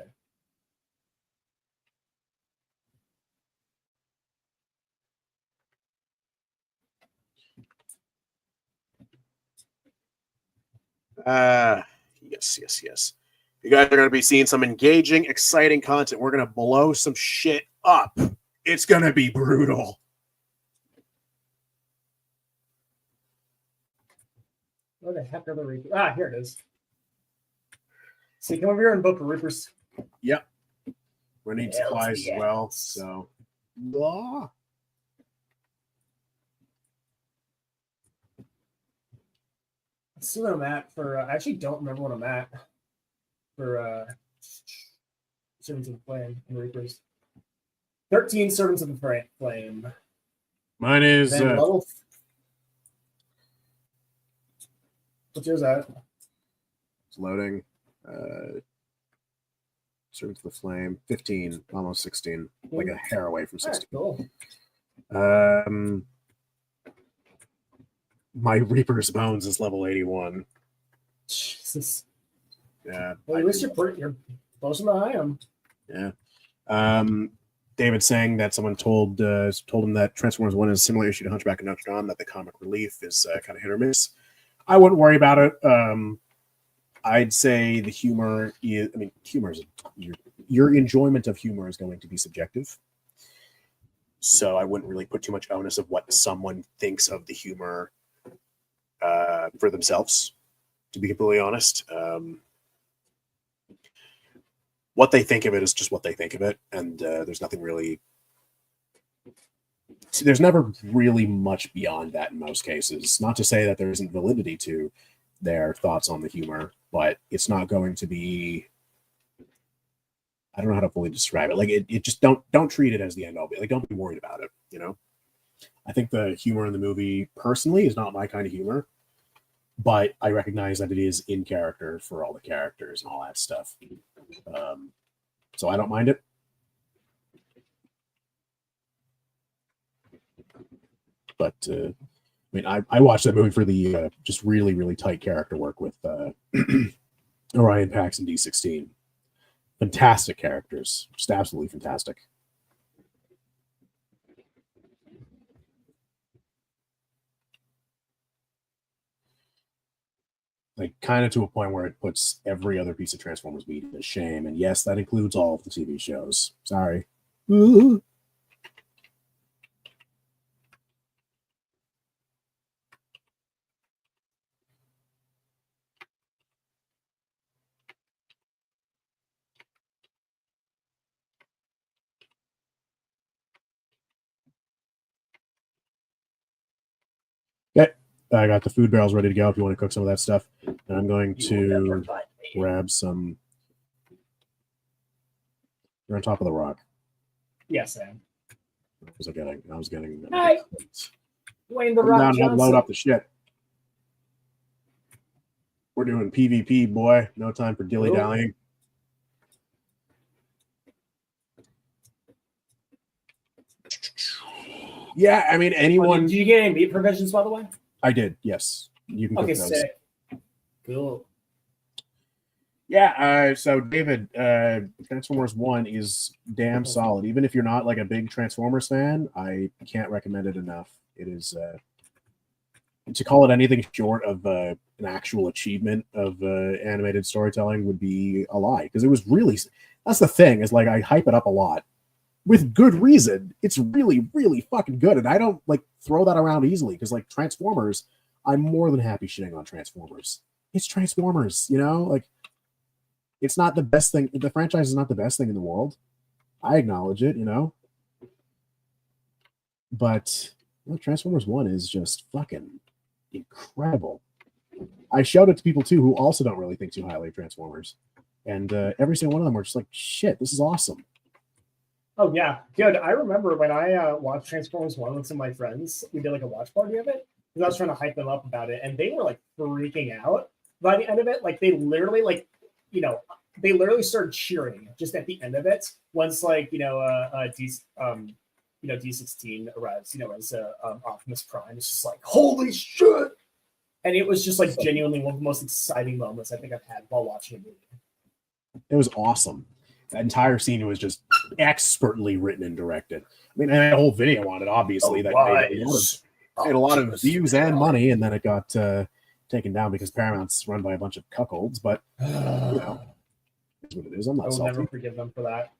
Yes. You guys are going to be seeing some engaging, exciting content. We're going to blow some shit up. It's going to be brutal.
Where the heck are the Reapers? Ah, here it is. See, come over here and vote for Reapers.
Yep. We need supplies as well. So, blah.
Let's see what I'm at for. I actually don't remember what I'm at for Servants of the Flame and Reapers. 13 Servants of the Flame.
Mine is.
Level... What's yours at?
It's loading. Servants of the Flame. 15, almost 16. Like a hair away from 16.
Right, cool.
My Reaper's Bones is level 81.
Jesus.
Yeah.
Well, at least you're closer than I am.
Yeah. David saying that someone told him that Transformers 1 is a similar issue to Hunchback of Notre Dame, that the comic relief is kind of hit or miss. I wouldn't worry about it. I'd say the humor is, humor is, your enjoyment of humor is going to be subjective. So I wouldn't really put too much onus of what someone thinks of the humor for themselves, to be completely honest. What they think of it is just what they think of it, and there's nothing really... There's never really much beyond that in most cases. Not to say that there isn't validity to their thoughts on the humor, but it's not going to be... I don't know how to fully describe it. Like, it just don't treat it as the end all. Like, don't be worried about it, I think the humor in the movie, personally, is not my kind of humor. but I recognize that it is in character for all the characters and all that stuff. So I don't mind it. But I mean, I watched that movie for the just really, really tight character work with Orion Pax and D16. Fantastic characters, just absolutely fantastic. Like, kind of to a point where it puts every other piece of Transformers media to shame. And yes, that includes all of the TV shows. Sorry. Ooh. Okay, I got the food barrels ready to go if you want to cook some of that stuff. And I'm going to grab some. You're on top of the rock.
Yes, Sam.
What was I getting? I was getting.
Hey, Wayne the Rock
Down and load
Johnson.
up the shit. We're doing PvP, boy. No time for dilly dallying. Yeah, I mean, anyone.
Did you get any meat provisions, by the way?
I did. Yes, you can.
Okay,
cook those.
sick. Cool.
Yeah. So David, Transformers 1 is damn solid. Even if you're not like a big Transformers fan, I can't recommend it enough. It is. To call it anything short of an actual achievement of animated storytelling would be a lie, because it was really. That's the thing, is like I hype it up a lot with good reason. It's really, really fucking good, and I don't like throw that around easily, because like Transformers, I'm more than happy shitting on Transformers. It's Transformers, you know, like it's not the best thing. The franchise is not the best thing in the world. I acknowledge it, you know, but Transformers 1 is just fucking incredible. I showed it to people too who also don't really think too highly of Transformers, and every single one of them were just like, shit, this is awesome.
Oh yeah, good. I remember when I watched Transformers 1 with some of my friends, we did like a watch party of it, because I was trying to hype them up about it, and they were like freaking out by the end of it. Like they literally they literally started cheering just at the end of it, once D16 arrives, as Optimus Prime. It's just like, holy shit. And it was just like genuinely one of the most exciting moments I think I've had while watching a movie.
It was awesome. That entire scene was just expertly written and directed. I mean, and a whole video on it, obviously, that made a lot of views and money, and then it got taken down because Paramount's run by a bunch of cuckolds. But it's what it is. I'm not salty.
Never forgive them for that.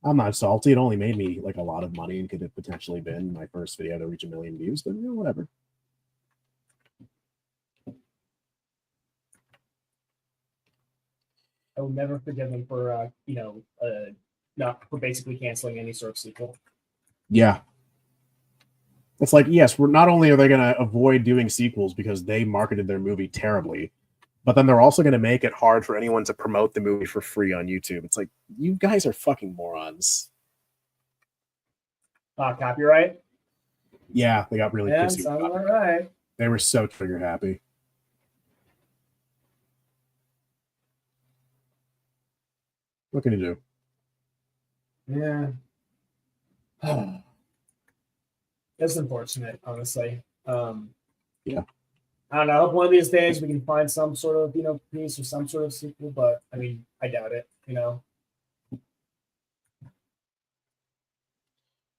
I'm not salty. It only made me like a lot of money, and could have potentially been my first video to reach 1 million views. But whatever.
I will never forgive them for not for basically canceling any sort of sequel.
Yeah. It's like, yes, we're not only are they going to avoid doing sequels because they marketed their movie terribly, but then they're also going to make it hard for anyone to promote the movie for free on YouTube. It's like, you guys are fucking morons.
Copyright?
Yeah, they got really pissy.
Sounds all right.
They were so trigger happy. What can you
do? Yeah. That's unfortunate, honestly.
Yeah.
I don't know. I hope one of these days we can find some sort of, piece or some sort of sequel, but I mean, I doubt it, Yeah,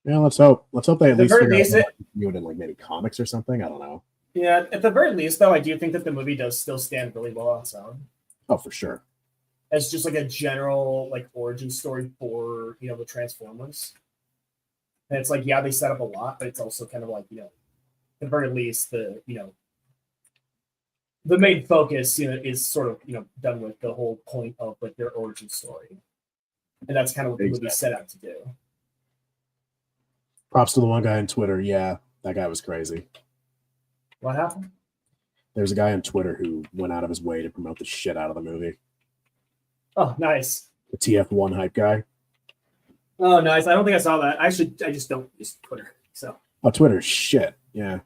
let's hope. Let's hope they at least figure out
it
in like maybe comics or something. I don't know.
Yeah, at the very least, though, I do think that the movie does still stand really well on its own.
Oh, for sure.
As just like a general origin story for the Transformers. And it's like, yeah, they set up a lot, but it's also kind of like, at the very least, the main focus, is sort of, done with the whole point of like their origin story. And that's kind of what the movie set out to do.
Props to the one guy on Twitter. Yeah, that guy was crazy.
What happened?
There's a guy on Twitter who went out of his way to promote the shit out of the movie.
Oh, nice.
The TF1 hype guy.
Oh, nice. I don't think I saw that. I just don't use Twitter. So.
Oh, Twitter's shit. Yeah.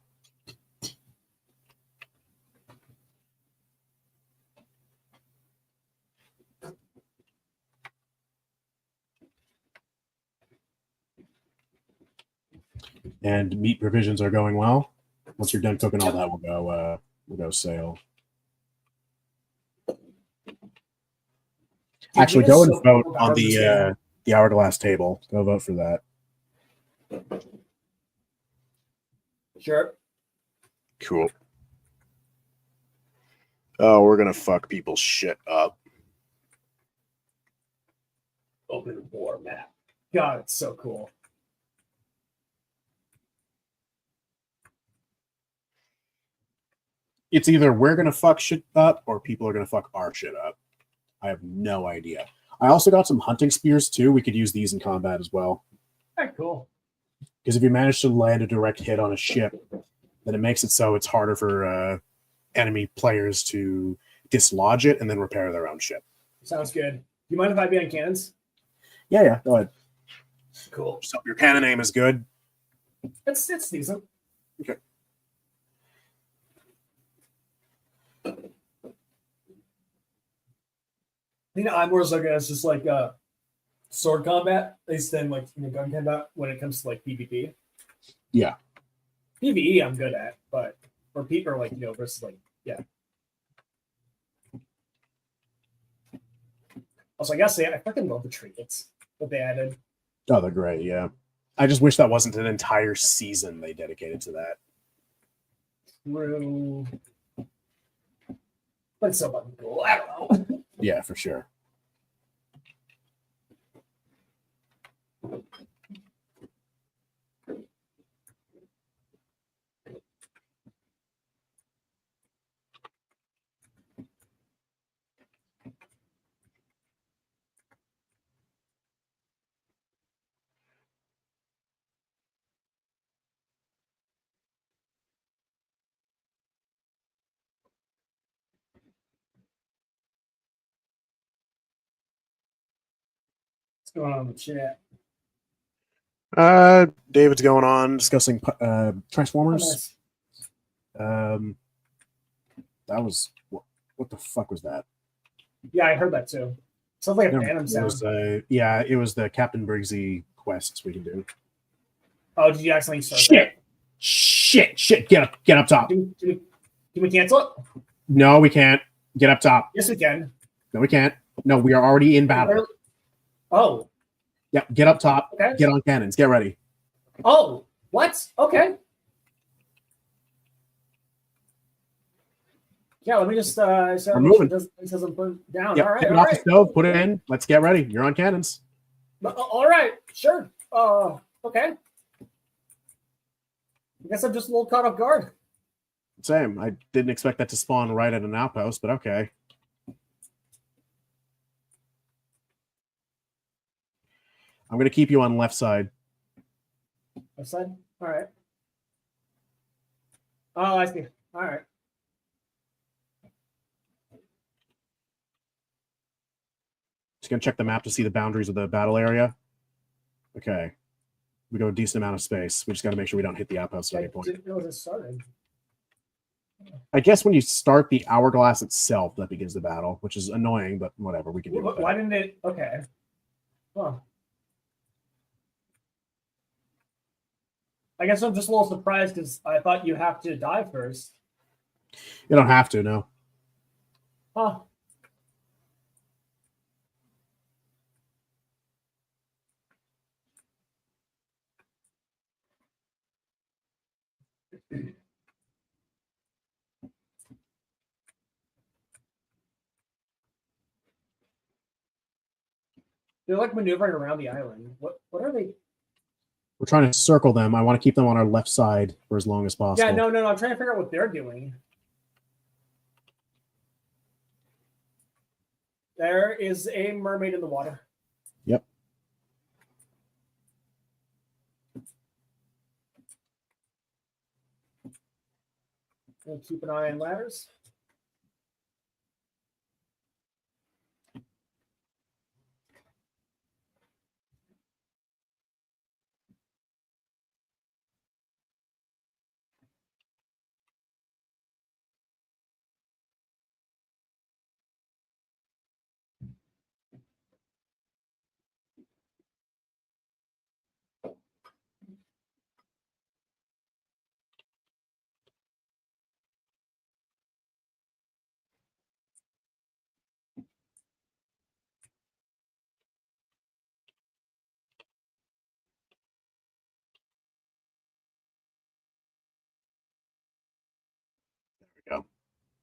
And meat provisions are going well. Once you're done cooking all that, we'll go sail. Actually, go and vote on the hourglass table. Go vote for that.
Sure.
Cool. Oh, we're gonna fuck people's shit up.
Open war map. God, it's so cool.
It's either we're gonna fuck shit up or people are gonna fuck our shit up. I have no idea. I also got some hunting spears too. We could use these in combat as well.
All right, cool.
Because if you manage to land a direct hit on a ship, then it makes it so it's harder for enemy players to dislodge it and then repair their own ship.
Sounds good. Do you mind if I be on cannons?
Yeah, go ahead.
Cool.
So your cannon aim is good.
It's decent.
Okay.
I'm more so it's just like sword combat, at least then like gun combat when it comes to like PvP.
Yeah.
PvE I'm good at, but for people like versus like Also, I gotta say, I fucking love the trinkets that they added.
Oh, they're great. Yeah. I just wish that wasn't an entire season they dedicated to that.
True. But it's so fucking cool. I don't know.
Yeah, for sure.
What's going on in the chat?
David's going on discussing Transformers.
Oh, nice.
That was what the fuck was that?
Yeah, I heard that too. Sounds like a Phantom sound.
It was the Captain Briggsy quests we can do.
Oh, did you accidentally start
Shit! Get up top.
Can we cancel it?
No, we can't. Get up top.
Yes, we can.
No, we can't. No, we are already in battle.
Oh.
Yeah, get up top.
Okay.
Get on cannons. Get ready.
Oh, what? Okay. Yeah, let me just
we're moving.
It doesn't put it down.
Yep,
All right.
take it off the stove, put it in. Let's get ready. You're on cannons.
All right, sure. Okay. I guess I'm just a little caught off guard.
Same. I didn't expect that to spawn right at an outpost, but okay. I'm going to keep you on left side.
Left side? All right. Oh, I see. All right.
Just going to check the map to see the boundaries of the battle area. Okay. We go a decent amount of space. We just got to make sure we don't hit the outpost at any point.
I didn't know it started.
I guess when you start the hourglass itself, that begins the battle, which is annoying, but whatever. We can do it.
Why didn't it? Okay. Huh. I guess I'm just a little surprised because I thought you have to die first.
You don't have to, no.
Huh. They're like maneuvering around the island. What are they?
We're trying to circle them. I want to keep them on our left side for as long as possible.
Yeah, no. I'm trying to figure out what they're doing. There is a mermaid in the water.
Yep.
We'll keep an eye on ladders.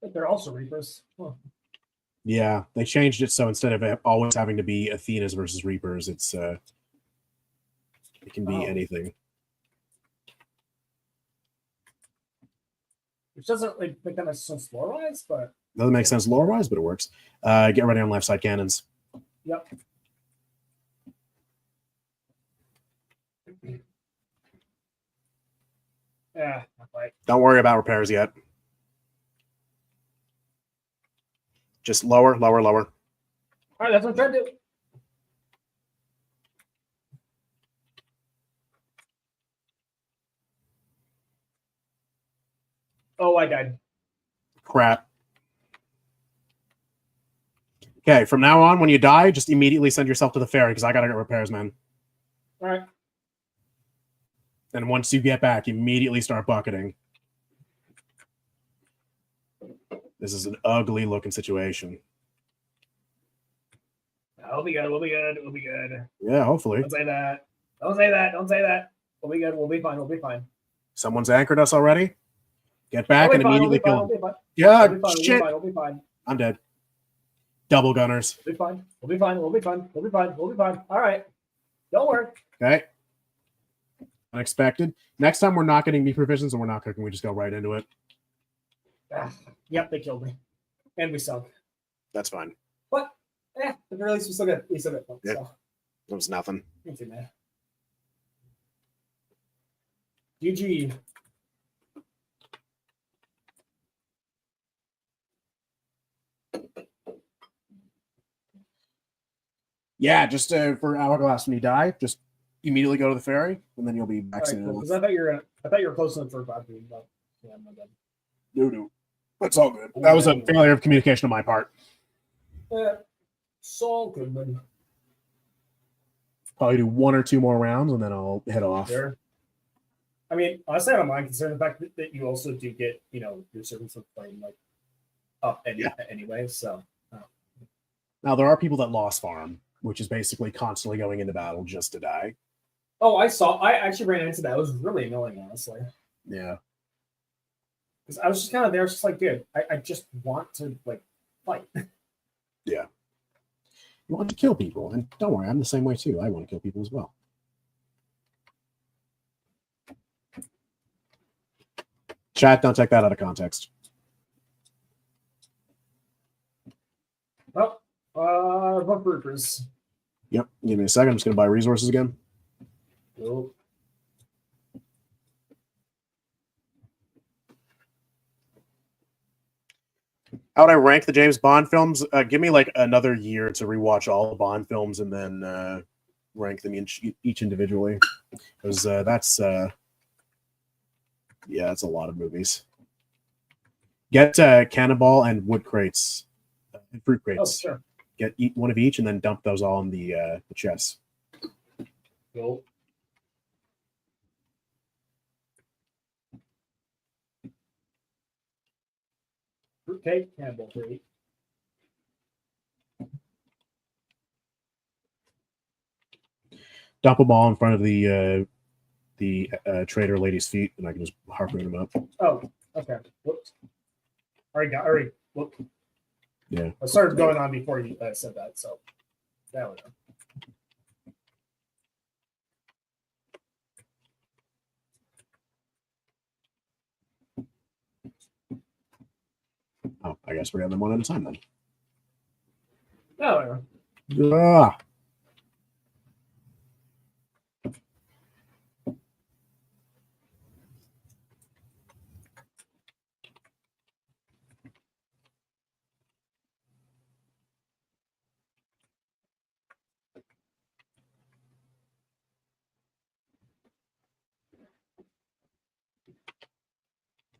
But they're also Reapers. Huh.
Yeah, they changed it so instead of always having to be Athenas versus Reapers, it can be anything.
Which doesn't like make that much sense lore-wise, but
Doesn't make sense lore-wise, but it works. Get ready on left side cannons.
yep. Yeah, not quite.
Don't worry about repairs yet. Just lower, lower, lower.
All right, that's what I'm trying to do. Oh, I died.
Crap. Okay, from now on, when you die, just immediately send yourself to the ferry because I gotta get repairs, man.
All right.
And once you get back, immediately start bucketing. This is an ugly looking situation.
We'll be good. We'll be good. We'll be good.
Yeah, hopefully.
Don't say that. Don't say that. Don't say that. We'll be good. We'll be fine. We'll be fine.
Someone's anchored us already. Get back and immediately kill him.
We'll be fine.
Yeah,
We'll be fine.
shit.
We'll be fine.
I'm dead. Double gunners.
We'll be fine. We'll be fine. We'll be fine. We'll be fine. We'll be fine. All right. Don't worry.
Okay. Unexpected. Next time we're not getting meat provisions and we're not cooking, we just go right into it.
Yep, they killed me. And we sunk.
That's fine.
But, at the very least, we still get points.
Yep.
So,
It was nothing.
ain't too bad. GG.
Yeah, just for Hourglass, when you die, just immediately go to the ferry, and then you'll be back
All right,
soon
cool.
enough.
Because I thought you were close enough for 5 minutes, but yeah, I'm not done.
No. That's all good. That was a failure of communication on my part.
Yeah, so good, man.
Probably do 1 or 2 more rounds, and then I'll head off.
Sure. I mean, honestly, I don't mind considering the fact that you also do get, your servants of flame like up anyway. So
Now, there are people that lost farm, which is basically constantly going into battle just to die.
oh, I actually ran into that. It was really annoying, honestly.
Yeah.
Because I was just kind of there, just like, dude, I just want to like fight.
Yeah. You want to kill people, and don't worry, I'm the same way too. I want to kill people as well. Chat, don't take that out of context.
Well, book Reapers.
Yep. Give me a second. I'm just going to buy resources again.
Nope.
How would I rank the James Bond films? Give me like another year to rewatch all the Bond films and then rank them each individually. Because that's a lot of movies. Get Cannonball and wood crates, and fruit crates.
Oh, sure.
Get one of each and then dump those all in the chests.
Nope. Fruitcake, Cannonball Crate.
Dump them all in front of the trader lady's feet, and I can just harpoon them up.
Oh, okay. Whoops. Whoop.
Yeah.
I started going on before you said that, so there we go.
Oh, I guess we're getting them one at a time then.
There we go.
Ah.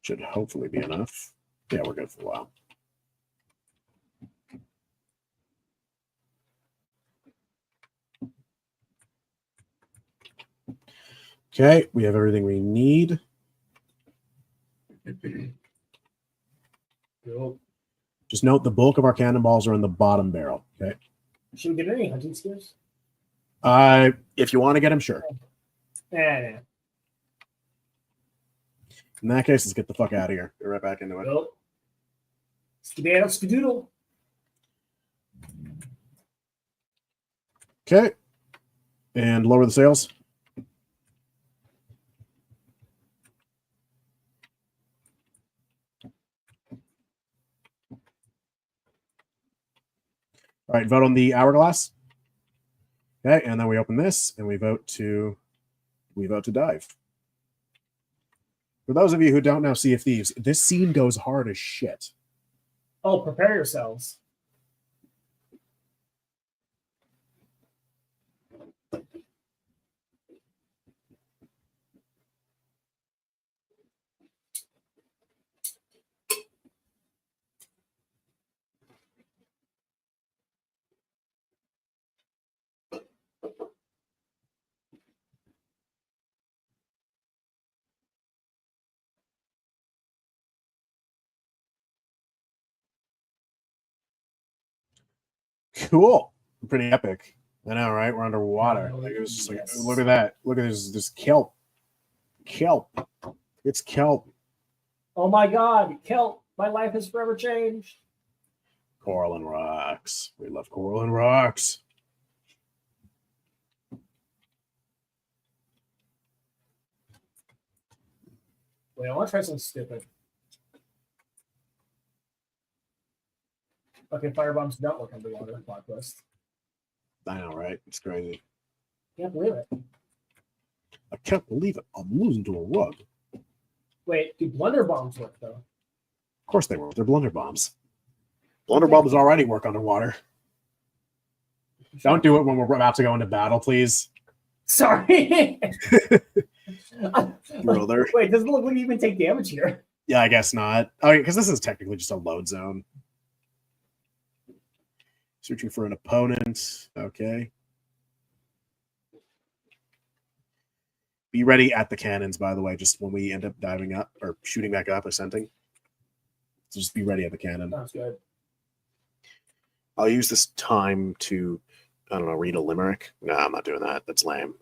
Should hopefully be enough. Yeah, we're good for a while. Okay, we have everything we need.
Cool.
Just note the bulk of our cannonballs are in the bottom barrel. Okay.
Should we get any hunting spears?
If you want to get them, sure.
Nah.
In that case, let's get the fuck out of here. Get right back into it.
Nope. Skedaddle, skedoodle.
Okay. And lower the sails. All right, vote on the hourglass. Okay, and then we open this and we vote to dive. For those of you who don't know Sea of Thieves, this scene goes hard as shit.
Oh, prepare yourselves.
Cool. Pretty epic. I know, right? We're underwater. Like, it was just like,
Yes.
look at that. Look at this kelp. Kelp. It's kelp.
Oh my God, kelp! My life has forever changed.
Coral and rocks. We love coral and rocks.
Wait, I want to try something stupid. Okay, firebombs don't work underwater. Plot twist.
I know, right? It's crazy.
Can't believe it.
I can't believe it. I'm losing to a rug.
Wait, do blunder bombs work though?
Of course they work. They're blunder bombs. Blunder bombs already work underwater. Don't do it when we're about to go into battle, please.
Sorry.
Brother.
Wait, doesn't look like you even take damage here.
Yeah, I guess not. Oh, because this is technically just a load zone. Searching for an opponent. Okay. Be ready at the cannons, by the way, just when we end up diving up or shooting back up, ascending. So just be ready at the cannon.
Sounds good.
I'll use this time to, I don't know, read a limerick. No, I'm not doing that. That's lame.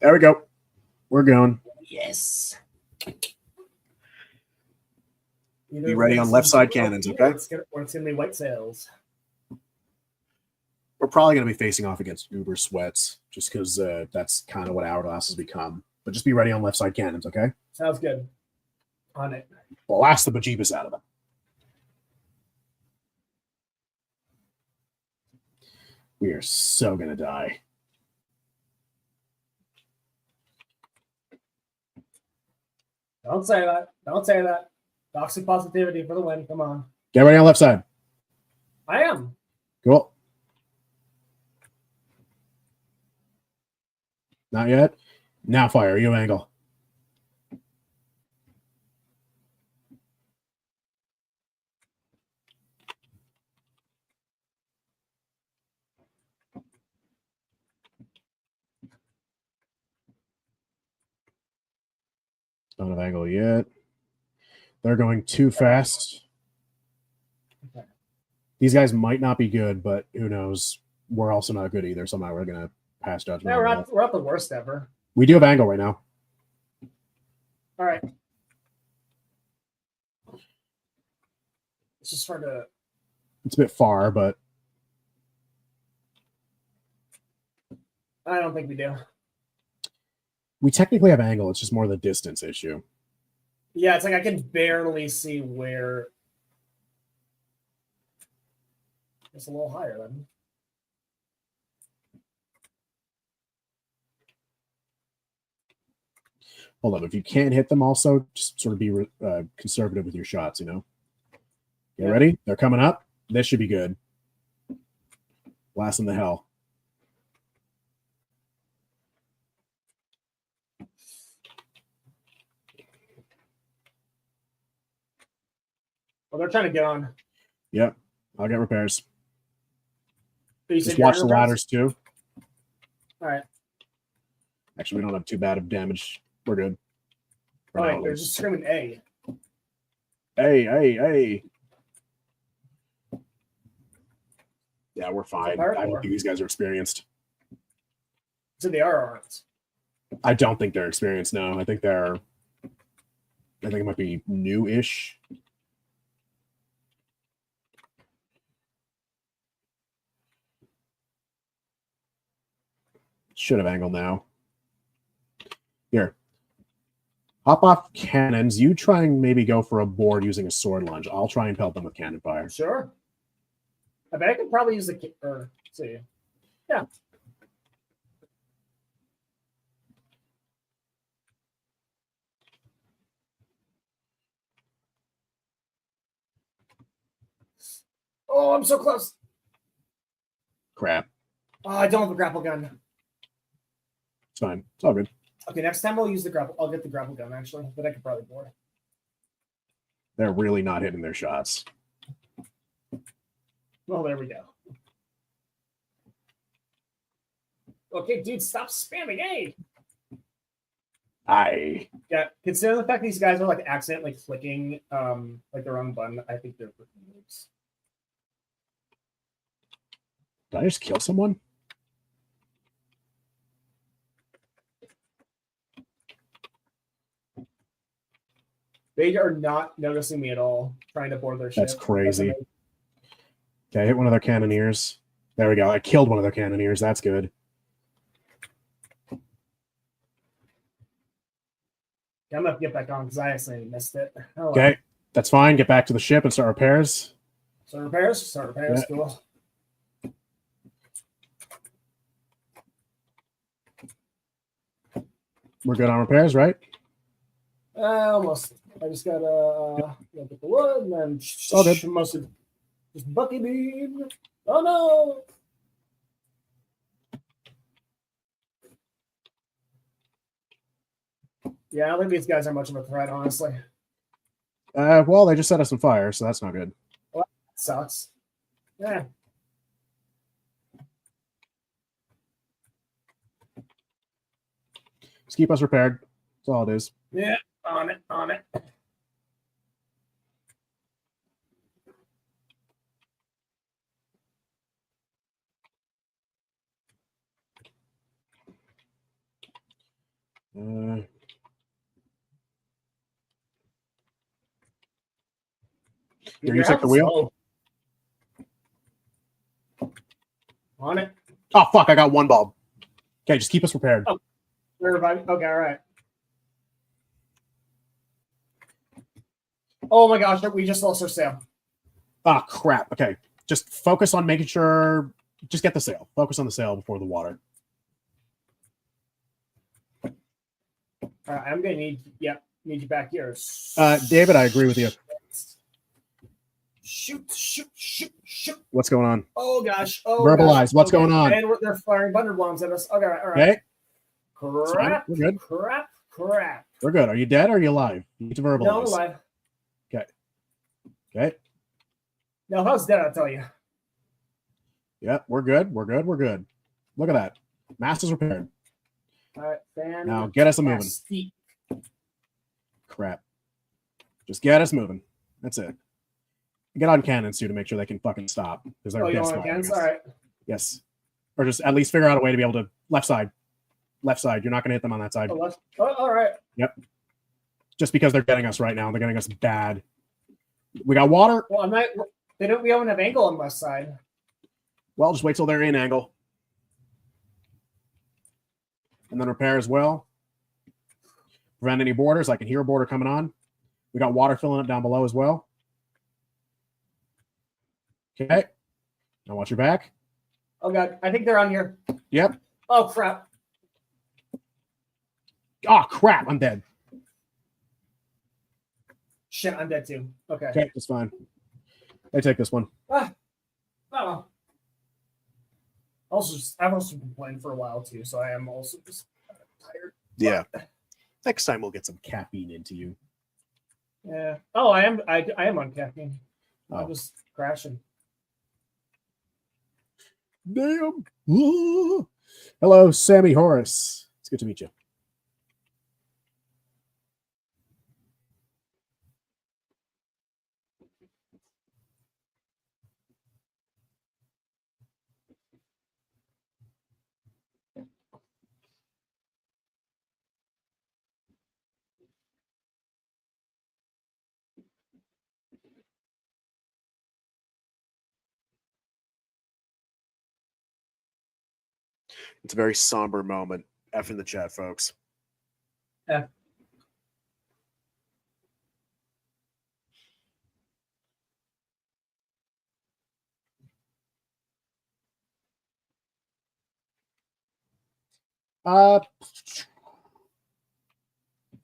There we go. We're going.
Yes.
Be ready on left side cannons, okay?
Or it's gonna be white sails.
We're probably going to be facing off against Uber Sweats, just because that's kind of what Hourglass has become. But just be ready on left side cannons, okay?
Sounds good. On it.
Blast the bejeebus out of them. We are so going to die.
Don't say that. Don't say that. Toxic positivity for the win. Come on.
Get ready on left side.
I am.
Cool. Not yet. Now fire. You angle. Don't have angle yet. They're going too fast.
Okay.
These guys might not be good, but who knows? We're also not good either. Somehow we're going to pass judgment.
Yeah, we're not the worst ever.
We do have angle right now.
All right. It's just hard to.
It's a bit far, but
I don't think we do.
we technically have angle. It's just more the distance issue.
Yeah, it's like I can barely see where. It's a little higher then.
Hold up. If you can't hit them also, just sort of be conservative with your shots, you know? Get ready? They're coming up. This should be good. Blast in the hell.
Well, they're trying to get on.
Yep. I'll get repairs.
You
Just
said
watch the
repairs?
ladders too.
All right.
Actually, we don't have too bad of damage. We're good. For
All
now,
right.
at
They're
least.
just screaming A.
Hey, hey, hey. Yeah, we're fine.
Fire
I don't
door.
think these guys are experienced.
So they are aren't.
I don't think they're experienced. No, I think it might be new-ish. Should have angled now. Here. Hop off cannons. You try and maybe go for a board using a sword lunge. I'll try and pelt them with cannon fire.
Sure. I bet I could probably use the or see. Yeah. Oh, I'm so close.
Crap.
Oh, I don't have a grapple gun.
It's fine. It's all good.
Okay, next time I'll use the grapple. I'll get the grapple gun actually, but I could probably board.
They're really not hitting their shots.
Oh, there we go. Okay, dude, stop spamming aid. Yeah, considering the fact these guys are like accidentally clicking like the wrong button, I think they're freaking moves.
Did I just kill someone?
They are not noticing me at all, trying to board their ship.
That's crazy. Okay, I hit one of their cannoneers. There we go. I killed one of their cannoneers. That's good.
I'm gonna get back on because I accidentally missed it. Oh,
Okay, that's fine. Get back to the ship and start repairs.
Start repairs.
Yeah.
Cool.
We're good on repairs, right?
Almost. I just gotta get the wood and then
All good.
mostly just bucky beam. Oh no! Yeah, I don't think these guys are much of a threat, honestly.
Well, they just set us on fire, so that's not good.
Well, that sucks. Yeah.
Just keep us repaired. That's all it is.
Yeah, on it, on it.
Here, you take the wheel.
Slow. On it.
Oh, fuck, I got one bulb. Okay, just keep us prepared.
Oh. We're reviving. Okay, all right. Oh my gosh, we just lost our sail.
Ah, crap. Okay, just focus on making sure. Just get the sail. Focus on the sail before the water.
All right, I'm gonna need you back here.
David, I agree with you.
Shoot.
What's going on?
Oh gosh. Oh,
Verbalize.
gosh.
What's going on?
And they're firing thunder bombs at us. Okay, all right.
Okay.
Crap.
We're good.
Crap.
We're good. Are you dead or are you alive? You need to verbalize.
No, I'm alive.
Okay.
No, if I was dead, I'll tell you.
Yeah, we're good. We're good. Look at that. Mast is repaired.
All right, fan.
Now get us moving. Crap. Just get us moving. That's it. Get on cannons too to make sure they can fucking stop because they're
you
dead
want cannons? All right.
Yes. Or just at least figure out a way to be able to left side. You're not going to hit them on that side.
Oh, all right.
Yep. Just because they're getting us right now, they're getting us bad. We got water.
Well, we don't have angle on left side.
Well, just wait till they're in angle. And then repair as well. Prevent any borders. I can hear a border coming on. We got water filling up down below as well. Okay. Now watch your back.
Oh god, I think they're on here.
Yep.
Oh crap.
Oh crap, I'm dead.
Shit, I'm dead too. Okay.
Okay, that's fine. I take this one.
Oh well. I've also been playing for a while too, so I am also just tired.
Yeah. Next time we'll get some caffeine into you.
Yeah. Oh, I am on caffeine. I'm just crashing.
Damn. Ooh. Hello, Sammy Horace. It's good to meet you. It's a very somber moment. F in the chat, folks.
F.
I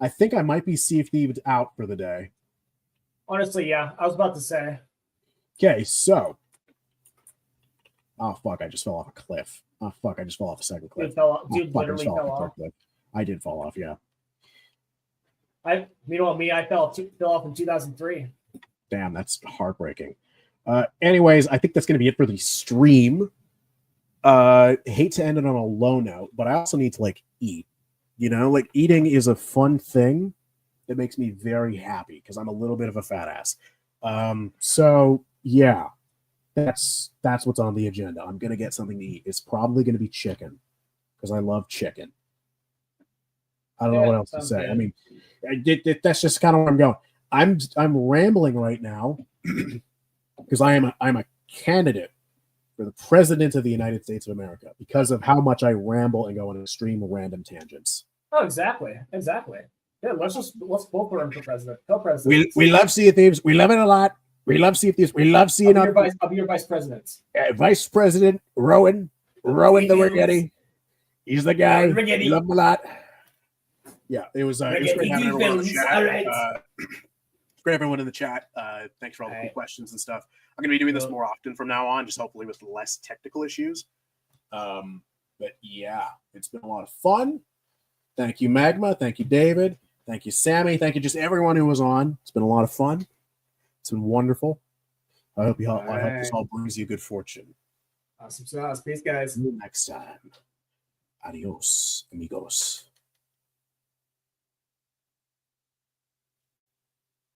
think I might be Sea of Thieves out for the day.
Honestly, yeah. I was about to say.
Okay, so. Oh, fuck, I just fell off a cliff. Oh, fuck, I just fell off a second cliff.
Dude, fell off.
Oh,
Dude
fuck, I just
literally
fell
fell
off a
off.
third cliff. I did fall off, yeah.
Meanwhile, I fell off in 2003.
Damn, that's heartbreaking. Anyways, I think that's going to be it for the stream. Hate to end it on a low note, but I also need to like eat. You know, like eating is a fun thing that makes me very happy because I'm a little bit of a fat ass. So yeah, that's what's on the agenda. I'm gonna get something to eat. It's probably gonna be chicken because I love chicken. I don't know what else to say.
Good.
I mean, that's just kind of where I'm going. I'm rambling right now because I'm a candidate for the president of the United States of America because of how much I ramble and go on extreme random tangents.
Oh, exactly. Yeah, let's both run for president. Co-president.
We love Sea of Thieves. We love it a lot. We love Sea of Thieves. We love seeing
I'll be your vice president.
Vice President Rowan the Rigetti. He's the guy.
Rigetti.
We love him a lot. Yeah, it was great having everyone in the chat.
All right.
Great everyone in the chat. Thanks for all the cool questions and stuff. I'm going to be doing this more often from now on, just hopefully with less technical issues. But yeah, it's been a lot of fun. Thank you, Magma. Thank you, David. Thank you, Sammy. Thank you, just everyone who was on. It's been a lot of fun. It's been wonderful. I hope this all brings you good fortune.
Awesome sauce. Peace, guys.
See you next time. Adios, amigos.